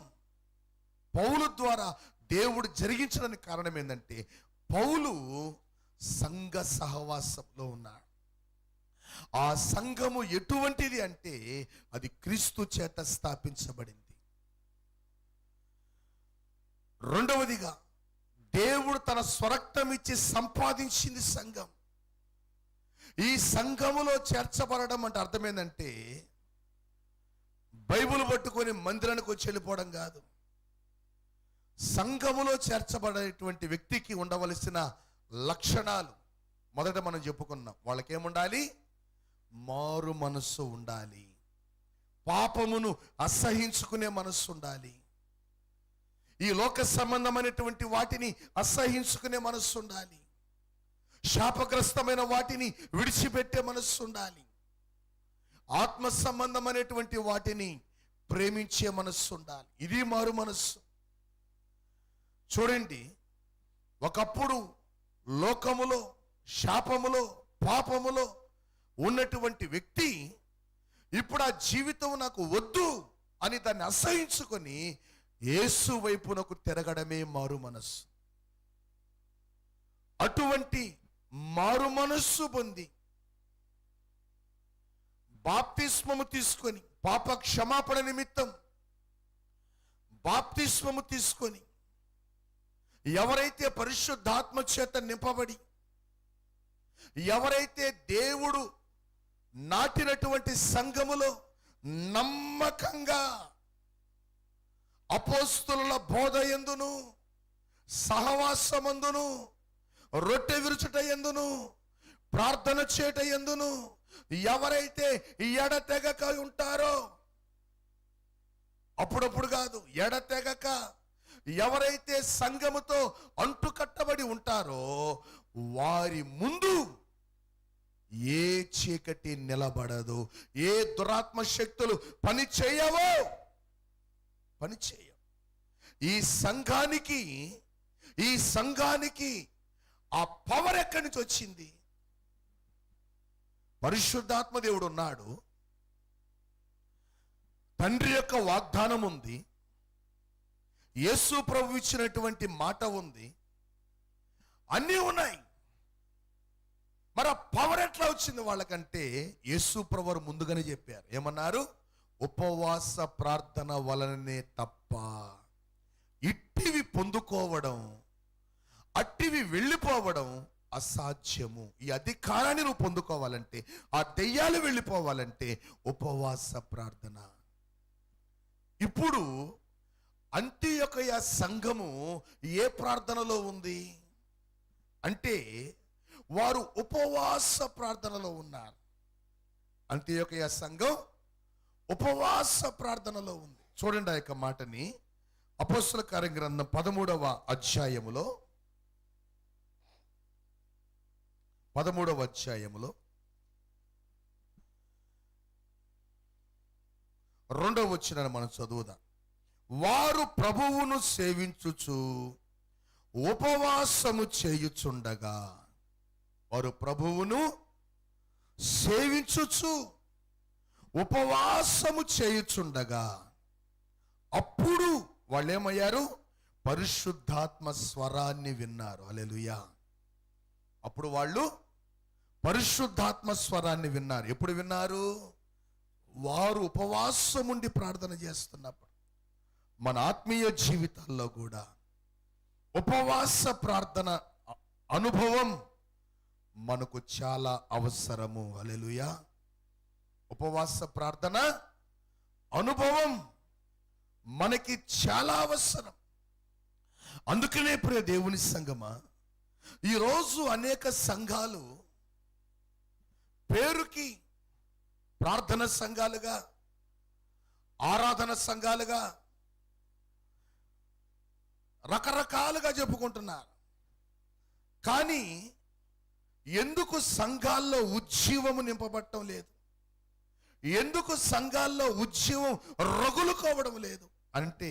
పౌలు ద్వారా దేవుడు జరిగించడానికి కారణం ఏంటంటే పౌలు సంఘ సహవాసంలో ఉన్నాడు. ఆ సంఘము ఎటువంటిది అంటే అది క్రీస్తు చేత స్థాపించబడింది. రెండవదిగా దేవుడు తన స్వరక్తం ఇచ్చి సంపాదించింది సంఘం. ఈ సంఘములో చేర్చబడడం అంటే అర్థమేందంటే బైబిల్ పట్టుకొని మందిరానికి వచ్చి వెళ్ళిపోవడం కాదు. సంఘములో చేర్చబడేటువంటి వ్యక్తికి ఉండవలసిన లక్షణాలు మొదట మనం చెప్పుకున్నాం. వాళ్ళకేముండాలి? మారు మనస్సు ఉండాలి, పాపమును అసహించుకునే మనస్సు ఉండాలి, ఈ లోక సంబంధమైనటువంటి వాటిని అసహించుకునే మనస్సు ఉండాలి, శాపగ్రస్తమైన వాటిని విడిచిపెట్టే మనస్సు ఉండాలి, ఆత్మ సంబంధమైనటువంటి వాటిని ప్రేమించే మనస్సు ఉండాలి. ఇది మారు మనస్సు. చూడండి, ఒకప్పుడు లోకములో, శాపములో, పాపములో ఉన్నటువంటి వ్యక్తి ఇప్పుడు ఆ జీవితం నాకు వద్దు అని దాన్ని అసహించుకొని యేసు వైపునకు తిరగడమే మారు మనస్సు. అటువంటి మారు మనస్సు పొంది బాప్తిస్మము తీసుకొని, పాప క్షమాపణ నిమిత్తం బాప్తిస్మము తీసుకొని ఎవరైతే పరిశుద్ధాత్మ చేత నింపబడి, ఎవరైతే దేవుడు నాటినటువంటి సంఘములో నమ్మకంగా అపోస్తుల బోధ యందును, సహవాసమందును, రొట్టె విరుచుట యందును, ప్రార్థన చేట యందును ఎవరైతే ఎడతెగక ఉంటారో, అప్పుడప్పుడు కాదు, ఎడతెగక ఎవరైతే సంఘముతో అంటుకట్టబడి ఉంటారో వారి ముందు ఏ చీకటి నిలబడదు, ఏ దురాత్మ శక్తులు పని చేయవో, పని చేయవు. ఈ సంఘానికి ఆ పవర్ ఎక్కడి నుంచి వచ్చింది? పరిశుద్ధాత్మ దేవుడు ఉన్నాడు, తండ్రి యొక్క వాగ్దానం ఉంది, యేసు ప్రభు ఇచ్చినటువంటి మాట ఉంది, అన్నీ ఉన్నాయి. మరి ఆ పవర్ ఎట్లా వచ్చింది వాళ్ళకంటే యేసు ప్రభు ముందుగానే చెప్పారు. ఏమన్నారు? ఉపవాస ప్రార్థన వలననే తప్ప ఇట్టివి పొందుకోవడం, అట్టివి వెళ్ళిపోవడం అసాధ్యము. ఈ అధికారాన్ని నువ్వు పొందుకోవాలంటే, ఆ దెయ్యాలు వెళ్ళిపోవాలంటే ఉపవాస ప్రార్థన. ఇప్పుడు అంతియొకయ సంఘము ఏ ప్రార్థనలో ఉంది అంటే వారు ఉపవాస ప్రార్థనలో ఉన్నారు. అంతియొకయ సంఘం ఉపవాస ప్రార్థనలో ఉంది. చూడండి ఆ యొక్క మాటని అపోస్తల కార్య గ్రంథం 13వ అధ్యాయములో 2వ వచనాన్ని మనం చదువుదాం. వారు ప్రభువును సేవించుచు ఉపవాసము చేయుచుండగా, వారు ప్రభువును సేవించుచు ఉపవాసము చేయుచుండగా అప్పుడు వాళ్ళు ఏమయ్యారు? పరిశుద్ధాత్మ స్వరాన్ని విన్నారు. హల్లెలూయా. అప్పుడు వాళ్ళు పరిశుద్ధాత్మ స్వరాన్ని విన్నారు. ఎప్పుడు విన్నారు? వారు ఉపవాసం ఉండి ప్రార్థన చేస్తున్నప్పుడు. మన ఆత్మీయ జీవితాల్లో కూడా ఉపవాస ప్రార్థన అనుభవం మనకు చాలా అవసరము. హల్లెలూయా. ఉపవాస ప్రార్థన అనుభవం మనకి చాలా అవసరం. అందుకనే ప్రియ దేవుని సంగమా, ఈరోజు అనేక సంఘాలు పేరుకి ప్రార్థన సంఘాలుగా, ఆరాధన సంఘాలుగా రకరకాలుగా చెప్పుకుంటున్నారు. కానీ ఎందుకు సంఘాల్లో ఉజ్జీవము నింపబడటం లేదు? ఎందుకు సంఘాల్లో ఉజ్జీవం రగులుకోవడం లేదు అంటే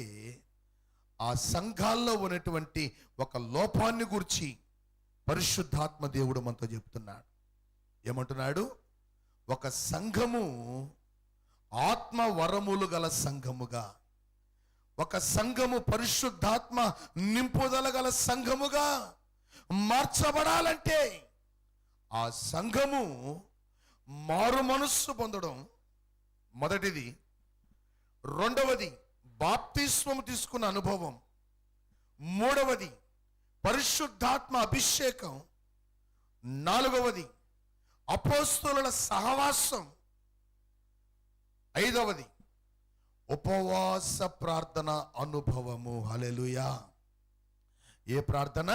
ఆ సంఘాల్లో ఉన్నటువంటి ఒక లోపాన్ని గురించి పరిశుద్ధాత్మ దేవుడు మనతో చెప్తున్నాడు. ఏమంటున్నాడు? ఒక సంఘము ఆత్మ వరములు గల సంఘముగా, ఒక సంఘము పరిశుద్ధాత్మ నింపుదల గల సంఘముగా మార్చబడాలంటే ఆ సంఘము మారు మనస్సు పొందడం మొదటిది. రెండవది బాప్తిస్మము తీసుకున్న అనుభవం. మూడవది పరిశుద్ధాత్మ అభిషేకం. నాలుగవది అపోస్తలుల సహవాసం. ఐదవది ఉపవాస ప్రార్థన అనుభవము. హల్లెలూయా. ఏ ప్రార్థన?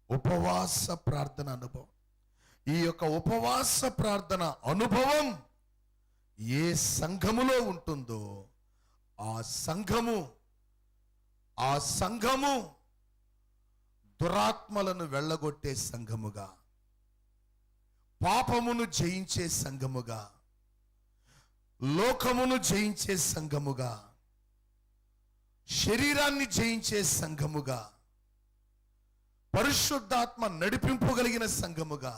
ఉపవాస ప్రార్థన అనుభవం. ఈ యొక్క ఉపవాస ప్రార్థన అనుభవం ఏ సంఘములో ఉంటుందో ఆ సంఘము దురాత్మలను వెళ్ళగొట్టే సంఘముగా, పాపమును జయించే సంఘముగా, లోకమును జయించే సంఘముగా, శరీరాన్ని జయించే సంఘముగా, పరిశుద్ధాత్మ నడిపింపగలిగిన సంఘముగా,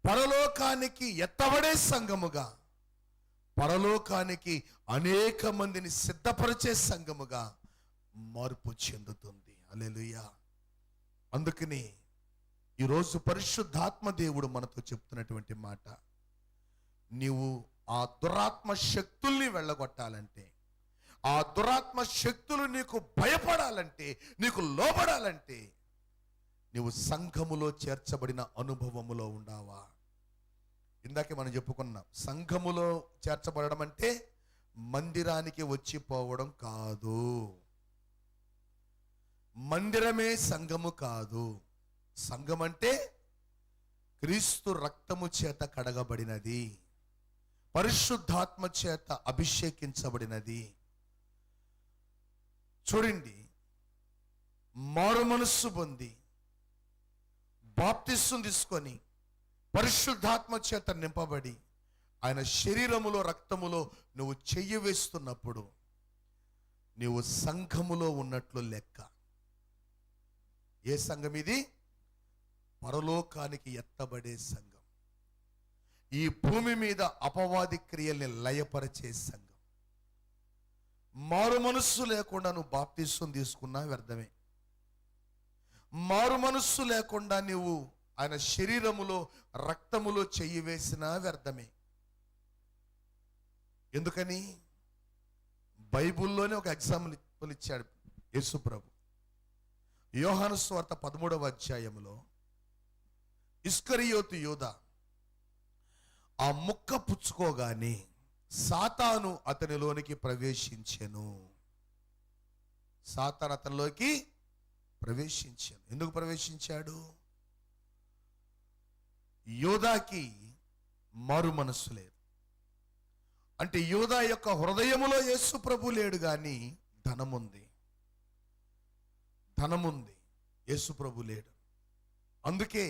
పరలోకానికి ఎత్తబడే సంఘముగా, పరలోకానికి అనేక మందిని సిద్ధపరిచే సంఘముగా మార్పు చెందుతుంది. హల్లెలూయా. అందుకని ఈరోజు పరిశుద్ధాత్మ దేవుడు మనతో చెప్తున్నటువంటి మాట, నీవు ఆ దురాత్మ శక్తుల్ని వెళ్ళగొట్టాలంటే, ఆ దురాత్మ శక్తులు నీకు భయపడాలంటే, నీకు లోబడాలంటే నీవు సంఘములో చేర్చబడిన అనుభవములో ఉండావా? ఇందాకే మనం చెప్పుకున్నాం, సంఘములో చేర్చబడడం అంటే మందిరానికి వచ్చిపోవడం కాదు. మందిరమే సంఘము కాదు. సంఘం అంటే క్రీస్తు రక్తము చేత కడగబడినది, పరిశుద్ధాత్మ చేత అభిషేకించబడినది. చూడండి, మారు మనస్సు పొంది బాప్తిస్మం తీసుకొని పరిశుద్ధాత్మ చేత నింపబడి ఆయన శరీరములో రక్తములో నువ్వు చెయ్యి వేస్తున్నప్పుడు నీవు సంఘములో ఉన్నట్లు లెక్క. ఏ సంఘం ఇది? పరలోకానికి ఎత్తబడే సంఘం, ఈ భూమి మీద అపవాది క్రియల్ని లయపరిచే సంఘం. మారు మనస్సు లేకుండా నువ్వు బాప్తిస్మం తీసుకున్నా వ్యర్థమే. మారు మనస్సు లేకుండా నీవు ఆయన శరీరములో రక్తములో చెయ్యి వేసినా వ్యర్థమే. ఎందుకని? బైబుల్లోనే ఒక ఎగ్జాంపుల్ ఇచ్చాడు యేసు ప్రభు. యోహాను సువార్త 13వ అధ్యాయములో ఇస్కరియోతు యూదా ఆ ముక్క పుచ్చుకోగానే సాతాను అతనిలోనికి ప్రవేశించెను. సాతాను అతనిలోకి ప్రవేశించాను. ఎందుకు ప్రవేశించాడు? యోధాకి మారు మనస్సు లేదు. అంటే యోధా యొక్క హృదయములో యేసు ప్రభు లేడు, కానీ ధనముంది, యేసు ప్రభు లేడు. అందుకే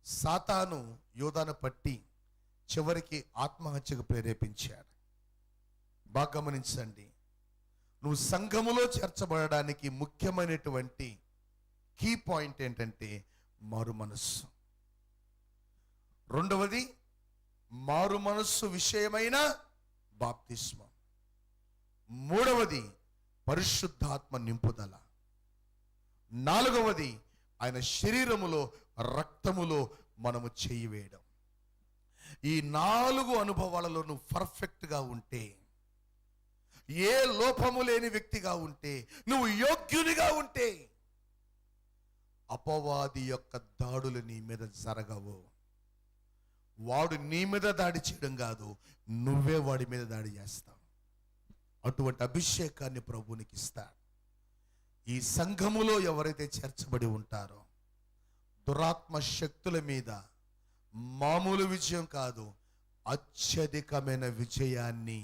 సాతాను యోధాను పట్టి చివరికి ఆత్మహత్యకు ప్రేరేపించాడు. బాగా గమనించండి, నువ్వు సంఘములో చేర్చబడడానికి ముఖ్యమైనటువంటి కీ పాయింట్ ఏంటంటే మారు మనస్సు. రెండవది మారు మనస్సు విషయమైన బాప్తిస్మం. మూడవది పరిశుద్ధాత్మ నింపుదల. నాలుగవది ఆయన శరీరములో రక్తములో మనము చేయి వేయడం. ఈ 4 అనుభవాలలో నువ్వు పర్ఫెక్ట్గా ఉంటే, ఏ లోపము లేని వ్యక్తిగా ఉంటే, నువ్వు యోగ్యునిగా ఉంటే, అపవాది యొక్క దాడులు నీ మీద జరగవు. వాడు నీ మీద దాడి చేయడం కాదు, నువ్వే వాడి మీద దాడి చేస్తావు. అటువంటి అభిషేకాన్ని ప్రభువునికి ఇస్తాడు. ఈ సంఘములో ఎవరైతే చేర్చబడి ఉంటారో దురాత్మ శక్తుల మీద మామూలు విజయం కాదు, అత్యధికమైన విజయాన్ని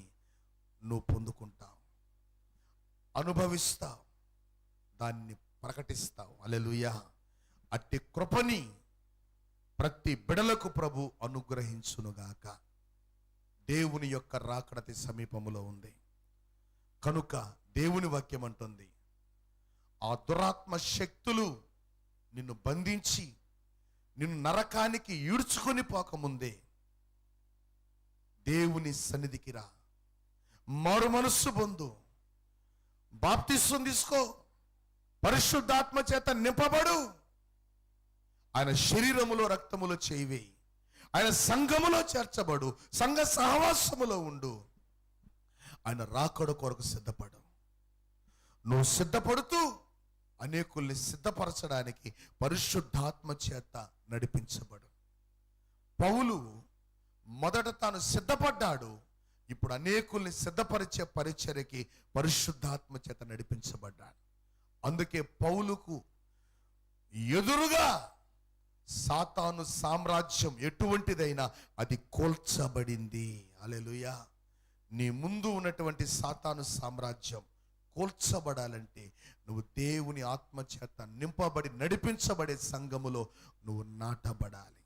నువ్వు పొందుకుంటావు, అనుభవిస్తావు, దాన్ని ప్రకటిస్తావు. హల్లెలూయా. అట్టి కృపని ప్రతి బిడలకు ప్రభు అనుగ్రహించునుగాక. దేవుని యొక్క రాకడతి సమీపములో ఉంది కనుక దేవుని వాక్యం అంటుంది, ఆ దురాత్మ శక్తులు నిన్ను బంధించి నిన్ను నరకానికి ఈడ్చుకొని పోకముందే దేవుని సన్నిధికి రా, మారు మనస్సు పొందు, బాప్తిస్మం తీసుకో, పరిశుద్ధాత్మ చేత నింపబడు, ఆయన శరీరములో రక్తములో చేయివేయి, ఆయన సంఘములో చేర్చబడు, సంఘ సహవాసములో ఉండు, ఆయన రాకడ కొరకు సిద్ధపడు. నువ్వు సిద్ధపడుతూ అనేకుల్ని సిద్ధపరచడానికి పరిశుద్ధాత్మ చేత నడిపించబడు. పౌలు మొదట తాను సిద్ధపడ్డాడు, ఇప్పుడు అనేకుల్ని సిద్ధపరిచే పరిచర్యకి పరిశుద్ధాత్మ చేత నడిపించబడ్డాడు. అందుకే పౌలుకు ఎదురుగా సాతాను సామ్రాజ్యం ఎటువంటిదైనా అది కూల్చబడింది. హల్లెలూయా. నీ ముందు ఉన్నటువంటి సాతాను సామ్రాజ్యం కూల్చబడాలంటే నువ్వు దేవుని ఆత్మ చేత నింపబడి నడిపించబడే సంఘములో నువ్వు నాటబడాలి.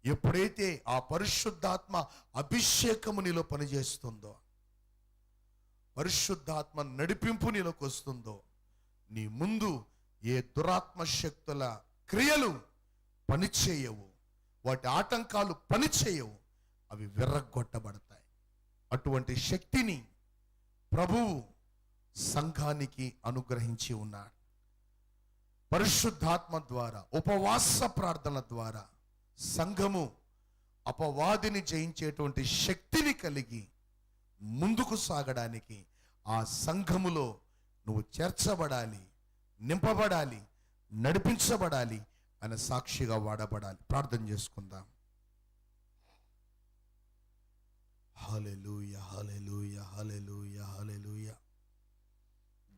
ఎప్పుడైతే ఆ పరిశుద్ధాత్మ అభిషేకము నీలో పనిచేస్తుందో, పరిశుద్ధాత్మ నడిపింపు నీలోకి వస్తుందో, నీ ముందు ఏ దురాత్మ శక్తుల క్రియలు పనిచేయవు, వాటి ఆటంకాలు పనిచేయవు, అవి విర్రగొట్టబడతాయి. అటువంటి శక్తిని ప్రభువు సంఘానికి అనుగ్రహించి ఉన్నాడు. పరిశుద్ధాత్మ ద్వారా, ఉపవాస ప్రార్థన ద్వారా సంఘము అపవాదిని జయించేటువంటి శక్తిని కలిగి ముందుకు సాగడానికి ఆ సంఘములో నువ్వు చేర్చబడాలి, నింపబడాలి, నడిపించబడాలి, అనే సాక్షిగా వాడబడాలి. ప్రార్థన చేసుకుందాం. హల్లెలూయా, హల్లెలూయా, హల్లెలూయా, హల్లెలూయా.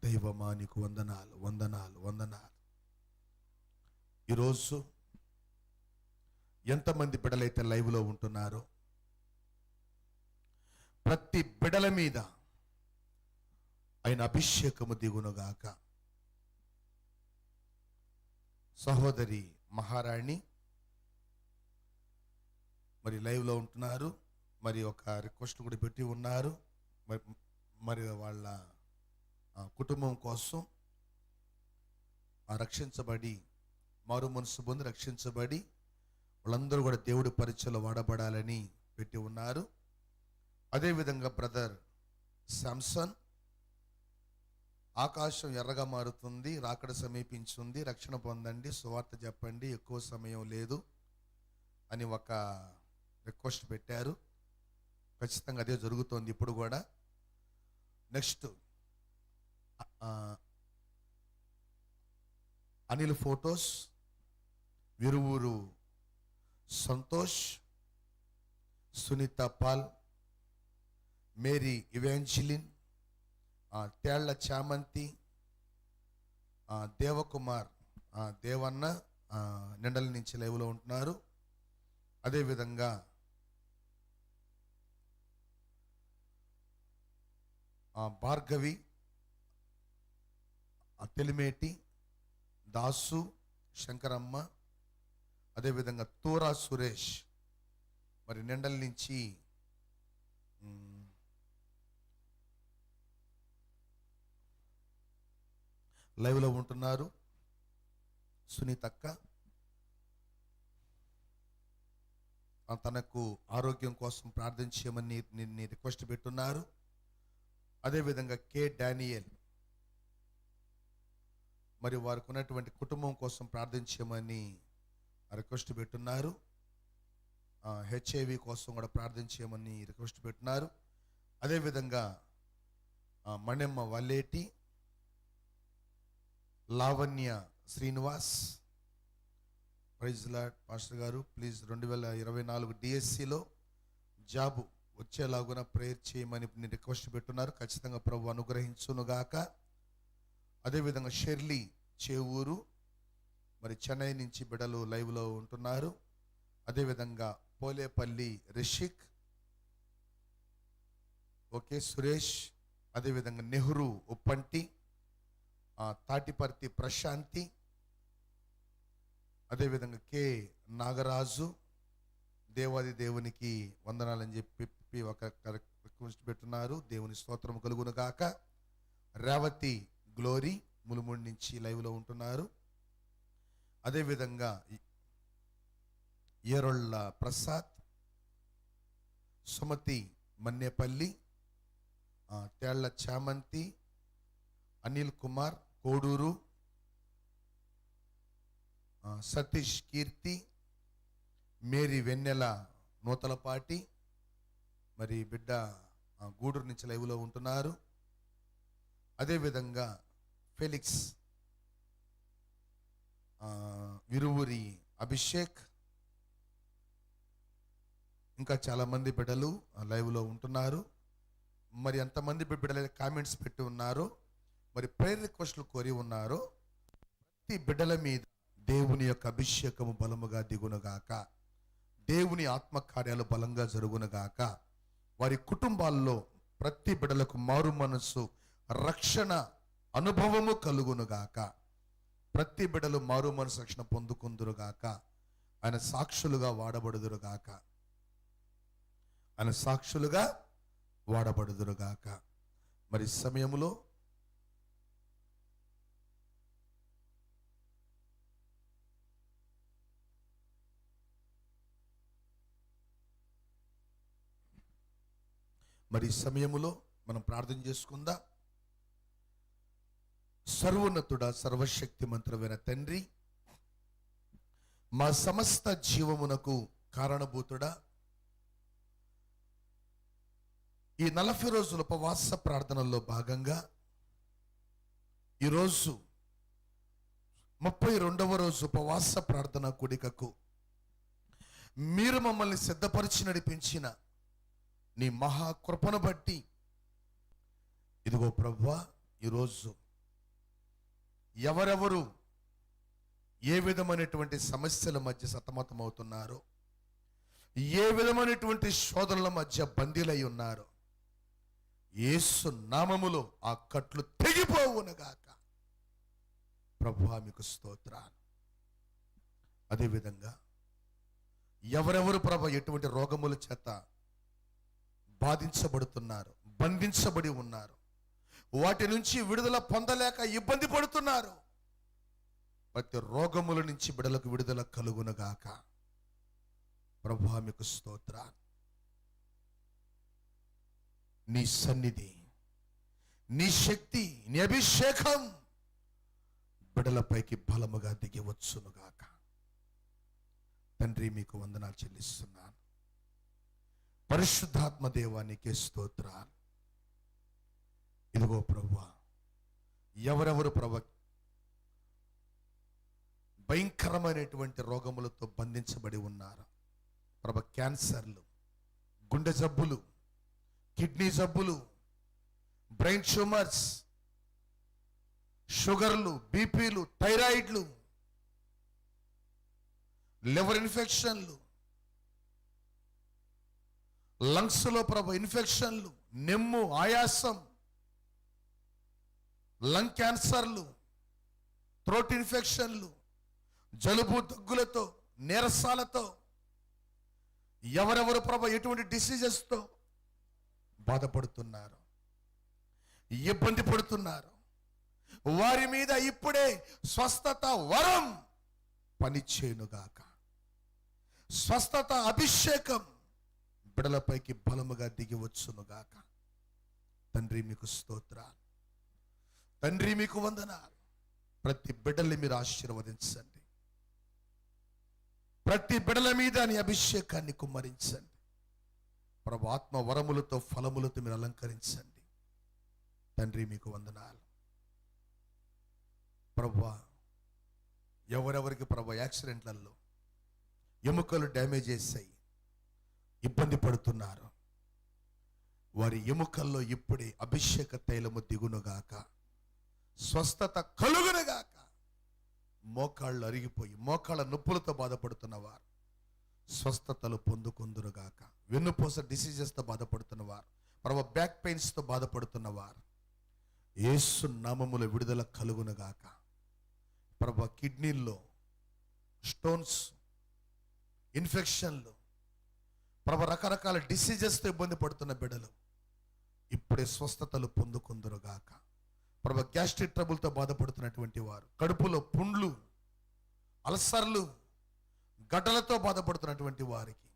దైవమా నీకు వందనాలు, వందనాలు, వందనాలు. ఈరోజు ఎంతమంది బిడలైతే లైవ్లో ఉంటున్నారో ప్రతి బిడల మీద ఆయన అభిషేకము దిగునుగాక. సహోదరి మహారాణి మరి లైవ్లో ఉంటున్నారు, మరి ఒక రిక్వెస్ట్ కూడా పెట్టి ఉన్నారు. మరి వాళ్ళ కుటుంబం కోసం రక్షించబడి, మారు మనసు పొంది రక్షించబడి వాళ్ళందరూ కూడా దేవుడి పరిచయలో వాడబడాలని పెట్టి ఉన్నారు. అదేవిధంగా బ్రదర్ శాంసన్, ఆకాశం ఎర్రగా మారుతుంది, రాకడ సమీపించింది, రక్షణ పొందండి, సువార్త చెప్పండి, ఎక్కువ సమయం లేదు అని ఒక రిక్వెస్ట్ పెట్టారు. ఖచ్చితంగా అదే జరుగుతోంది ఇప్పుడు కూడా. Next Anil photos, Viruvuru Santosh, Sunitha Paul, Mary Evangeline, Tella Chamanthi, Devakumar, Devanna నిండల నుంచి లైవ్లో ఉంటున్నారు. అదేవిధంగా భార్గవి, తెలిమేటి, దాసు, శంకరమ్మ, అదేవిధంగా తూరా సురేష్ మరి నిండల నుంచి లైవ్లో ఉంటున్నారు. సునీతక్క తనకు ఆరోగ్యం కోసం ప్రార్థించమని రిక్వెస్ట్ పెట్టున్నారు. అదేవిధంగా కే డానియల్ మరి వారికి ఉన్నటువంటి కుటుంబం కోసం ప్రార్థించమని రిక్వెస్ట్ పెట్టున్నారు. హెచ్ఐవి కోసం కూడా ప్రార్థించమని రిక్వెస్ట్ పెట్టున్నారు. అదేవిధంగా Manemma Valleti, Lavanya Srinivas, praise Lord pastor గారు ప్లీజ్ 2024 డిఎస్సిలో జాబు వచ్చేలాగున ప్రేయర్ చేయమని రిక్వెస్ట్ పెట్టున్నారు. ఖచ్చితంగా ప్రభు అనుగ్రహించునుగాక. అదేవిధంగా షెర్లీ చేవూరు మరి చెన్నై నుంచి బిడ్డలు లైవ్లో ఉంటున్నారు. అదేవిధంగా పోలేపల్లి రిషిక్, ఓకే సురేష్, అదేవిధంగా నెహ్రూ ఉప్పంటి, తాటిపర్తి ప్రశాంతి, అదేవిధంగా కె నాగరాజు, దేవాది దేవునికి వందనాలని చెప్పి ఒక రిక్వెస్ట్ పెట్టున్నారు. దేవుని స్తోత్రం కలుగును గాక. రేవతి గ్లోరీ ములుముడి నుంచి లైవ్లో ఉంటున్నారు. అదేవిధంగా ఏరొళ్ళ ప్రసాద్, సుమతి మన్నేపల్లి, తేళ్ల చామంతి, అనిల్ కుమార్ కోడూరు, సతీష్ కీర్తి, మేరీ వెన్నెల నూతలపాటి మరి బిడ్డ గూడూరు నుంచి లైవ్లో ఉంటున్నారు. అదేవిధంగా ఫెలిక్స్, విరువురి అభిషేక్, ఇంకా చాలామంది బిడ్డలు లైవ్లో ఉంటున్నారు. మరి ఎంతమంది బిడ్డలు కామెంట్స్ పెట్టి ఉన్నారో మరి ప్రేయర్ రిక్వెస్ట్లు కోరి ఉన్నారో ప్రతి బిడ్డల మీద దేవుని యొక్క అభిషేకము బలముగా దిగునుగాక. దేవుని ఆత్మకార్యాలు బలంగా జరుగునుగాక. వారి కుటుంబాల్లో ప్రతి బిడ్డలకు మారు మనస్సు, రక్షణ అనుభవము కలుగునుగాక. ప్రతి బిడ్డలు మారు మనసు రక్షణ పొందుకుందురుగాక. ఆయన సాక్షులుగా వాడబడుదురుగాక. ఆయన సాక్షులుగా వాడబడుదురుగాక. మరి సమయంలో మనం ప్రార్థన చేసుకుందాం. సర్వోన్నతుడా, సర్వశక్తి మంత్రమైన తండ్రి, మా సమస్త జీవమునకు కారణభూతుడా, ఈ 40 రోజుల ఉపవాస ప్రార్థనల్లో భాగంగా ఈరోజు 32వ రోజు ఉపవాస ప్రార్థన కూడికకు మీరు మమ్మల్ని సిద్ధపరిచి నడిపించిన నీ మహాకృపను బట్టి ఇదిగో ప్రభువా, ఈరోజు ఎవరెవరు ఏ విధమైనటువంటి సమస్యల మధ్య సతమతమవుతున్నారో, ఏ విధమైనటువంటి శోధనల మధ్య బందీలై ఉన్నారో, యేసు నామములో ఆ కట్లు తెగిపోవునుగాక. ప్రభువా మీకు స్తోత్రాలు. అదేవిధంగా ఎవరెవరు ప్రభు ఎటువంటి రోగముల చేత బాధించబడుతున్నారు, బంధించబడి ఉన్నారు, వాటి నుంచి విడుదల పొందలేక ఇబ్బంది పడుతున్నారు, ప్రతి రోగముల నుంచి బిడలకు విడుదల కలుగునుగాక. ప్రభువా మీకు స్తోత్రాలు. నీ సన్నిధి, నీ శక్తి, నీ అభిషేకం బిడలపైకి బలముగా దిగి వచ్చునుగాక. తండ్రి మీకు వందనాలు చెల్లిస్తున్నాను. పరిశుద్ధాత్మ దేవానికి స్తోత్రాలు. ఇదిగో ప్రభువా, ఎవరెవరు భయంకరమైనటువంటి రోగములతో బంధించబడి ఉన్నారు. ప్రభ క్యాన్సర్లు, గుండె జబ్బులు, కిడ్నీ జబ్బులు, బ్రెయిన్ ట్యూమర్స్, షుగర్లు, బీపీలు, థైరాయిడ్లు, లివర్ ఇన్ఫెక్షన్లు, లంగ్స్లో ప్రభ ఇన్ఫెక్షన్లు, నెమ్ము, ఆయాసం, లంగ్ క్యాన్సర్లు, థ్రోట్ ఇన్ఫెక్షన్లు, జలుబు దగ్గులతో, నీరసాలతో ఎవరెవరు ప్రభ ఎటువంటి డిసీజెస్తో బాధపడుతున్నారు, ఇబ్బంది పడుతున్నారు, వారి మీద ఇప్పుడే స్వస్థత వరం పనిచేయునుగాక. స్వస్థత అభిషేకం బిడలపైకి బలముగా దిగి వచ్చునుగాక. తండ్రి మీకు స్తోత్రాలు, తండ్రి మీకు వందనాలు. ప్రతి బిడ్డల్ని మీరు ఆశీర్వదించండి. ప్రతి బిడల మీద నీ అభిషేకాన్ని కుమ్మరించండి. ప్రభు ఆత్మ వరములతో, ఫలములతో మీరు అలంకరించండి. తండ్రి మీకు వందనాలు. ప్రభు ఎవరెవరికి ప్రభు యాక్సిడెంట్లలో ఎముకలు డ్యామేజ్ చేసాయి, ఇబ్బంది పడుతున్నారు, వారి ఎముకల్లో ఇప్పుడే అభిషేక తైలము దిగునుగాక. స్వస్థత కలుగునుగాక. మోకాళ్ళు అరిగిపోయి మోకాళ్ళ నొప్పులతో బాధపడుతున్నవారు స్వస్థతలు పొందుకుందురుగాక. వెన్నుపూస డిసీజెస్తో బాధపడుతున్నవారు, ప్రభు బ్యాక్ పెయిన్స్తో బాధపడుతున్నవారు యేసు నామములో విడుదల కలుగునుగాక. ప్రభు కిడ్నీల్లో స్టోన్స్, ఇన్ఫెక్షన్లు, ప్రభు రకరకాల డిసీజెస్తో ఇబ్బంది పడుతున్న బిడ్డలు ఇప్పుడే స్వస్థతలు పొందుకుందురుగాక. ప్రభు గ్యాస్ట్రిక్ ట్రబుల్తో బాధపడుతున్నటువంటి వారు, కడుపులో పుండ్లు, అల్సర్లు, గడ్డలతో బాధపడుతున్నటువంటి వారికి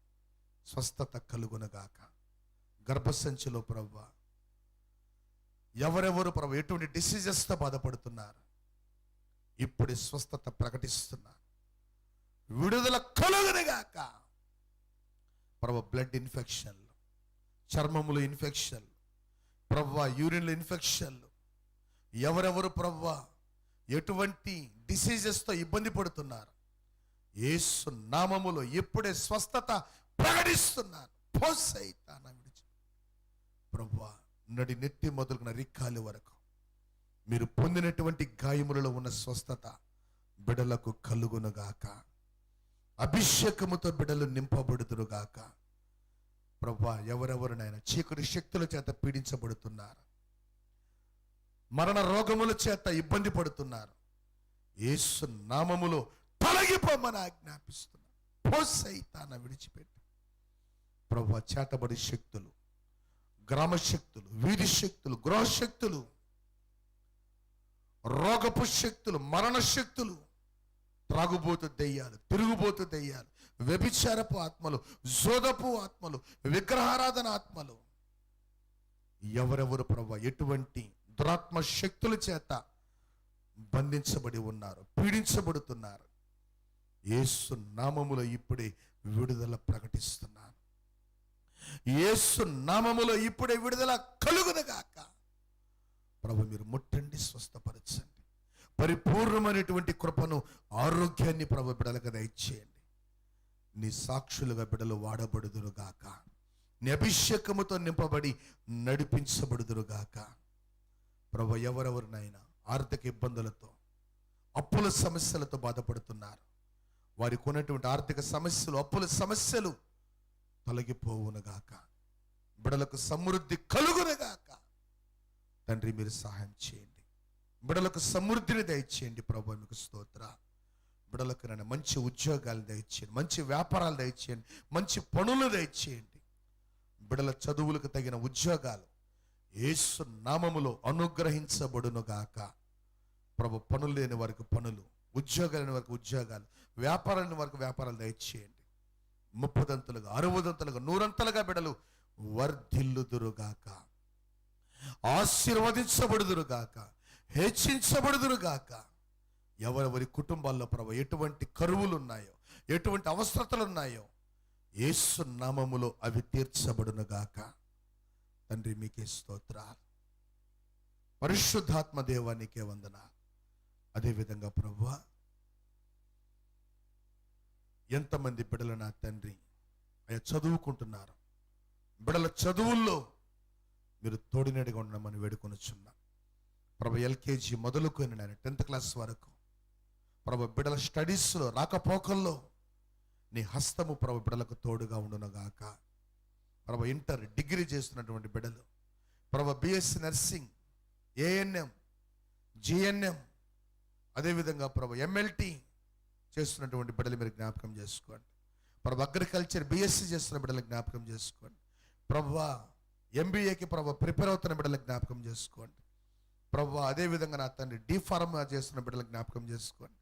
స్వస్థత కలుగునుగాక. గర్భసంచిలో ప్రభు ఎవరెవరు ప్రభు ఎటువంటి డిసీజెస్తో బాధపడుతున్నారు ఇప్పుడే స్వస్థత ప్రకటిస్తున్నారు. విడుదల కలుగునుగాక. ప్రభు బ్లడ్ ఇన్ఫెక్షన్లు, చర్మములు ఇన్ఫెక్షన్లు, ప్రభు యూరిన్లు ఇన్ఫెక్షన్లు, ఎవరెవరు ప్రభు ఎటువంటి డిసీజెస్తో ఇబ్బంది పడుతున్నారు యేసు నామములో ఇప్పుడే స్వస్థత ప్రకటిస్తున్నారు. ప్రభు నడి నెత్తి మొదలుగున రిక్కాలి వరకు మీరు పొందినటువంటి గాయములలో ఉన్న స్వస్థత బిడలకు కలుగునుగాక. అభిషేకముతో బిడలు నింపబడుదురుగాక. ప్రభు ఎవరెవరినైనా చీకటి శక్తుల చేత పీడించబడుతున్నారు, మరణ రోగముల చేత ఇబ్బంది పడుతున్నారు, యేసు నామములో తొలగిపోమని ఆజ్ఞాపిస్తున్నారు. సైతాన విడిచిపెట్టు. ప్రభు చేతబడి శక్తులు, గ్రామ శక్తులు, వీధి శక్తులు, గృహ శక్తులు, రోగపు శక్తులు, మరణ శక్తులు, త్రాగుబోతు దెయ్యాలు, తిరుగుబోతు దెయ్యాలు, వ్యభిచారపు ఆత్మలు, జోదపు ఆత్మలు, విగ్రహారాధన ఆత్మలు, ఎవరెవరు ప్రభు ఎటువంటి దురాత్మ శక్తుల చేత బంధించబడి ఉన్నారు, పీడించబడుతున్నారు, యేసు నామములో ఇప్పుడే విడుదల ప్రకటిస్తున్నాను. యేసు నామములో ఇప్పుడే విడుదల కలుగునుగాక. ప్రభు మీరు ముట్టండి, స్వస్థపరచండి. పరిపూర్ణమైనటువంటి కృపను, ఆరోగ్యాన్ని ప్రభు బిడలకు దయచేయండి. నీ సాక్షులుగా బిడలు వాడబడుదురుగాక. నీ అభిషేకముతో నింపబడి నడిపించబడుదురుగాక. ప్రభు ఎవరెవరినైనా ఆర్థిక ఇబ్బందులతో, అప్పుల సమస్యలతో బాధపడుతున్నారు, వారికి ఉన్నటువంటి ఆర్థిక సమస్యలు, అప్పుల సమస్యలు తొలగిపోవునుగాక. బిడలకు సమృద్ధి కలుగునుగాక. తండ్రి మీరు సహాయం చేయండి. బిడలకు సమృద్ధిని దయచేయండి. ప్రభు మీకు స్తోత్ర. బిడలకు నన్ను మంచి ఉద్యోగాలు దయచేయండి, మంచి వ్యాపారాలు దయచేయండి, మంచి పనులు దయచేయండి. బిడల చదువులకు తగిన ఉద్యోగాలు యేసు నామములో అనుగ్రహించబడునుగాక. ప్రభు పనులు లేని వారికి పనులు, ఉద్యోగాలు లేని వారికి ఉద్యోగాలు, వ్యాపారాలు లేని వారికి వ్యాపారాలు దయచేయండి. 30 60 100 బిడలు వర్ధిల్లుదురుగాక, ఆశీర్వదించబడుదురుగాక, హెచ్చించబడుదురుగాక. ఎవరెవరి కుటుంబాల్లో ప్రభు ఎటువంటి కరువులు ఉన్నాయో, ఎటువంటి అవసరతలు ఉన్నాయో యేసు నామములో అవి తీర్చబడునుగాక. తండ్రి మీకే స్తోత్రాలు. పరిశుద్ధాత్మ దేవానికే వందనాలు. అదేవిధంగా ప్రభువా ఎంతమంది బిడ్డలు నా తండ్రి అయ్యా చదువుకుంటున్నారు, బిడ్డల చదువుల్లో మీరు తోడినడిగా ఉండమని వేడుకొనుచున్నా ప్రభు. ఎల్కేజీ మొదలుకొని నేను 10th క్లాస్ వరకు ప్రభు బిడ్డల స్టడీస్లో రాకపోకల్లో నీ హస్తము ప్రభు బిడ్డలకు తోడుగా ఉండునుగాక. ప్రభు ఇంటర్ డిగ్రీ చేస్తున్నటువంటి బిడ్డలు, ప్రభు బిఎస్సి నర్సింగ్, ఏఎన్ఎం, జిఎన్ఎం, అదేవిధంగా ప్రభు ఎంఎల్టీ చేస్తున్నటువంటి బిడ్డలు మీరు జ్ఞాపకం చేసుకోండి. ప్రభు అగ్రికల్చర్ బిఎస్సి చేస్తున్న బిడ్డలు జ్ఞాపకం చేసుకోండి. ప్రభు ఎంబీఏకి ప్రభు ప్రిపేర్ అవుతున్న బిడ్డలకు జ్ఞాపకం చేసుకోండి. ప్రభు అదేవిధంగా నా తండ్రి డిఫార్మా చేస్తున్న బిడ్డలకు జ్ఞాపకం చేసుకోండి.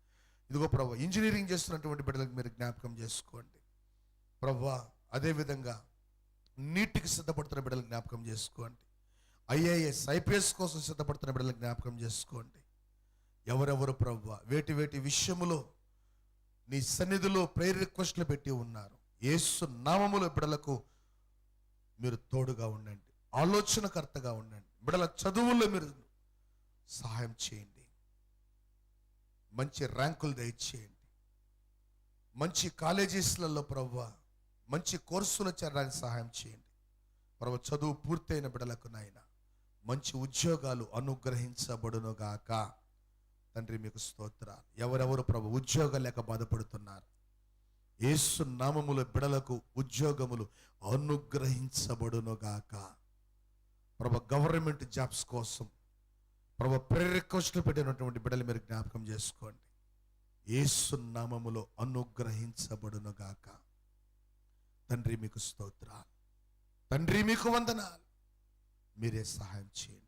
ఇదిగో ప్రభు ఇంజనీరింగ్ చేస్తున్నటువంటి బిడ్డలకు మీరు జ్ఞాపకం చేసుకోండి. ప్రభు అదేవిధంగా నీటికి సిద్ధపడుతున్న బిడ్డలకు జ్ఞాపకం చేసుకోండి. ఐఏఎస్ ఐపీఎస్ కోసం సిద్ధపడుతున్న బిడ్డలకు జ్ఞాపకం చేసుకోండి. ఎవరెవరు ప్రభు వేటి వేటి విషయములో నీ సన్నిధిలో ప్రేయర్ రిక్వెస్ట్లు పెట్టి ఉన్నారు, యేసు నామములో బిడ్డలకు మీరు తోడుగా ఉండండి, ఆలోచనకర్తగా ఉండండి. బిడ్డల చదువుల్లో మీరు సహాయం చేయండి, మంచి ర్యాంకులు దయచేయండి, మంచి కాలేజెస్లలో ప్రభు మంచి కోర్సులు చేరడానికి సహాయం చేయండి. ప్రభు చదువు పూర్తయిన బిడ్డలకు నాయన మంచి ఉద్యోగాలు అనుగ్రహించబడునుగాక. తండ్రి మీకు స్తోత్రాలు. ఎవరెవరు ప్రభు ఉద్యోగం లేక బాధపడుతున్నారు, యేసు నామములో బిడలకు ఉద్యోగములు అనుగ్రహించబడునుగాక. ప్రభు గవర్నమెంట్ జాబ్స్ కోసం ప్రభు ప్రేయర్ రిక్వెస్ట్లు పెట్టినటువంటి బిడ్డలు మీరు జ్ఞాపకం చేసుకోండి. యేసు నామములో అనుగ్రహించబడునుగాక. తండ్రి మీకు స్తోత్రాలు, తండ్రి మీకు వందనాలు. మీరే సహాయం చేయండి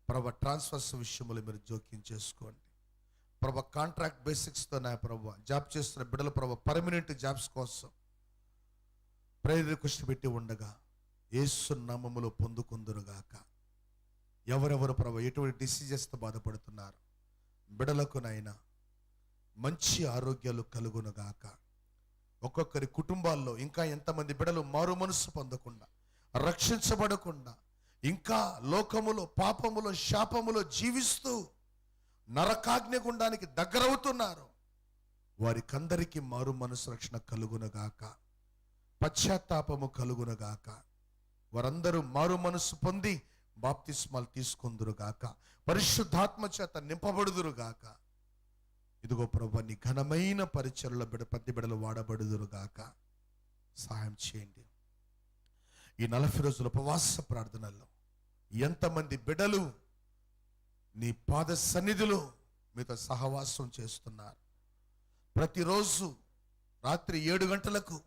ప్రభు. ట్రాన్స్ఫర్స్ విషయంలో మీరు జోక్యం చేసుకోండి ప్రభు. కాంట్రాక్ట్ బేసిక్స్తో నా ప్రభు జాబ్ చేస్తున్న బిడ్డలు ప్రభు పర్మనెంట్ జాబ్స్ కోసం ప్రేయర్ రిక్వెస్ట్ పెట్టి ఉండగా యేసు నామములో పొందుకుందురుగాక. ఎవరెవరు ప్రభు ఎటువంటి డిసీజెస్తో బాధపడుతున్నారు బిడ్డలకు నైనా మంచి ఆరోగ్యాలు కలుగునుగాక. ఒక్కొక్కరి కుటుంబాల్లో ఇంకా ఎంతమంది బిడ్డలు మారు మనసు పొందకుండా, రక్షించబడకుండా, ఇంకా లోకములో పాపములో శాపములో జీవిస్తూ నరకాగ్ని గుండానికి దగ్గరవుతున్నారు, వారికందరికీ మారు మనసు రక్షణ కలుగునుగాక, పశ్చాత్తాపము కలుగునుగాక. వారందరూ మారు మనసు పొంది బాప్తిస్మాలు తీసుకొందురుగాక, పరిశుద్ధాత్మ చేత నింపబడుదురుగాక. ఇదిగో ప్రభు నీ ఘనమైన పరిచర్ల ప్రతి బిడ్డలు వాడబడుదురుగాక. సహాయం చేయండి. ఈ 40 రోజుల ఉపవాస ప్రార్థనల్లో ఎంతమంది బిడ్డలు నీ పాద సన్నిధిలో మీతో సహవాసం చేస్తున్నారు. ప్రతిరోజు రాత్రి 7 గంటలకు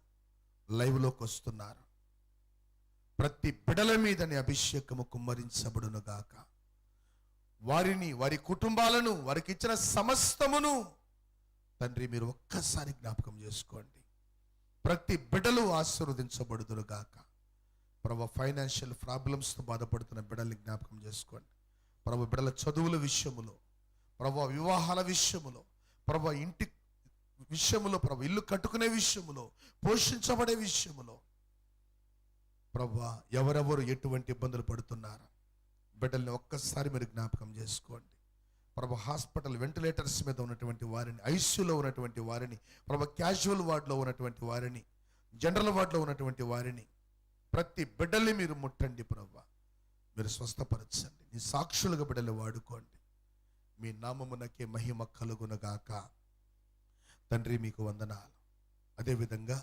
లైవ్లోకి వస్తున్నారు. ప్రతి బిడ్డల మీద నీ అభిషేకము కుమ్మరించబడునుగాక. వారిని, వారి కుటుంబాలను, వారికి ఇచ్చిన సమస్తమును తండ్రి మీరు ఒక్కసారి జ్ఞాపకం చేసుకోండి. ప్రతి బిడ్డలు ఆశీర్వదించబడుదురుగాక. ప్రభు ఫైనాన్షియల్ ప్రాబ్లమ్స్తో బాధపడుతున్న బిడ్డల్ని జ్ఞాపకం చేసుకోండి. ప్రభు బిడ్డల చదువుల విషయములో, ప్రభు వివాహాల విషయములో, ప్రభు ఇంటి విషయములో, ప్రభు ఇల్లు కట్టుకునే విషయములో, పోషించబడే విషయములో ప్రభు ఎవరెవరు ఎటువంటి ఇబ్బందులు పడుతున్నారు బిడ్డల్ని ఒక్కసారి మీరు జ్ఞాపకం చేసుకోండి. ప్రభు హాస్పిటల్ వెంటిలేటర్స్ మీద ఉన్నటువంటి వారిని, ఐసీయూలో ఉన్నటువంటి వారిని, ప్రభు క్యాజువల్ వార్డులో ఉన్నటువంటి వారిని, జనరల్ వార్డులో ఉన్నటువంటి వారిని, ప్రతి బిడ్డల్ని మీరు ముట్టండి ప్రభు. మీరు స్వస్థపరచండి. నీ సాక్షులుగా బిడ్డలు వాడుకోండి. మీ నామమునకే మహిమ కలుగునుగాక. తండ్రి మీకు వందనాలు. అదేవిధంగా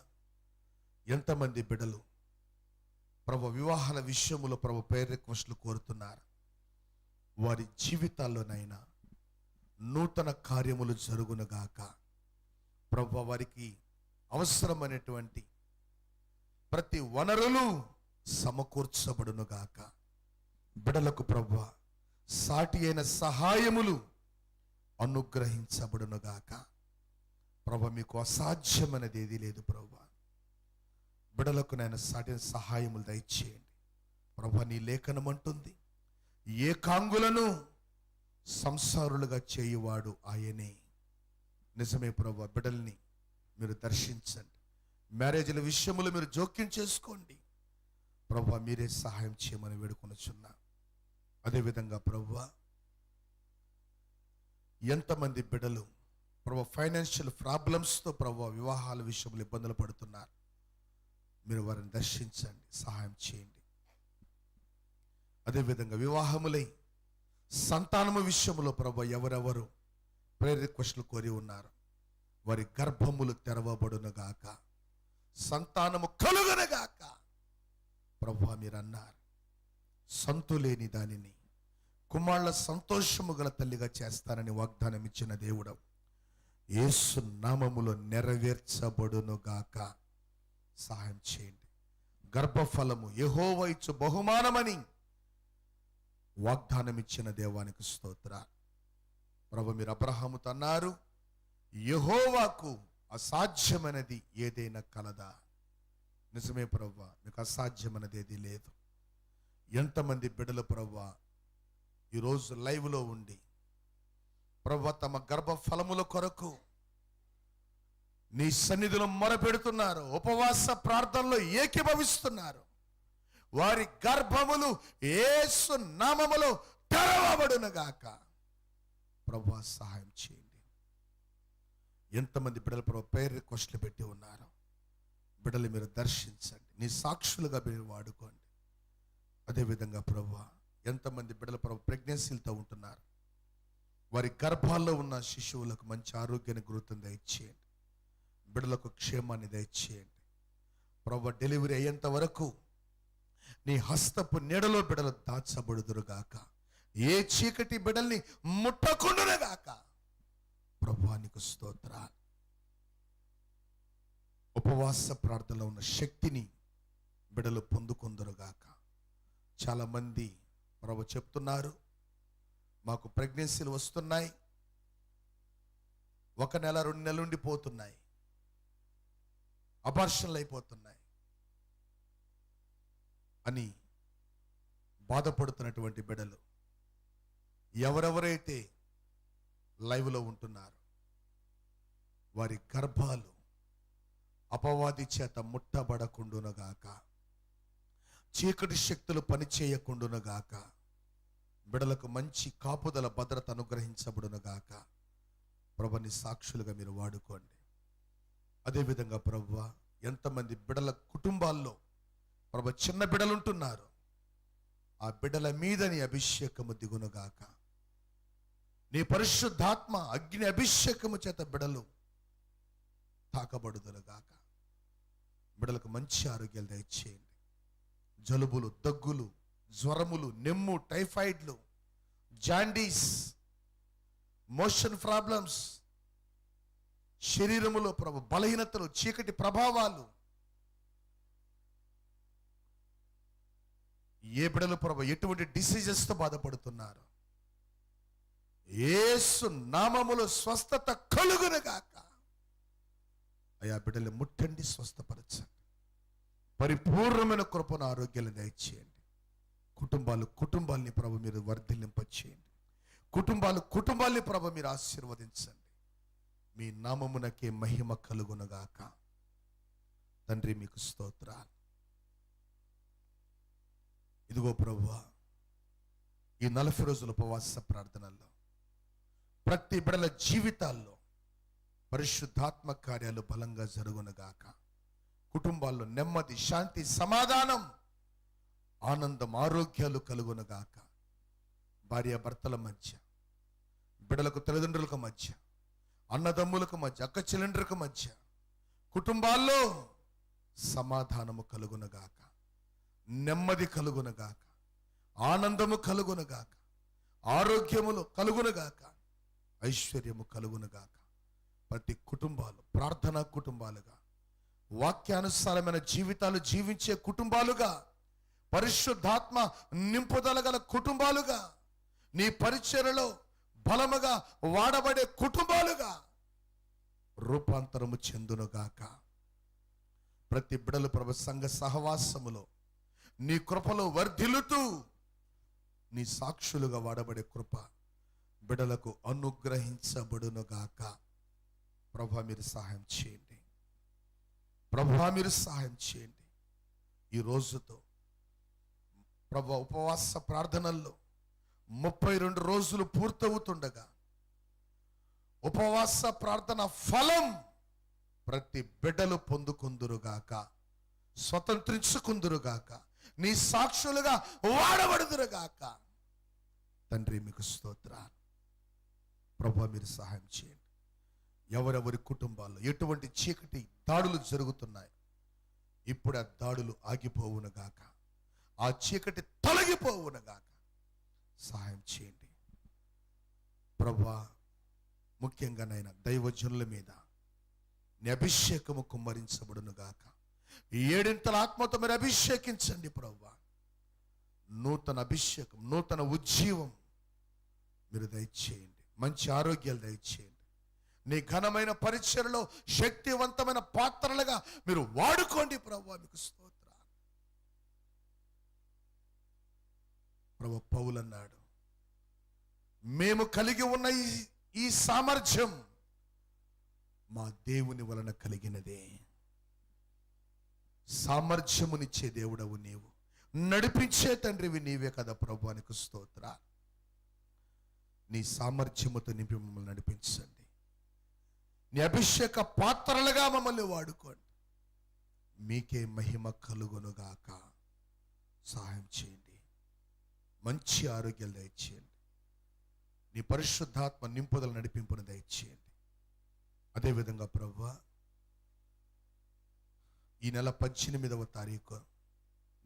ఎంతమంది బిడ్డలు ప్రభు వివాహాల విషయములో ప్రభు ప్రేయర్ రిక్వెస్ట్లు కోరుతున్నారు, వారి జీవితాల్లోనైనా నూతన కార్యములు జరుగునుగాక. ప్రభు వారికి అవసరమైనటువంటి ప్రతి వనరులు సమకూర్చబడునుగాక. బిడలకు ప్రభు సాటి అయిన సహాయములు అనుగ్రహించబడునుగాక. ప్రభు మీకు అసాధ్యమైనది ఏదీ లేదు ప్రభు. బిడలకు నేను సాటిన సహాయములు దయచేయండి ప్రభు. నీ లేఖనం అంటుంది, ఏకాంగులను సంసారులుగా చేయువాడు ఆయనే. నిజమే ప్రభు. బిడ్డల్ని మీరు దర్శించండి. మ్యారేజ్ల విషయములు మీరు జోక్యం చేసుకోండి ప్రభు. మీరే సహాయం చేయమని వేడుకొనుచున్నా. అదేవిధంగా ప్రభు ఎంతమంది బిడ్డలు ప్రభు ఫైనాన్షియల్ ప్రాబ్లమ్స్తో ప్రభు వివాహాల విషయంలో ఇబ్బందులు పడుతున్నారు. మీరు వారిని దర్శించండి, సహాయం చేయండి. అదేవిధంగా వివాహములై సంతానము విషయంలో ప్రభు ఎవరెవరు ప్రేయర్ రిక్వెస్ట్లు కోరి ఉన్నారు, వారి గర్భములు తెరవబడునుగాక, సంతానము కలుగునుగాక. ప్రభు మీరు అన్నారు, సంతులేని దానిని కుమారుల సంతోషము గల తల్లిగా చేస్తానని వాగ్దానం ఇచ్చిన దేవుడు యేసు నామములో నెరవేర్చబడునుగాక. సహాయం చేయండి. గర్భఫలము యెహోవా ఇచ్చు బహుమానమని వాగ్దానం ఇచ్చిన దేవానికి స్తోత్ర. ప్రభు మీరు అబ్రహాముతో అన్నారు, యెహోవాకు అసాధ్యమైనది ఏదైనా కలదా? నిజమే ప్రభువా, మీకు అసాధ్యమైనది ఏది లేదు. ఎంతమంది బిడ్డలు ప్రభువా ఈరోజు లైవ్లో ఉండి ప్రభువా తమ గర్భ ఫలముల కొరకు నీ సన్నిధిలో మొరపెడుతున్నారు, ఉపవాస ప్రార్థనలో ఏకీభవిస్తున్నారు. వారి గర్భములు యేసు నామములో తెరవబడునుగాక. ప్రభువా సహాయం చేయండి. ఎంతమంది బిడ్డలు ప్రభు ప్రేయర్ రిక్వెస్ట్లు పెట్టి ఉన్నారు, బిడ్డలు మీరు దర్శించండి, నీ సాక్షులుగా మీరు వాడుకోండి. అదేవిధంగా ప్రభువా ఎంతమంది బిడ్డలు ప్రభు ప్రెగ్నెన్సీలతో ఉంటున్నారు, వారి గర్భాల్లో ఉన్న శిశువులకు మంచి ఆరోగ్యాన్ని గుర్తుని దయచేయండి, బిడ్డలకు క్షేమాన్ని దయచేయండి. ప్రభు డెలివరీ అయ్యేంత వరకు నీ హస్తపు నీడలో బిడ్డలు దాచబడుదురుగాక, ఏ చీకటి బిడ్డల్ని ముట్టకుండునుగాక. ప్రభువానికి స్తోత్రాలు. ఉపవాస ప్రార్థనలో ఉన్న శక్తిని బిడ్డలు పొందుకుందరుగాక. చాలా మంది ప్రభు చెప్తున్నారు, మాకు ప్రెగ్నెన్సీలు వస్తున్నాయి, 1 నెల 2 నెలలు ఉండిపోతున్నాయి, అబార్షన్లు అయిపోతున్నాయి అని బాధపడుతున్నటువంటి బిడ్డలు ఎవరెవరైతే లైవ్లో ఉంటున్నారు, వారి గర్భాలు అపవాది చేత ముట్టబడకుండునుగాక, చీకటి శక్తులు పనిచేయకుండునుగాక, బిడలకు మంచి కాపుదల భద్రత అనుగ్రహించబడునుగాక. ప్రభుని సాక్షులుగా మీరు వాడుకోండి. అదేవిధంగా ప్రభువా ఎంతమంది బిడల కుటుంబాల్లో ప్రభు చిన్న బిడలు ఉంటున్నారు, ఆ బిడల మీద నీ అభిషేకము దిగునుగాక. నీ పరిశుద్ధాత్మ అగ్ని అభిషేకము చేత బిడలు తాకబడుదులుగాక. బిడలకు మంచి ఆరోగ్యాలు దయచేయండి. జలుబులు, దగ్గులు, జ్వరములు, నెమ్ము, టైఫాయిడ్లు, జాండీస్, మోషన్ ప్రాబ్లమ్స్, శరీరములో ప్రభు బలహీనతలు, చీకటి ప్రభావాలు, ఏ బిడలు ప్రభు ఎటువంటి డిసీజెస్తో బాధపడుతున్నారు, యేసు నామములో స్వస్థత కలుగునుగాక. అయా బిడ్డలు ముట్టండి, స్వస్థపరచండి, పరిపూర్ణమైన కృపను ఆరోగ్యాలను దయచేయండి. కుటుంబాల్ని ప్రభు మీరు వర్ధిల్లింపచేయండి. కుటుంబాల్ని ప్రభు మీరు ఆశీర్వదించండి. మీ నామమునకే మహిమ కలుగునుగాక. తండ్రి మీకు స్తోత్రాలు. ఇదిగో ప్రభువా ఈ 40 రోజుల ఉపవాస ప్రార్థనల్లో ప్రతి బిడ్డల జీవితాల్లో పరిశుద్ధాత్మ కార్యాలు బలంగా జరుగునుగాక. కుటుంబాల్లో నెమ్మది, శాంతి, సమాధానం, ఆనందం, ఆరోగ్యాలు కలుగునుగాక. భార్యాభర్తల మధ్య, బిడ్డలకు తల్లిదండ్రులకు మధ్య, అన్నదమ్ములకు మధ్య, అక్క చెల్లెండ్రులకు మధ్య, కుటుంబాల్లో సమాధానము కలుగునుగాక, నెమ్మది కలుగునుగాక, ఆనందము కలుగునుగాక, ఆరోగ్యములు కలుగునుగాక, ఐశ్వర్యము కలుగునుగాక. ప్రతి కుటుంబాలు ప్రార్థనా కుటుంబాలుగా, వాక్యానుసారమైన జీవితాలు జీవించే కుటుంబాలుగా, పరిశుద్ధాత్మ నింపుదల గల కుటుంబాలుగా, నీ పరిచర్యలో బలముగా వాడబడే కుటుంబాలుగా రూపాంతరము చెందునుగాక. ప్రతి బిడలు ప్రభు సంఘ సహవాసములో నీ కృపలో వర్ధిల్లుతూ నీ సాక్షులుగా వాడబడే కృప బిడలకు అనుగ్రహించబడునుగాక. ప్రభు మీరు సహాయం చేయండి. ప్రభువా మీరు సహాయం చేయండి. ఈ రోజుతో ప్రభు ఉపవాస ప్రార్థనల్లో 32 రోజులు పూర్తవుతుండగా ఉపవాస ప్రార్థన ఫలం ప్రతి బిడ్డలు పొందుకుందురుగాక, స్వతంత్రించుకుందురుగాక, నీ సాక్షులుగా వాడబడుదురుగాక. తండ్రి మీకు స్తోత్రాలు. ప్రభువా మీరు సహాయం చేయండి. ఎవరెవరి కుటుంబాల్లో ఎటువంటి చీకటి దాడులు జరుగుతున్నాయి, ఇప్పుడు ఆ దాడులు ఆగిపోవునుగాక, ఆ చీకటి తొలగిపోవునుగాక. సహాయం చేయండి ప్రభువా. ముఖ్యంగా నాయన దైవజనుల మీద నీ అభిషేకము కుమ్మరించబడునుగాక. 7 ఆత్మతో మీరు అభిషేకించండి ప్రభువా. నూతన అభిషేకం, నూతన ఉజ్జీవం మీరు దయచేయండి. మంచి ఆరోగ్యాలు దయచేయండి. నీ ఘనమైన పరిచర్యలో శక్తివంతమైన పాత్రలుగా మీరు వాడుకోండి ప్రభువా. మీకు స్తోత్రాలు. ప్రభు పౌలు అన్నాడు, మేము కలిగి ఉన్న ఈ సామర్థ్యం మా దేవుని వలన కలిగినదే. సామర్థ్యమునిచ్చే దేవుడవు నీవు, నడిపించే తండ్రివి నీవే కదా ప్రభువా. నీకు స్తోత్రాలు. నీ సామర్థ్యముతో నింపి మమ్మల్ని నడిపించండి. నీ అభిషేక పాత్రలుగా మమ్మల్ని వాడుకోండి. మీకే మహిమ కలుగునుగాక. సహాయం చేయండి. మంచి ఆరోగ్యాలు దయచేయండి. నీ పరిశుద్ధాత్మ నింపుదల నడిపింపును దయచేయండి. అదేవిధంగా ప్రభువా, ఈ నెల 18వ తారీఖు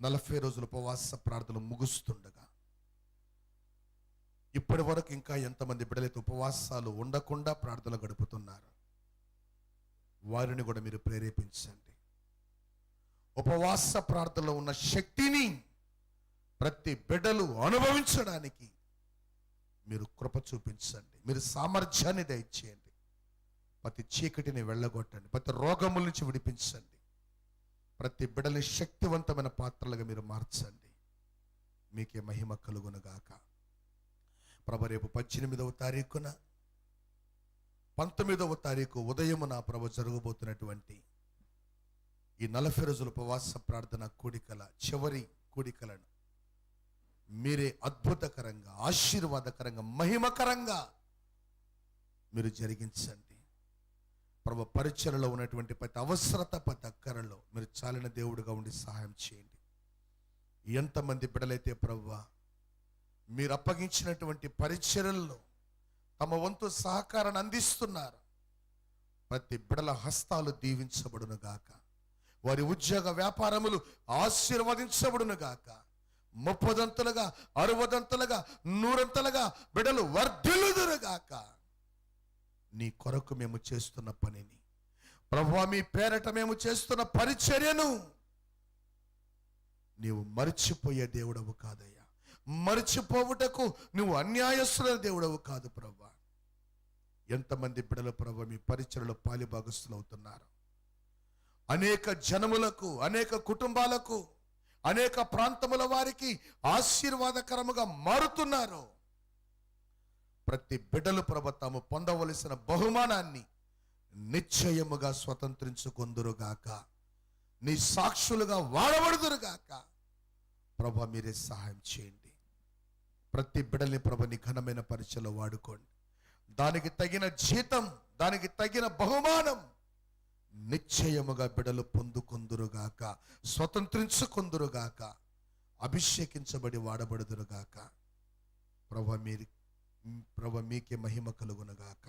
40 రోజుల ఉపవాస ప్రార్థన ముగుస్తుండగా ఇప్పటి వరకు ఇంకా ఎంతమంది బిడ్డలైతే ఉపవాసాలు ఉండకుండా ప్రార్థనలు గడుపుతున్నారు, వారిని కూడా మీరు ప్రేరేపించండి. ఉపవాస ప్రార్థనలో ఉన్న శక్తిని ప్రతి బిడ్డలు అనుభవించడానికి మీరు కృప చూపించండి. మీరు సామర్థ్యాన్ని దయచేయండి. ప్రతి చీకటిని వెళ్ళగొట్టండి. ప్రతి రోగముల నుంచి విడిపించండి. ప్రతి బిడ్డని శక్తివంతమైన పాత్రలుగా మీరు మార్చండి. మీకే మహిమ కలుగునుగాక. ప్రభు రేపు 18వ తారీఖున 19వ తారీఖు ఉదయం నా ప్రభు జరగబోతున్నటువంటి ఈ 40 రోజుల ఉపవాస ప్రార్థన కూడికల చివరి కూడికలను మీరే అద్భుతకరంగా, ఆశీర్వాదకరంగా, మహిమకరంగా మీరు జరిగించండి. ప్రభు పరిచర్యలో ఉన్నటువంటి ప్రతి అవసరత, ప్రతి అక్కరలో మీరు చాలిన దేవుడిగా ఉండి సహాయం చేయండి. ఎంతమంది బిడ్డలైతే ప్రభువా మీరు అప్పగించినటువంటి పరిచర్యల్లో తమ వంతు సహకారాన్ని అందిస్తున్నారు, ప్రతి బిడ్డల హస్తాలు దీవించబడునుగాక. వారి ఉద్యోగ వ్యాపారములు ఆశీర్వదించబడునుగాక. 30దంతులుగా, 60దంతులుగా, 100ంతలుగా బిడ్డలు వర్ధిల్లుదురుగాక. నీ కొరకు మేము చేస్తున్న పనిని ప్రభువా, మీ పేరట మేము చేస్తున్న పరిచర్యను నీవు మరిచిపోయే దేవుడవు కాదయ్యా. మరిచిపోవుటకు నువ్వు అన్యాయస్తుల దేవుడవు కాదు ప్రభువా. ఎంతమంది బిడ్డలు ప్రభువా మీ పరిచర్యలో పాలిభాగస్తులు అవుతున్నారు. అనేక జనములకు, అనేక కుటుంబాలకు, అనేక ప్రాంతముల వారికి ఆశీర్వాదకరముగా మారుతున్నారు. ప్రతి బిడ్డలు ప్రభు తాము పొందవలసిన బహుమానాన్ని నిశ్చయముగా స్వతంత్రించుకొందురుగాక. నీ సాక్షులుగా వాడబడుదురుగాక. ప్రభు మీరే సహాయం చేయండి. ప్రతి బిడ్డల్ని ప్రభు నీ ఘనమైన పరిచయలో వాడుకోండి. దానికి తగిన జీతం, దానికి తగిన బహుమానం నిశ్చయముగా బిడ్డలు పొందుకొందురుగాక, స్వతంత్రించుకొందురుగాక, అభిషేకించబడి వాడబడుదురుగాక. ప్రభు మీకే మహిమ కలుగునుగాక.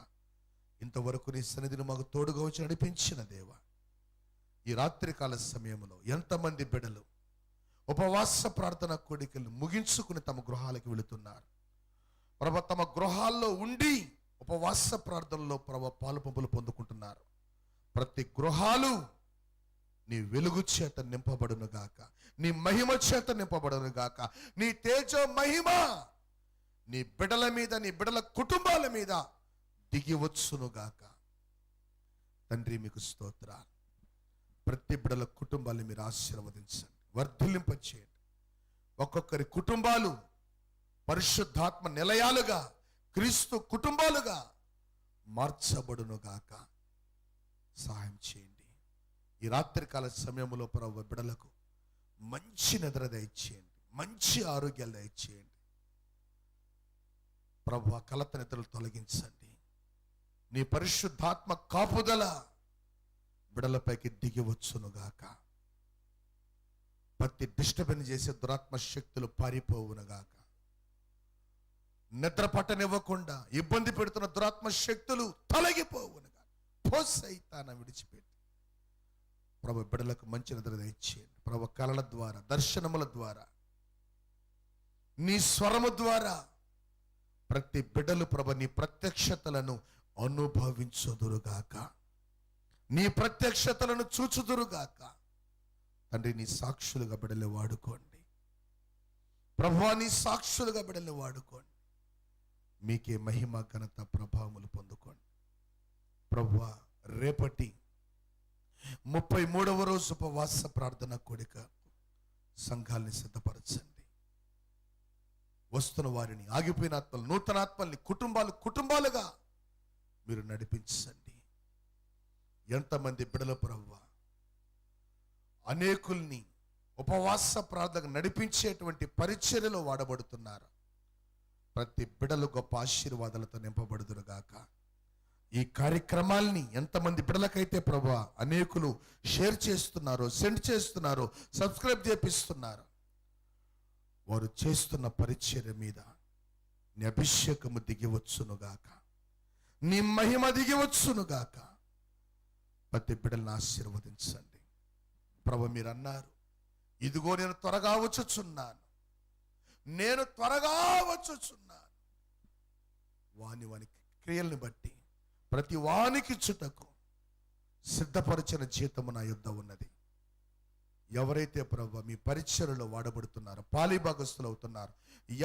ఇంతవరకు నీ సన్నిధిని మాకు తోడుగా వచ్చి నడిపించిన దేవా, ఈ రాత్రికాల సమయంలో ఎంతమంది బిడ్డలు ఉపవాస ప్రార్థన కోడికలు ముగించుకుని తమ గృహాలకు వెళుతున్నారు. ప్రభు తమ గృహాల్లో ఉండి ఉపవాస ప్రార్థనలో ప్రభు పాలు పంపులు పొందుకుంటున్నారు. ప్రతి గృహాలు నీ వెలుగు చేత నింపబడునుగాక, నీ మహిమ చేత నింపబడునుగాక. నీ తేజో మహిమ నీ బిడ్డల మీద, నీ బిడ్డల కుటుంబాల మీద దిగి వచ్చునుగాక. తండ్రి మీకు స్తోత్రాలు. ప్రతి బిడ్డల కుటుంబాన్ని మీరు ఆశీర్వదించండి, వర్ధిల్లింపచేయండి. ఒక్కొక్కరి కుటుంబాలు పరిశుద్ధాత్మ నిలయాలుగా, క్రీస్తు కుటుంబాలుగా మార్చబడునుగాక. సహాయం చేయండి. ఈ రాత్రికాల సమయంలో ప్రభు బిడ్డలకు మంచి నిద్ర దయచేయండి, మంచి ఆరోగ్యాలు దయచేయండి. ప్రభు కలత నిద్రలు తొలగించండి. నీ పరిశుద్ధాత్మ కాపుదల బిడలపైకి దిగి వచ్చునుగాక. ప్రతి డిస్టర్బెన్స్ చేసే దురాత్మ శక్తులు పారిపోవునుగాక. నిద్ర పట్టనివ్వకుండా ఇబ్బంది పెడుతున్న దురాత్మ శక్తులు తొలగిపోవునుగాక. సైతాన విడిచిపెట్టి ప్రభు బిడలకు మంచి నిద్ర దయచేయండి. ప్రభు కలల ద్వారా, దర్శనముల ద్వారా, నీ స్వరము ద్వారా ప్రతి బిడ్డలు ప్రభు నీ ప్రత్యక్షతలను అనుభవించుదురుగాక. నీ ప్రత్యక్షతలను చూచుదురుగాక. తండ్రి, నీ సాక్షులుగా బిడ్డలు వాడుకోండి. ప్రభువా, నీ సాక్షులుగా బిడ్డలు వాడుకోండి. మీకే మహిమ, ఘనత, ప్రభావములు పొందుకోండి. ప్రభువా, రేపటి 33వ రోజు ఉపవాస ప్రార్థన కూడిక సంఘాల్ని సిద్ధపరచండి. వస్తున్న వారిని, ఆగిపోయిన ఆత్మలు, నూతన ఆత్మల్ని కుటుంబాలుగా మీరు నడిపించండి. ఎంతమంది బిడ్డల ప్రభువా అనేకుల్ని ఉపవాస ప్రార్థన నడిపించేటువంటి పరిచర్యలో వాడబడుతున్నారు. ప్రతి బిడ్డలు గొప్ప ఆశీర్వాదాలతో నింపబడుదురుగాక. ఈ కార్యక్రమాల్ని ఎంతమంది బిడ్డలకైతే ప్రభువా అనేకులు షేర్ చేస్తున్నారో, సెండ్ చేస్తున్నారో, సబ్స్క్రైబ్ చేపిస్తున్నారు, వారు చేస్తున్న పరిచర్య మీద నీ అభిషేకము దిగివచ్చునుగాక. నీ మహిమ దిగివచ్చునుగాక. ప్రతి బిడ్డలను ఆశీర్వదించండి. ప్రభు, మీరు అన్నారు, ఇదిగో నేను త్వరగా వచ్చుచున్నాను, నేను త్వరగా వచ్చుచున్నాను. వాని క్రియల్ని బట్టి ప్రతి వానికి చుటకు సిద్ధపరిచిన జీతము నా యుద్ధ ఉన్నది. ఎవరైతే ప్రభు మీ పరిచర్యలో వాడబడుతున్నారో, పాలిభాగస్తులు అవుతున్నారు,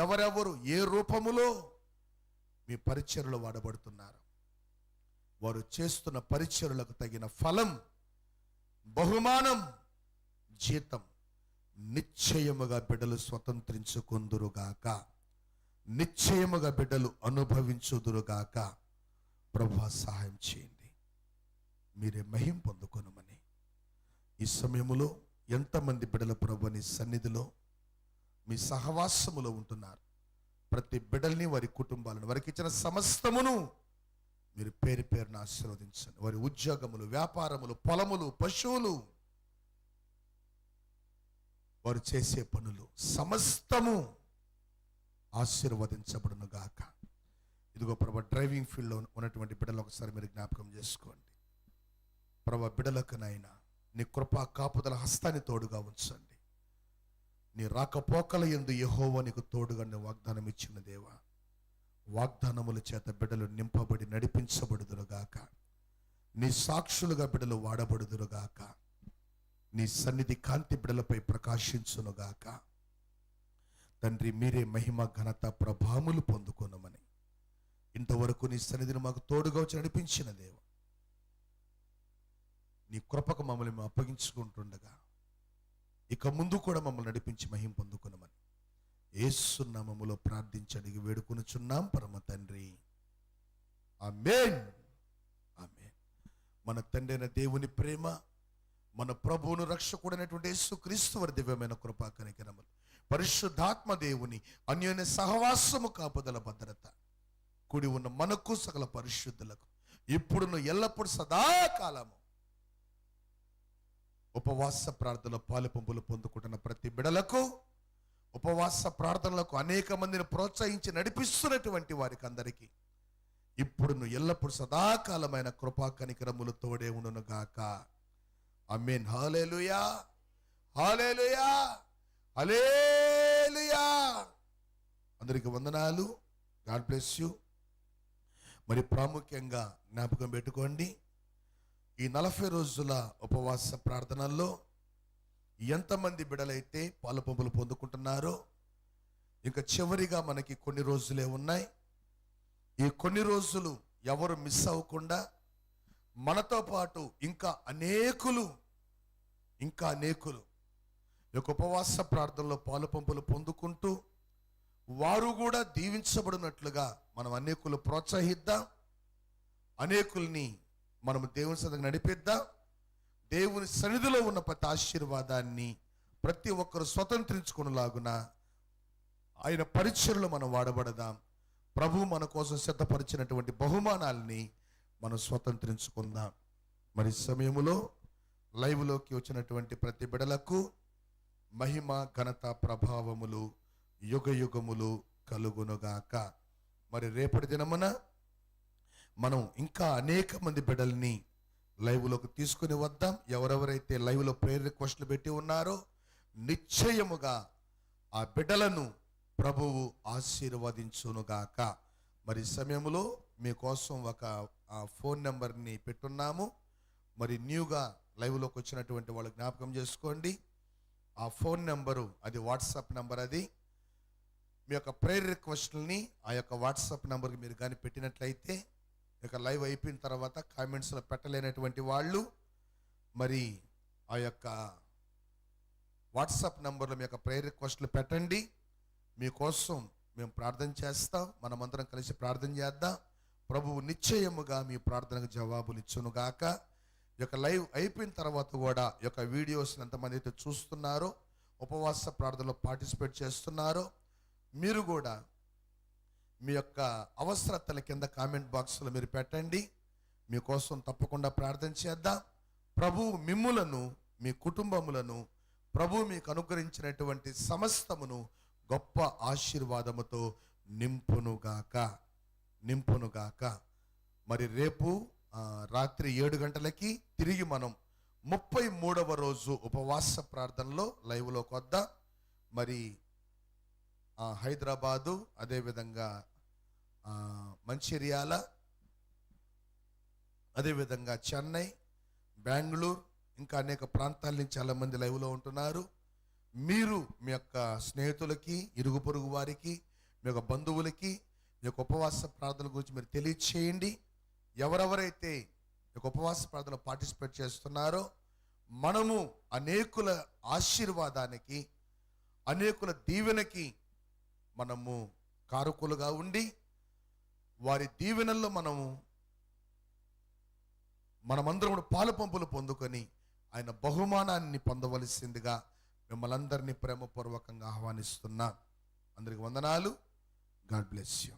ఎవరెవరు ఏ రూపములో మీ పరిచర్యలో వాడబడుతున్నారు, వారు చేస్తున్న పరిచర్యలకు తగిన ఫలం, బహుమానం, జీతం నిశ్చయముగా బిడ్డలు స్వతంత్రించుకుందురుగాక. నిశ్చయముగా బిడ్డలు అనుభవించుదురుగాక. ప్రభువా, సహాయం చేయండి. మీరే మహిమ పొందుకొనమని ఈ సమయములో ఎంతమంది బిడ్డల ప్రభు నీ సన్నిధిలో మీ సహవాసములో ఉంటున్నారు, ప్రతి బిడ్డల్ని, వారి కుటుంబాలను, వారికి ఇచ్చిన సమస్తమును మీరు పేరు పేరున ఆశీర్వదించండి. వారి ఉద్యోగములు, వ్యాపారములు, పొలములు, పశువులు, వారు చేసే పనులు సమస్తము ఆశీర్వదించబడును గాక. ఇదిగో ప్రభు, డ్రైవింగ్ ఫీల్డ్లో ఉన్నటువంటి బిడ్డలు ఒకసారి మీరు జ్ఞాపకం చేసుకోండి. ప్రభు, బిడ్డలకునైనా నీ కృపా కాపుదల హస్తాన్ని తోడుగా ఉంచండి. నీ రాకపోకల యందు యెహోవా నీకు తోడుగా వాగ్దానం ఇచ్చిన దేవా, వాగ్దానముల చేత బిడ్డలు నింపబడి నడిపించబడుదురుగాక. నీ సాక్షులుగా బిడ్డలు వాడబడుదురుగాక. నీ సన్నిధి కాంతి బిడ్డలపై ప్రకాశించునుగాక. తండ్రి, మీరే మహిమ, ఘనత, ప్రభావములు పొందుకొనమని ఇంతవరకు నీ సన్నిధిని మాకు తోడుగా వచ్చి నడిపించిన దేవ, నీ కృపకు మమ్మల్ని మేము అప్పగించుకుంటుండగా ఇక ముందు కూడా మమ్మల్ని నడిపించి మహిమ పొందుకొనమని యేసు నామములో ప్రార్థించి అడిగి వేడుకొనుచున్నాం పరమ తండ్రి. ఆమేన్, ఆమేన్. మన తండ్రి అయిన దేవుని ప్రేమ, మన ప్రభువును రక్షకుడైనటువంటి యేసుక్రీస్తు వారి దివ్యమైన కృపా కనికరములు, పరిశుద్ధాత్మ దేవుని అన్యోన్య సహవాసము, కాపుదల, భద్రత కూడి ఉన్న మనకు సకల పరిశుద్ధులకు ఇప్పుడును ఎల్లప్పుడు సదాకాలము ఉపవాస ప్రార్థనలో పాలు పంపులు పొందుకుంటున్న ప్రతి బిడలకు, ఉపవాస ప్రార్థనలకు అనేక మందిని ప్రోత్సహించి నడిపిస్తున్నటువంటి వారికి అందరికీ ఇప్పుడును ఎల్లప్పుడు సదాకాలమైన కృపా కనికరములు తోడే ఉండును గాక. ఆమేన్. హల్లెలూయా, హల్లెలూయా, హల్లెలూయా. అందరికి వందనాలు. God bless you. మరి ప్రాముఖ్యంగా జ్ఞాపకం పెట్టుకోండి, ఈ 40 రోజుల ఉపవాస ప్రార్థనల్లో ఎంతమంది బిడలైతే పాలు పంపులు పొందుకుంటున్నారో, ఇంకా చివరిగా మనకి కొన్ని రోజులే ఉన్నాయి. ఈ కొన్ని రోజులు ఎవరు మిస్ అవ్వకుండా మనతో పాటు ఇంకా అనేకులు ఈ యొక్క ఉపవాస ప్రార్థనలో పాలు పంపులు పొందుకుంటూ వారు కూడా దీవించబడినట్లుగా మనం అనేకులు ప్రోత్సహిద్దాం. అనేకుల్ని మనం దేవుని సన్నిధికి నడిపిద్దాం. దేవుని సన్నిధిలో ఉన్న ప్రతి ఆశీర్వాదాన్ని ప్రతి ఒక్కరు స్వతంత్రించుకునేలాగున ఆయన పరిచర్యలో మనం వాడబడదాం. ప్రభు మన కోసం సిద్ధపరిచినటువంటి బహుమానాల్ని మనం స్వతంత్రించుకుందాం. మరి సమయములో లైవ్లోకి వచ్చినటువంటి ప్రతి బిడలకు మహిమ ఘనత ప్రభావములు యుగ యుగములు కలుగునుగాక. మరి రేపటి దినమున మనం ఇంకా అనేక మంది బిడ్డల్ని లైవ్లోకి తీసుకుని వద్దాం. ఎవరెవరైతే లైవ్లో ప్రేయర్ రిక్వెస్ట్లు పెట్టి ఉన్నారో నిశ్చయముగా ఆ బిడ్డలను ప్రభువు ఆశీర్వదించునుగాక. మరి సమయంలో మీకోసం ఒక ఫోన్ నెంబర్ని పెట్టున్నాము. మరి న్యూగా లైవ్లోకి వచ్చినటువంటి వాళ్ళు జ్ఞాపకం చేసుకోండి. ఆ ఫోన్ నెంబరు అది వాట్సాప్ నెంబర్. అది మీ యొక్క ప్రేయర్ రిక్వెస్ట్ని ఆ యొక్క వాట్సాప్ నెంబర్కి మీరు కానీ పెట్టినట్లయితే ఇక లైవ్ అయిపోయిన తర్వాత కామెంట్స్లో పెట్టలేనటువంటి వాళ్ళు మరి ఆ యొక్క వాట్సాప్ నెంబర్లో మీ యొక్క ప్రేయర్ రిక్వెస్ట్లు పెట్టండి. మీకోసం మేము ప్రార్థన చేస్తాం. మనమందరం కలిసి ప్రార్థన చేద్దాం. ప్రభువు నిశ్చయముగా మీ ప్రార్థనకు జవాబులు ఇచ్చునుగాక. ఈ యొక్క లైవ్ అయిపోయిన తర్వాత కూడా ఈ యొక్క వీడియోస్ని ఎంతమంది అయితే చూస్తున్నారో, ఉపవాస ప్రార్థనలో పార్టిసిపేట్ చేస్తున్నారో, మీరు కూడా మీ యొక్క అవసరతల కింద కామెంట్ బాక్స్లో మీరు పెట్టండి. మీకోసం తప్పకుండా ప్రార్థన చేద్దాం. ప్రభువు మిమ్ములను, మీ కుటుంబములను, ప్రభువు మీకు అనుగ్రహించినటువంటి సమస్తమును గొప్ప ఆశీర్వాదముతో నింపునుగాక. మరి రేపు రాత్రి 7 గంటలకి తిరిగి మనం 33వ రోజు ఉపవాస ప్రార్థనలో లైవ్లోకి వద్దాం. మరి హైదరాబాదు, అదేవిధంగా మంచిర్యాల, అదేవిధంగా చెన్నై, బెంగళూరు, ఇంకా అనేక ప్రాంతాల నుంచి చాలామంది లైవ్లో ఉంటున్నారు. మీరు మీ యొక్క స్నేహితులకి, ఇరుగు పొరుగు వారికి, మీ యొక్క బంధువులకి మీ యొక్క ఉపవాస ప్రార్థన గురించి మీరు తెలియచేయండి. ఎవరెవరైతే ఈ యొక్క ఉపవాస ప్రార్థనలో పార్టిసిపేట్ చేస్తున్నారో మనము అనేకుల ఆశీర్వాదానికి, అనేకుల దీవెనకి మనము కారకులుగా ఉండి వారి దీవెనల్లో మనమందరం కూడా పాలు పంపులు పొందుకొని ఆయన బహుమానాన్ని పొందవలసిందిగా మిమ్మల్ని అందరినీ ప్రేమపూర్వకంగా ఆహ్వానిస్తున్నా. అందరికి వందనాలు. God bless you.